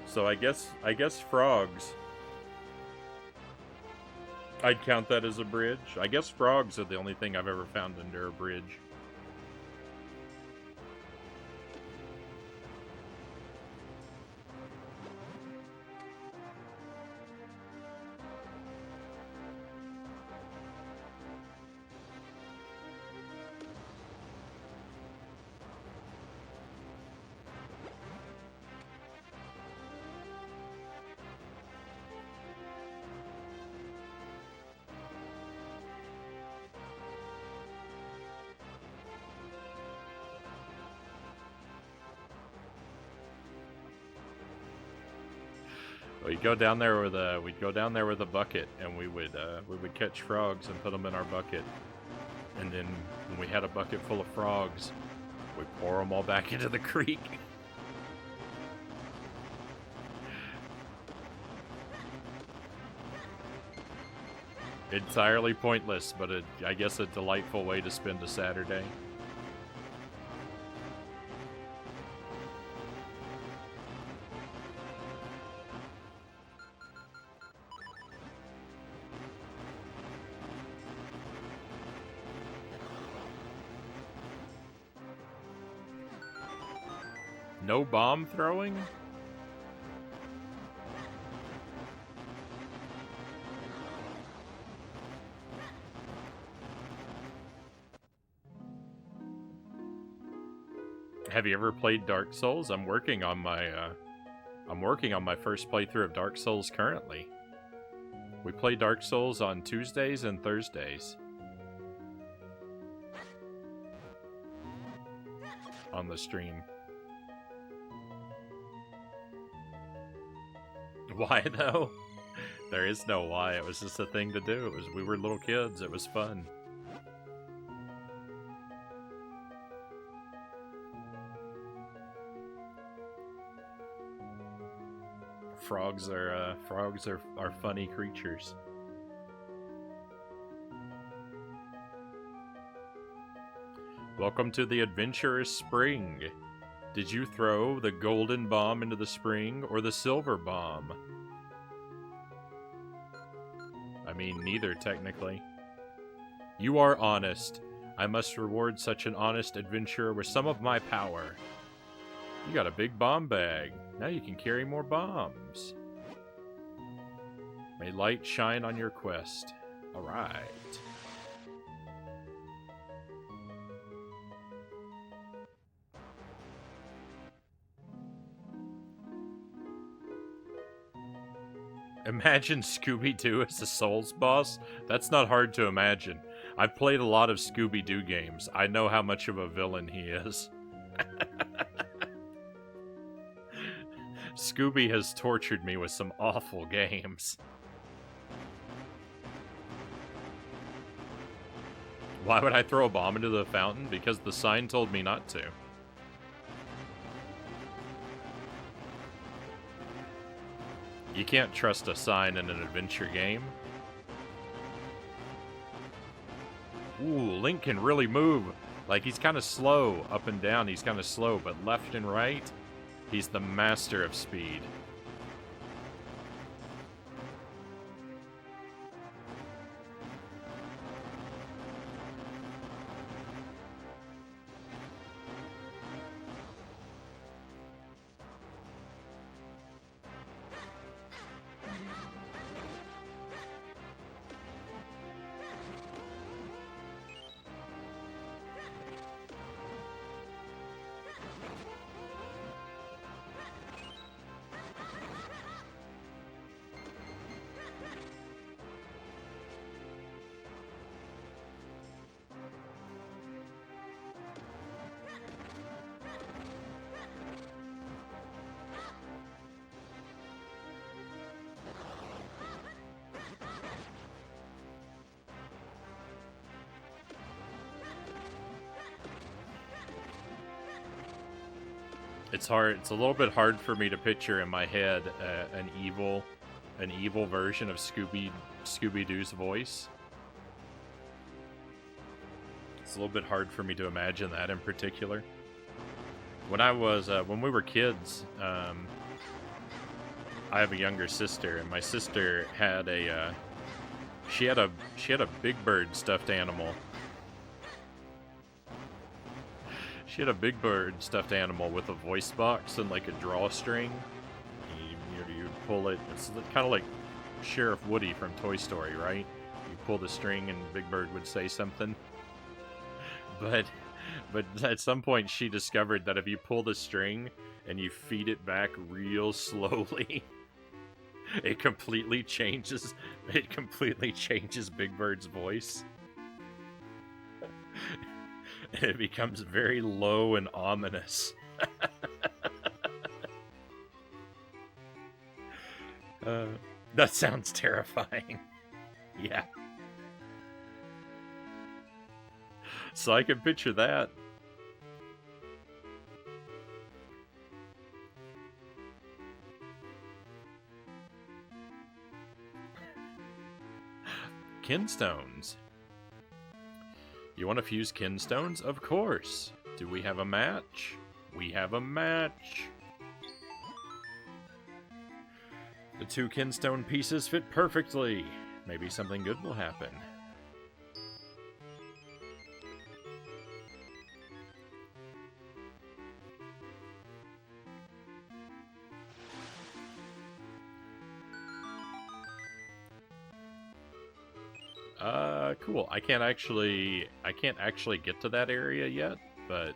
So I guess frogs, I'd count that as a bridge. I guess frogs are the only thing I've ever found under a bridge. We'd go down there with a bucket, and we would catch frogs and put them in our bucket, and then when we had a bucket full of frogs, we'd pour them all back into the creek. Entirely pointless, but I guess a delightful way to spend a Saturday. No bomb throwing? Have you ever played Dark Souls? I'm working on my first playthrough of Dark Souls currently. We play Dark Souls on Tuesdays and Thursdays. On the stream. Why though? There is no why. It was just a thing to do. We were little kids. It was fun. Frogs are funny creatures. Welcome to the adventurous spring. Did you throw the golden bomb into the spring or the silver bomb? I mean, neither, technically. You are honest. I must reward such an honest adventurer with some of my power. You got a big bomb bag. Now you can carry more bombs. May light shine on your quest. Alright. Imagine Scooby-Doo as the Souls boss? That's not hard to imagine. I've played a lot of Scooby-Doo games. I know how much of a villain he is. Scooby has tortured me with some awful games. Why would I throw a bomb into the fountain? Because the sign told me not to. You can't trust a sign in an adventure game. Ooh, Link can really move. Like, he's kind of slow up and down. He's kind of slow, but left and right, he's the master of speed. It's hard. It's a little bit hard for me to picture in my head an evil version of Scooby-Doo's voice. It's a little bit hard for me to imagine that in particular. When we were kids, I have a younger sister, and my sister had she had a Big Bird stuffed animal. She had a Big Bird stuffed animal with a voice box and like a drawstring. You pull it. It's kind of like Sheriff Woody from Toy Story, right? You pull the string and Big Bird would say something. But at some point she discovered that if you pull the string and you feed it back real slowly, it completely changes Big Bird's voice. And it becomes very low and ominous. That sounds terrifying. Yeah. So I can picture that. Kinstones. You want to fuse kinstones? Of course. Do we have a match? We have a match. The two kinstone pieces fit perfectly. Maybe something good will happen. Cool. I can't actually get to that area yet, but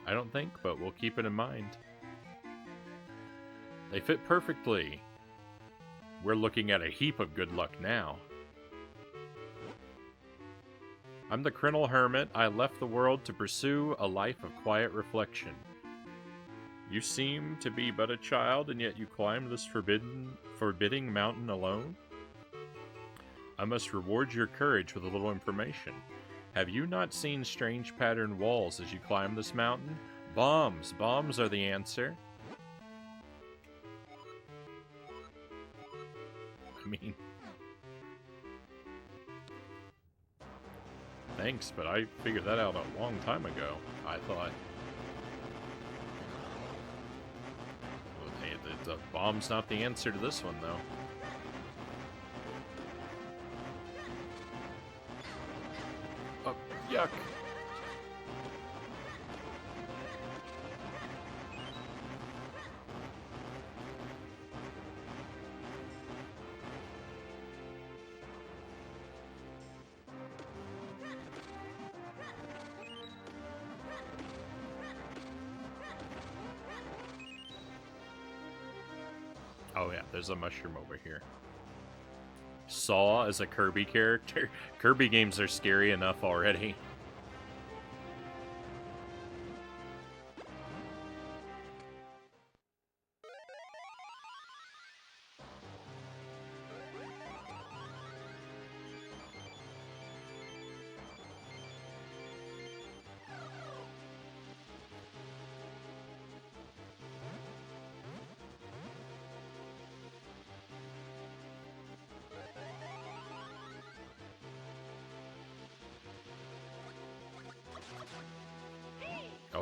I don't think, but we'll keep it in mind. They fit perfectly. We're looking at a heap of good luck now. I'm the Criminal Hermit. I left the world to pursue a life of quiet reflection. You seem to be but a child, and yet you climb this forbidding mountain alone? I must reward your courage with a little information. Have you not seen strange patterned walls as you climb this mountain? Bombs! Bombs are the answer. I mean... Thanks, but I figured that out a long time ago, I thought. Well, hey, the bomb's not the answer to this one, though. Oh, yuck. Oh yeah, there's a mushroom over here. Saw as a Kirby character. Kirby games are scary enough already.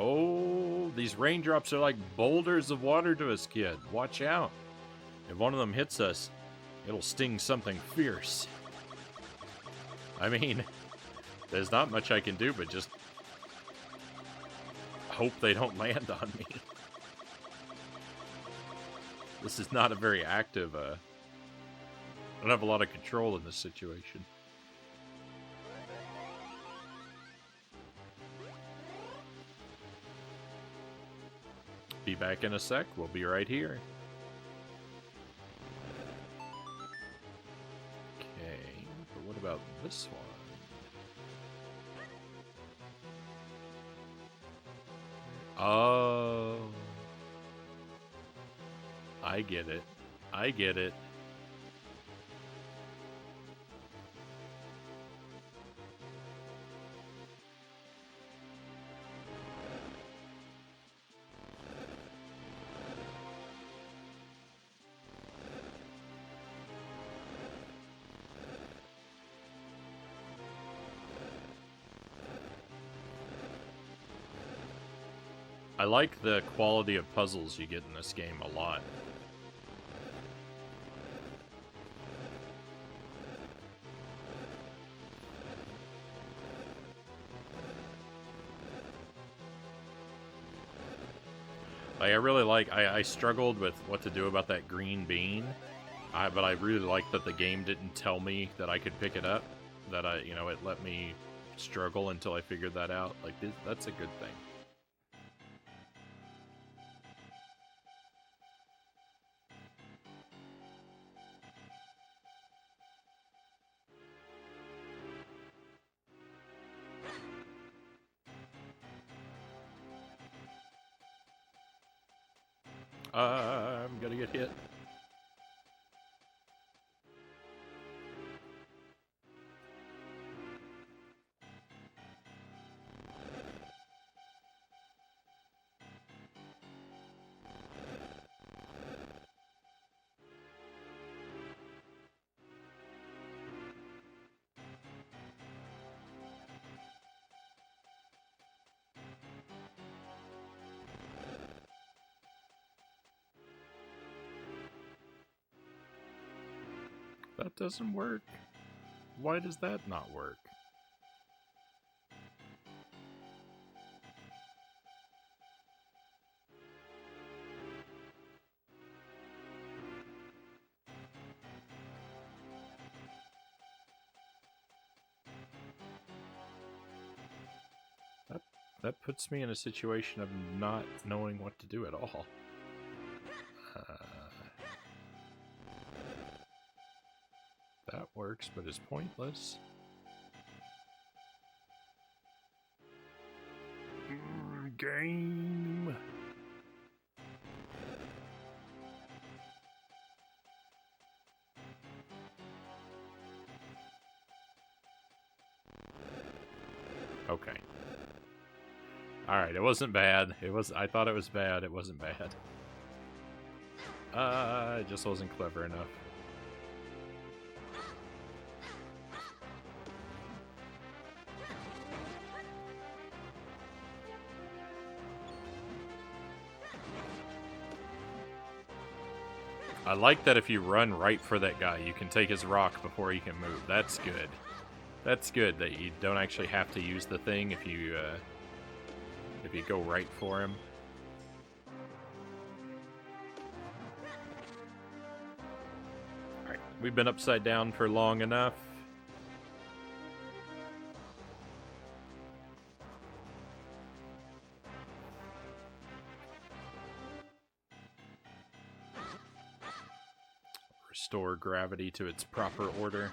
Oh, these raindrops are like boulders of water to us, kid. Watch out. If one of them hits us, it'll sting something fierce. I mean, there's not much I can do but just hope they don't land on me. This is not a very active, I don't have a lot of control in this situation. Be back in a sec. We'll be right here. Okay, but what about this one? Oh. I get it. I get it. I like the quality of puzzles you get in this game a lot. Like, I really like, I struggled with what to do about that green bean, but I really like that the game didn't tell me that I could pick it up, that it let me struggle until I figured that out. Like, that's a good thing. I'm gonna get hit. That doesn't work. Why does that not work? That puts me in a situation of not knowing what to do at all. That works, but is pointless. Game. Okay. Alright, it wasn't bad. I thought it was bad. It wasn't bad. It just wasn't clever enough. I like that if you run right for that guy, you can take his rock before he can move. That's good. That's good that you don't actually have to use the thing if you go right for him. Alright, we've been upside down for long enough. Restore gravity to its proper order.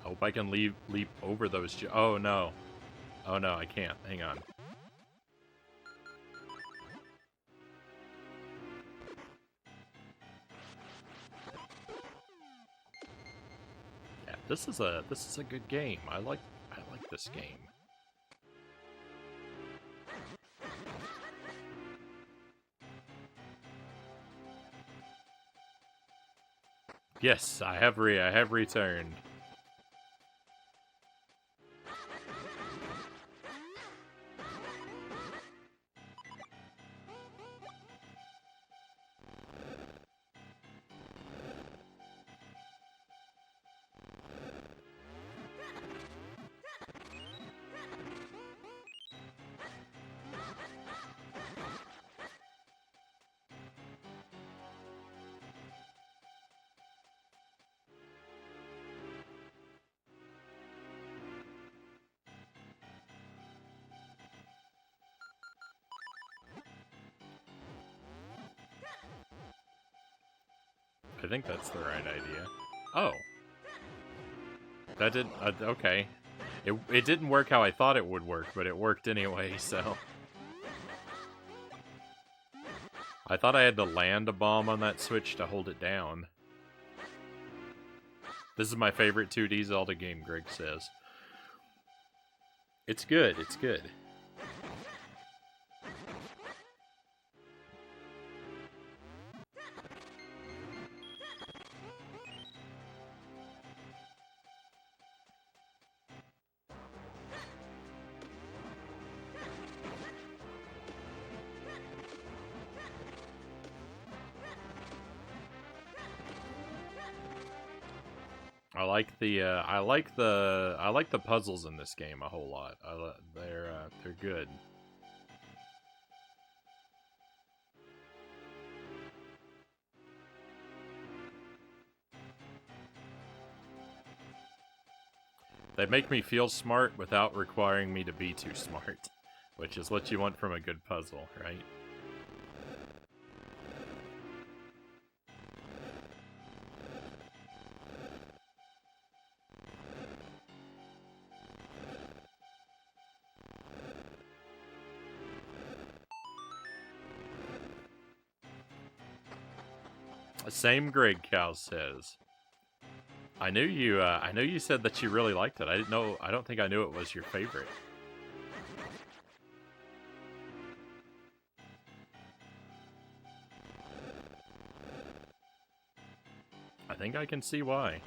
Hope I can leap over those. Oh no. Oh no, I can't. Hang on. Yeah, this is a good game. I like this game. Yes, I have returned. I think that's the right idea. Oh. That didn't... okay. It didn't work how I thought it would work, but it worked anyway, so... I thought I had to land a bomb on that switch to hold it down. This is my favorite 2D Zelda game, Greg says. It's good, it's good. I like the puzzles in this game a whole lot. They're good. They make me feel smart without requiring me to be too smart, which is what you want from a good puzzle, right? Same Greg Cow says. I knew you said that you really liked it. I don't think I knew it was your favorite. I think I can see why.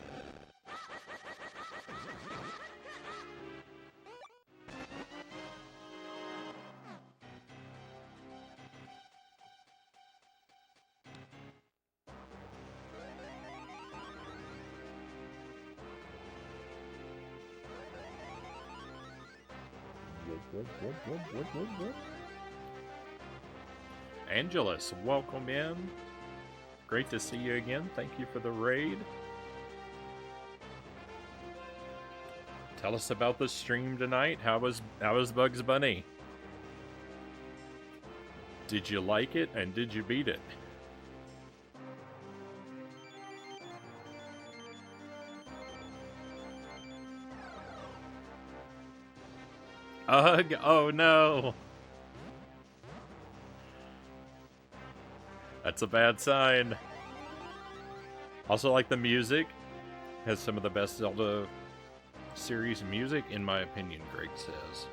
Angelus, welcome in. Great to see you again. Thank you for the raid. Tell us about the stream tonight. How was Bugs Bunny? Did you like it and did you beat it? Ugh, oh no. That's a bad sign. Also like the music. Has some of the best Zelda series music, in my opinion, Greg says.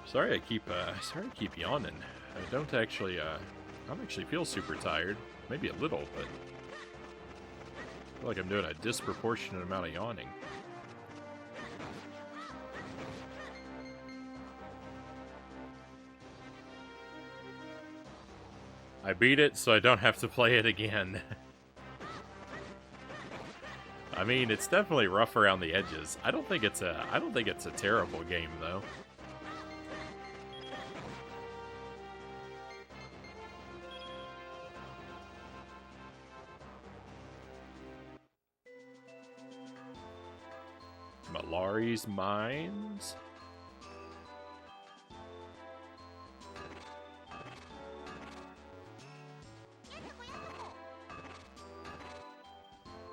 Sorry I keep yawning. I don't actually feel super tired. Maybe a little, but I feel like I'm doing a disproportionate amount of yawning. I beat it, so I don't have to play it again. I mean, it's definitely rough around the edges. I don't think it's a terrible game though. Malari's Mines.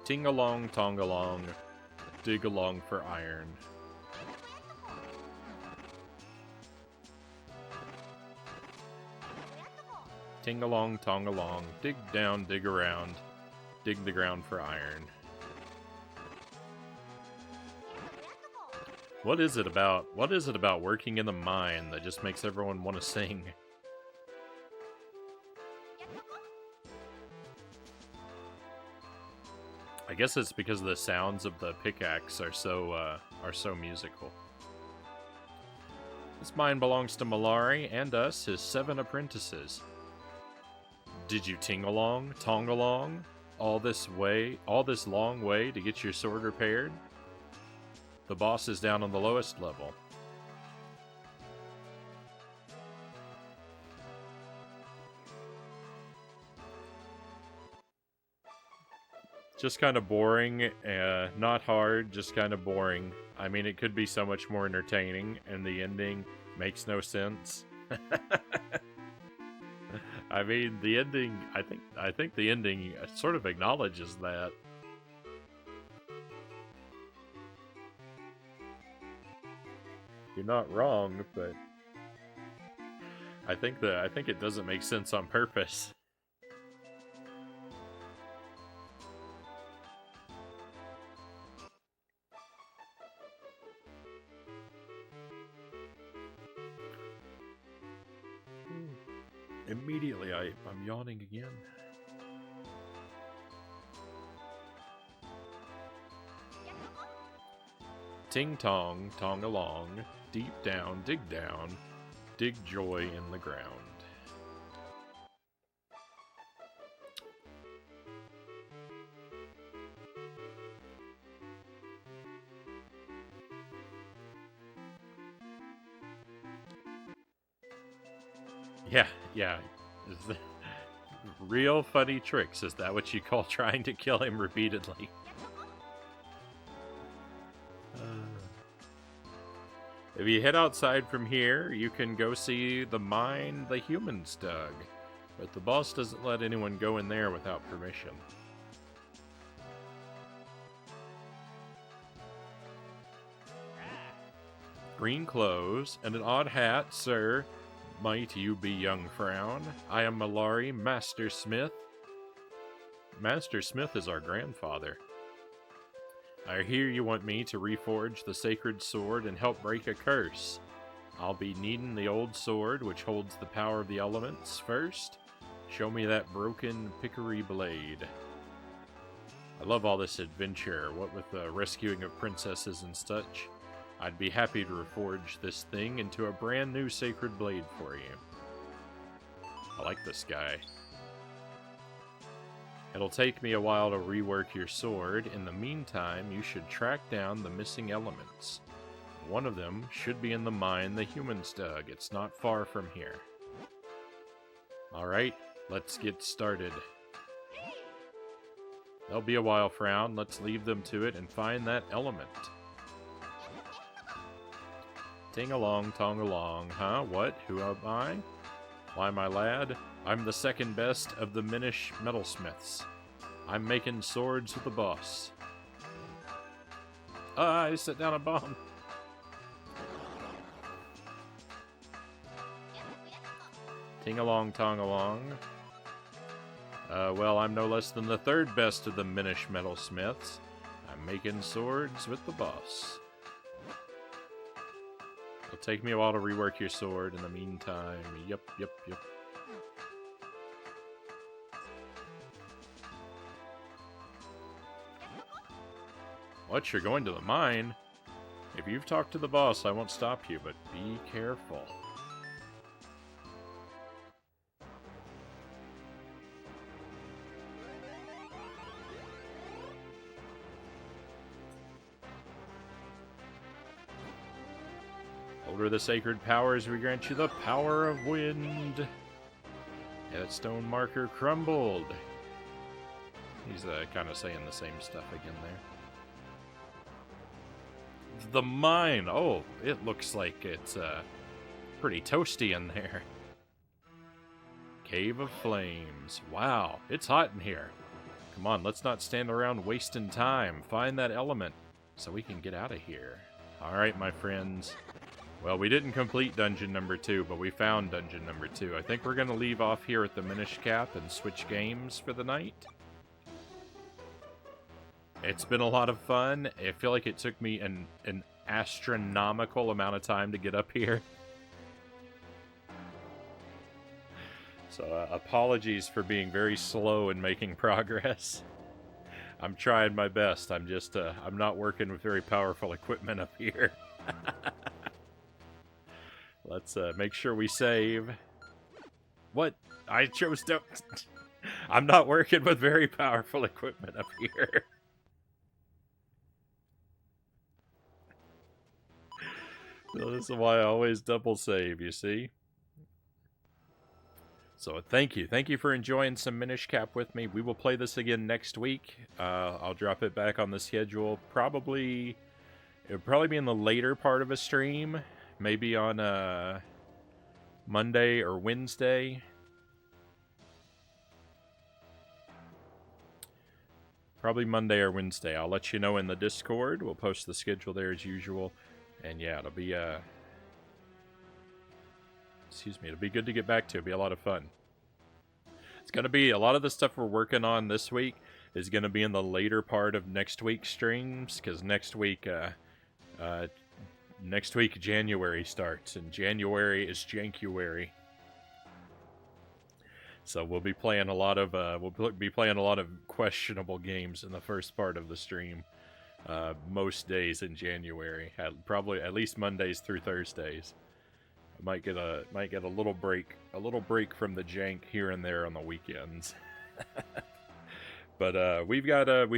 Ting-along, tong-along, dig-along for iron. Ting-along, tong-along, dig down, dig around, dig the ground for iron. What is it about working in the mine that just makes everyone want to sing? I guess it's because the sounds of the pickaxe are so musical. This mine belongs to Malari and us, his 7 apprentices. Did you ting along, tong along, all this long way to get your sword repaired? The boss is down on the lowest level. Just kind of boring, not hard, just kind of boring. I mean, it could be so much more entertaining, and the ending makes no sense. I mean, the ending, I think the ending sort of acknowledges that. You're not wrong, but I think it doesn't make sense on purpose. Immediately, I'm yawning again. Ting tong, tong along, deep down, dig joy in the ground. Yeah, yeah. Real funny tricks. Is that what you call trying to kill him repeatedly? If you head outside from here, you can go see the mine the humans dug. But the boss doesn't let anyone go in there without permission. Green clothes and an odd hat, sir. Might you be young Frown? I am Malari, Master Smith. Master Smith is our grandfather. I hear you want me to reforge the sacred sword and help break a curse. I'll be needing the old sword, which holds the power of the elements, first. Show me that broken pickery blade. I love all this adventure, what with the rescuing of princesses and such. I'd be happy to reforge this thing into a brand new sacred blade for you. I like this guy. It'll take me a while to rework your sword. In the meantime, you should track down the missing elements. One of them should be in the mine the humans dug. It's not far from here. Alright, let's get started. There'll be a while, Frown. Let's leave them to it and find that element. Ting-along, tong-along. Huh? What? Who am I? Why, my lad, I'm the second best of the Minish metalsmiths. I'm making swords with the boss. I set down a bomb. Ting-along, tong-along. Well, I'm no less than the third best of the Minish metalsmiths. I'm making swords with the boss. It'll take me a while to rework your sword. In the meantime, yep. What, you're going to the mine? If you've talked to the boss, I won't stop you, but be careful. Older the sacred powers, we grant you the power of wind. Yeah, that stone marker crumbled. He's kind of saying the same stuff again there. The mine. Oh, it looks like it's pretty toasty in there. Cave of Flames. Wow, it's hot in here. Come on, let's not stand around wasting time. Find that element so we can get out of here. All right, my friends. Well, we didn't complete dungeon number 2, but we found dungeon number 2. I think we're going to leave off here at the Minish Cap and switch games for the night. It's been a lot of fun. I feel like it took me an astronomical amount of time to get up here. So apologies for being very slow in making progress. I'm trying my best. I'm just, I'm not working with very powerful equipment up here. Let's make sure we save. What? I chose to... I'm not working with very powerful equipment up here. So this is why I always double save, you see? So thank you. Thank you for enjoying some Minish Cap with me. We will play this again next week. I'll drop it back on the schedule. It'll probably be in the later part of a stream. Maybe on Monday or Wednesday. Probably Monday or Wednesday. I'll let you know in the Discord. We'll post the schedule there as usual. And yeah, it'll be it'll be good to get back to. It'll be a lot of fun. It's going to be a lot of the stuff we're working on this week is going to be in the later part of next week's streams, because next week January starts, and January is Jankuary. So we'll be playing a lot of questionable games in the first part of the stream. Most days in January, probably at least Mondays through Thursdays. I might get a little break from the jank here and there on the weekends. But we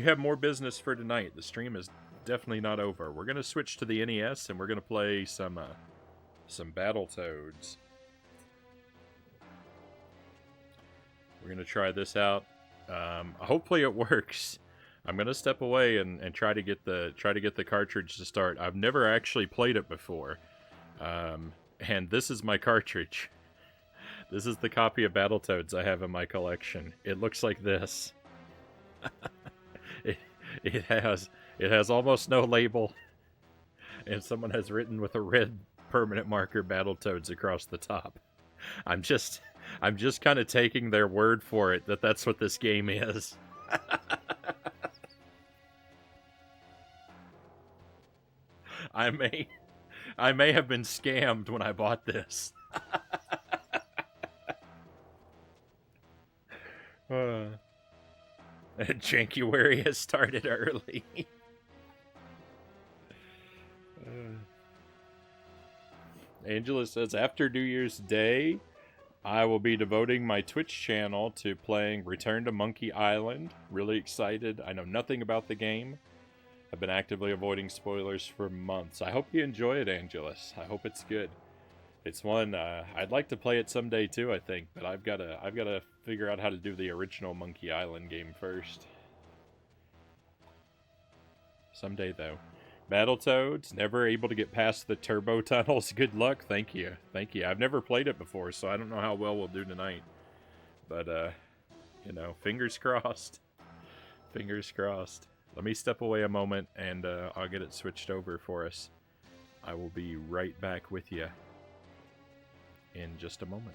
have more business for tonight. The stream is definitely not over. We're gonna switch to the NES and we're gonna play some Battletoads. We're gonna try this out. Hopefully it works. I'm gonna step away and try to get the cartridge to start. I've never actually played it before, and this is my cartridge. This is the copy of Battletoads I have in my collection. It looks like this. it has almost no label, and someone has written with a red permanent marker Battletoads across the top. I'm just kind of taking their word for it that that's what this game is. I may have been scammed when I bought this. January has started early. Angela says, after New Year's Day, I will be devoting my Twitch channel to playing Return to Monkey Island. Really excited. I know nothing about the game. I've been actively avoiding spoilers for months. I hope you enjoy it, Angelus. I hope it's good. It's one I'd like to play it someday too, I think, but I've got to figure out how to do the original Monkey Island game first. Someday though. Battletoads, never able to get past the turbo tunnels. Good luck. Thank you. Thank you. I've never played it before, so I don't know how well we'll do tonight. But you know, fingers crossed. Fingers crossed. Let me step away a moment and I'll get it switched over for us. I will be right back with you in just a moment.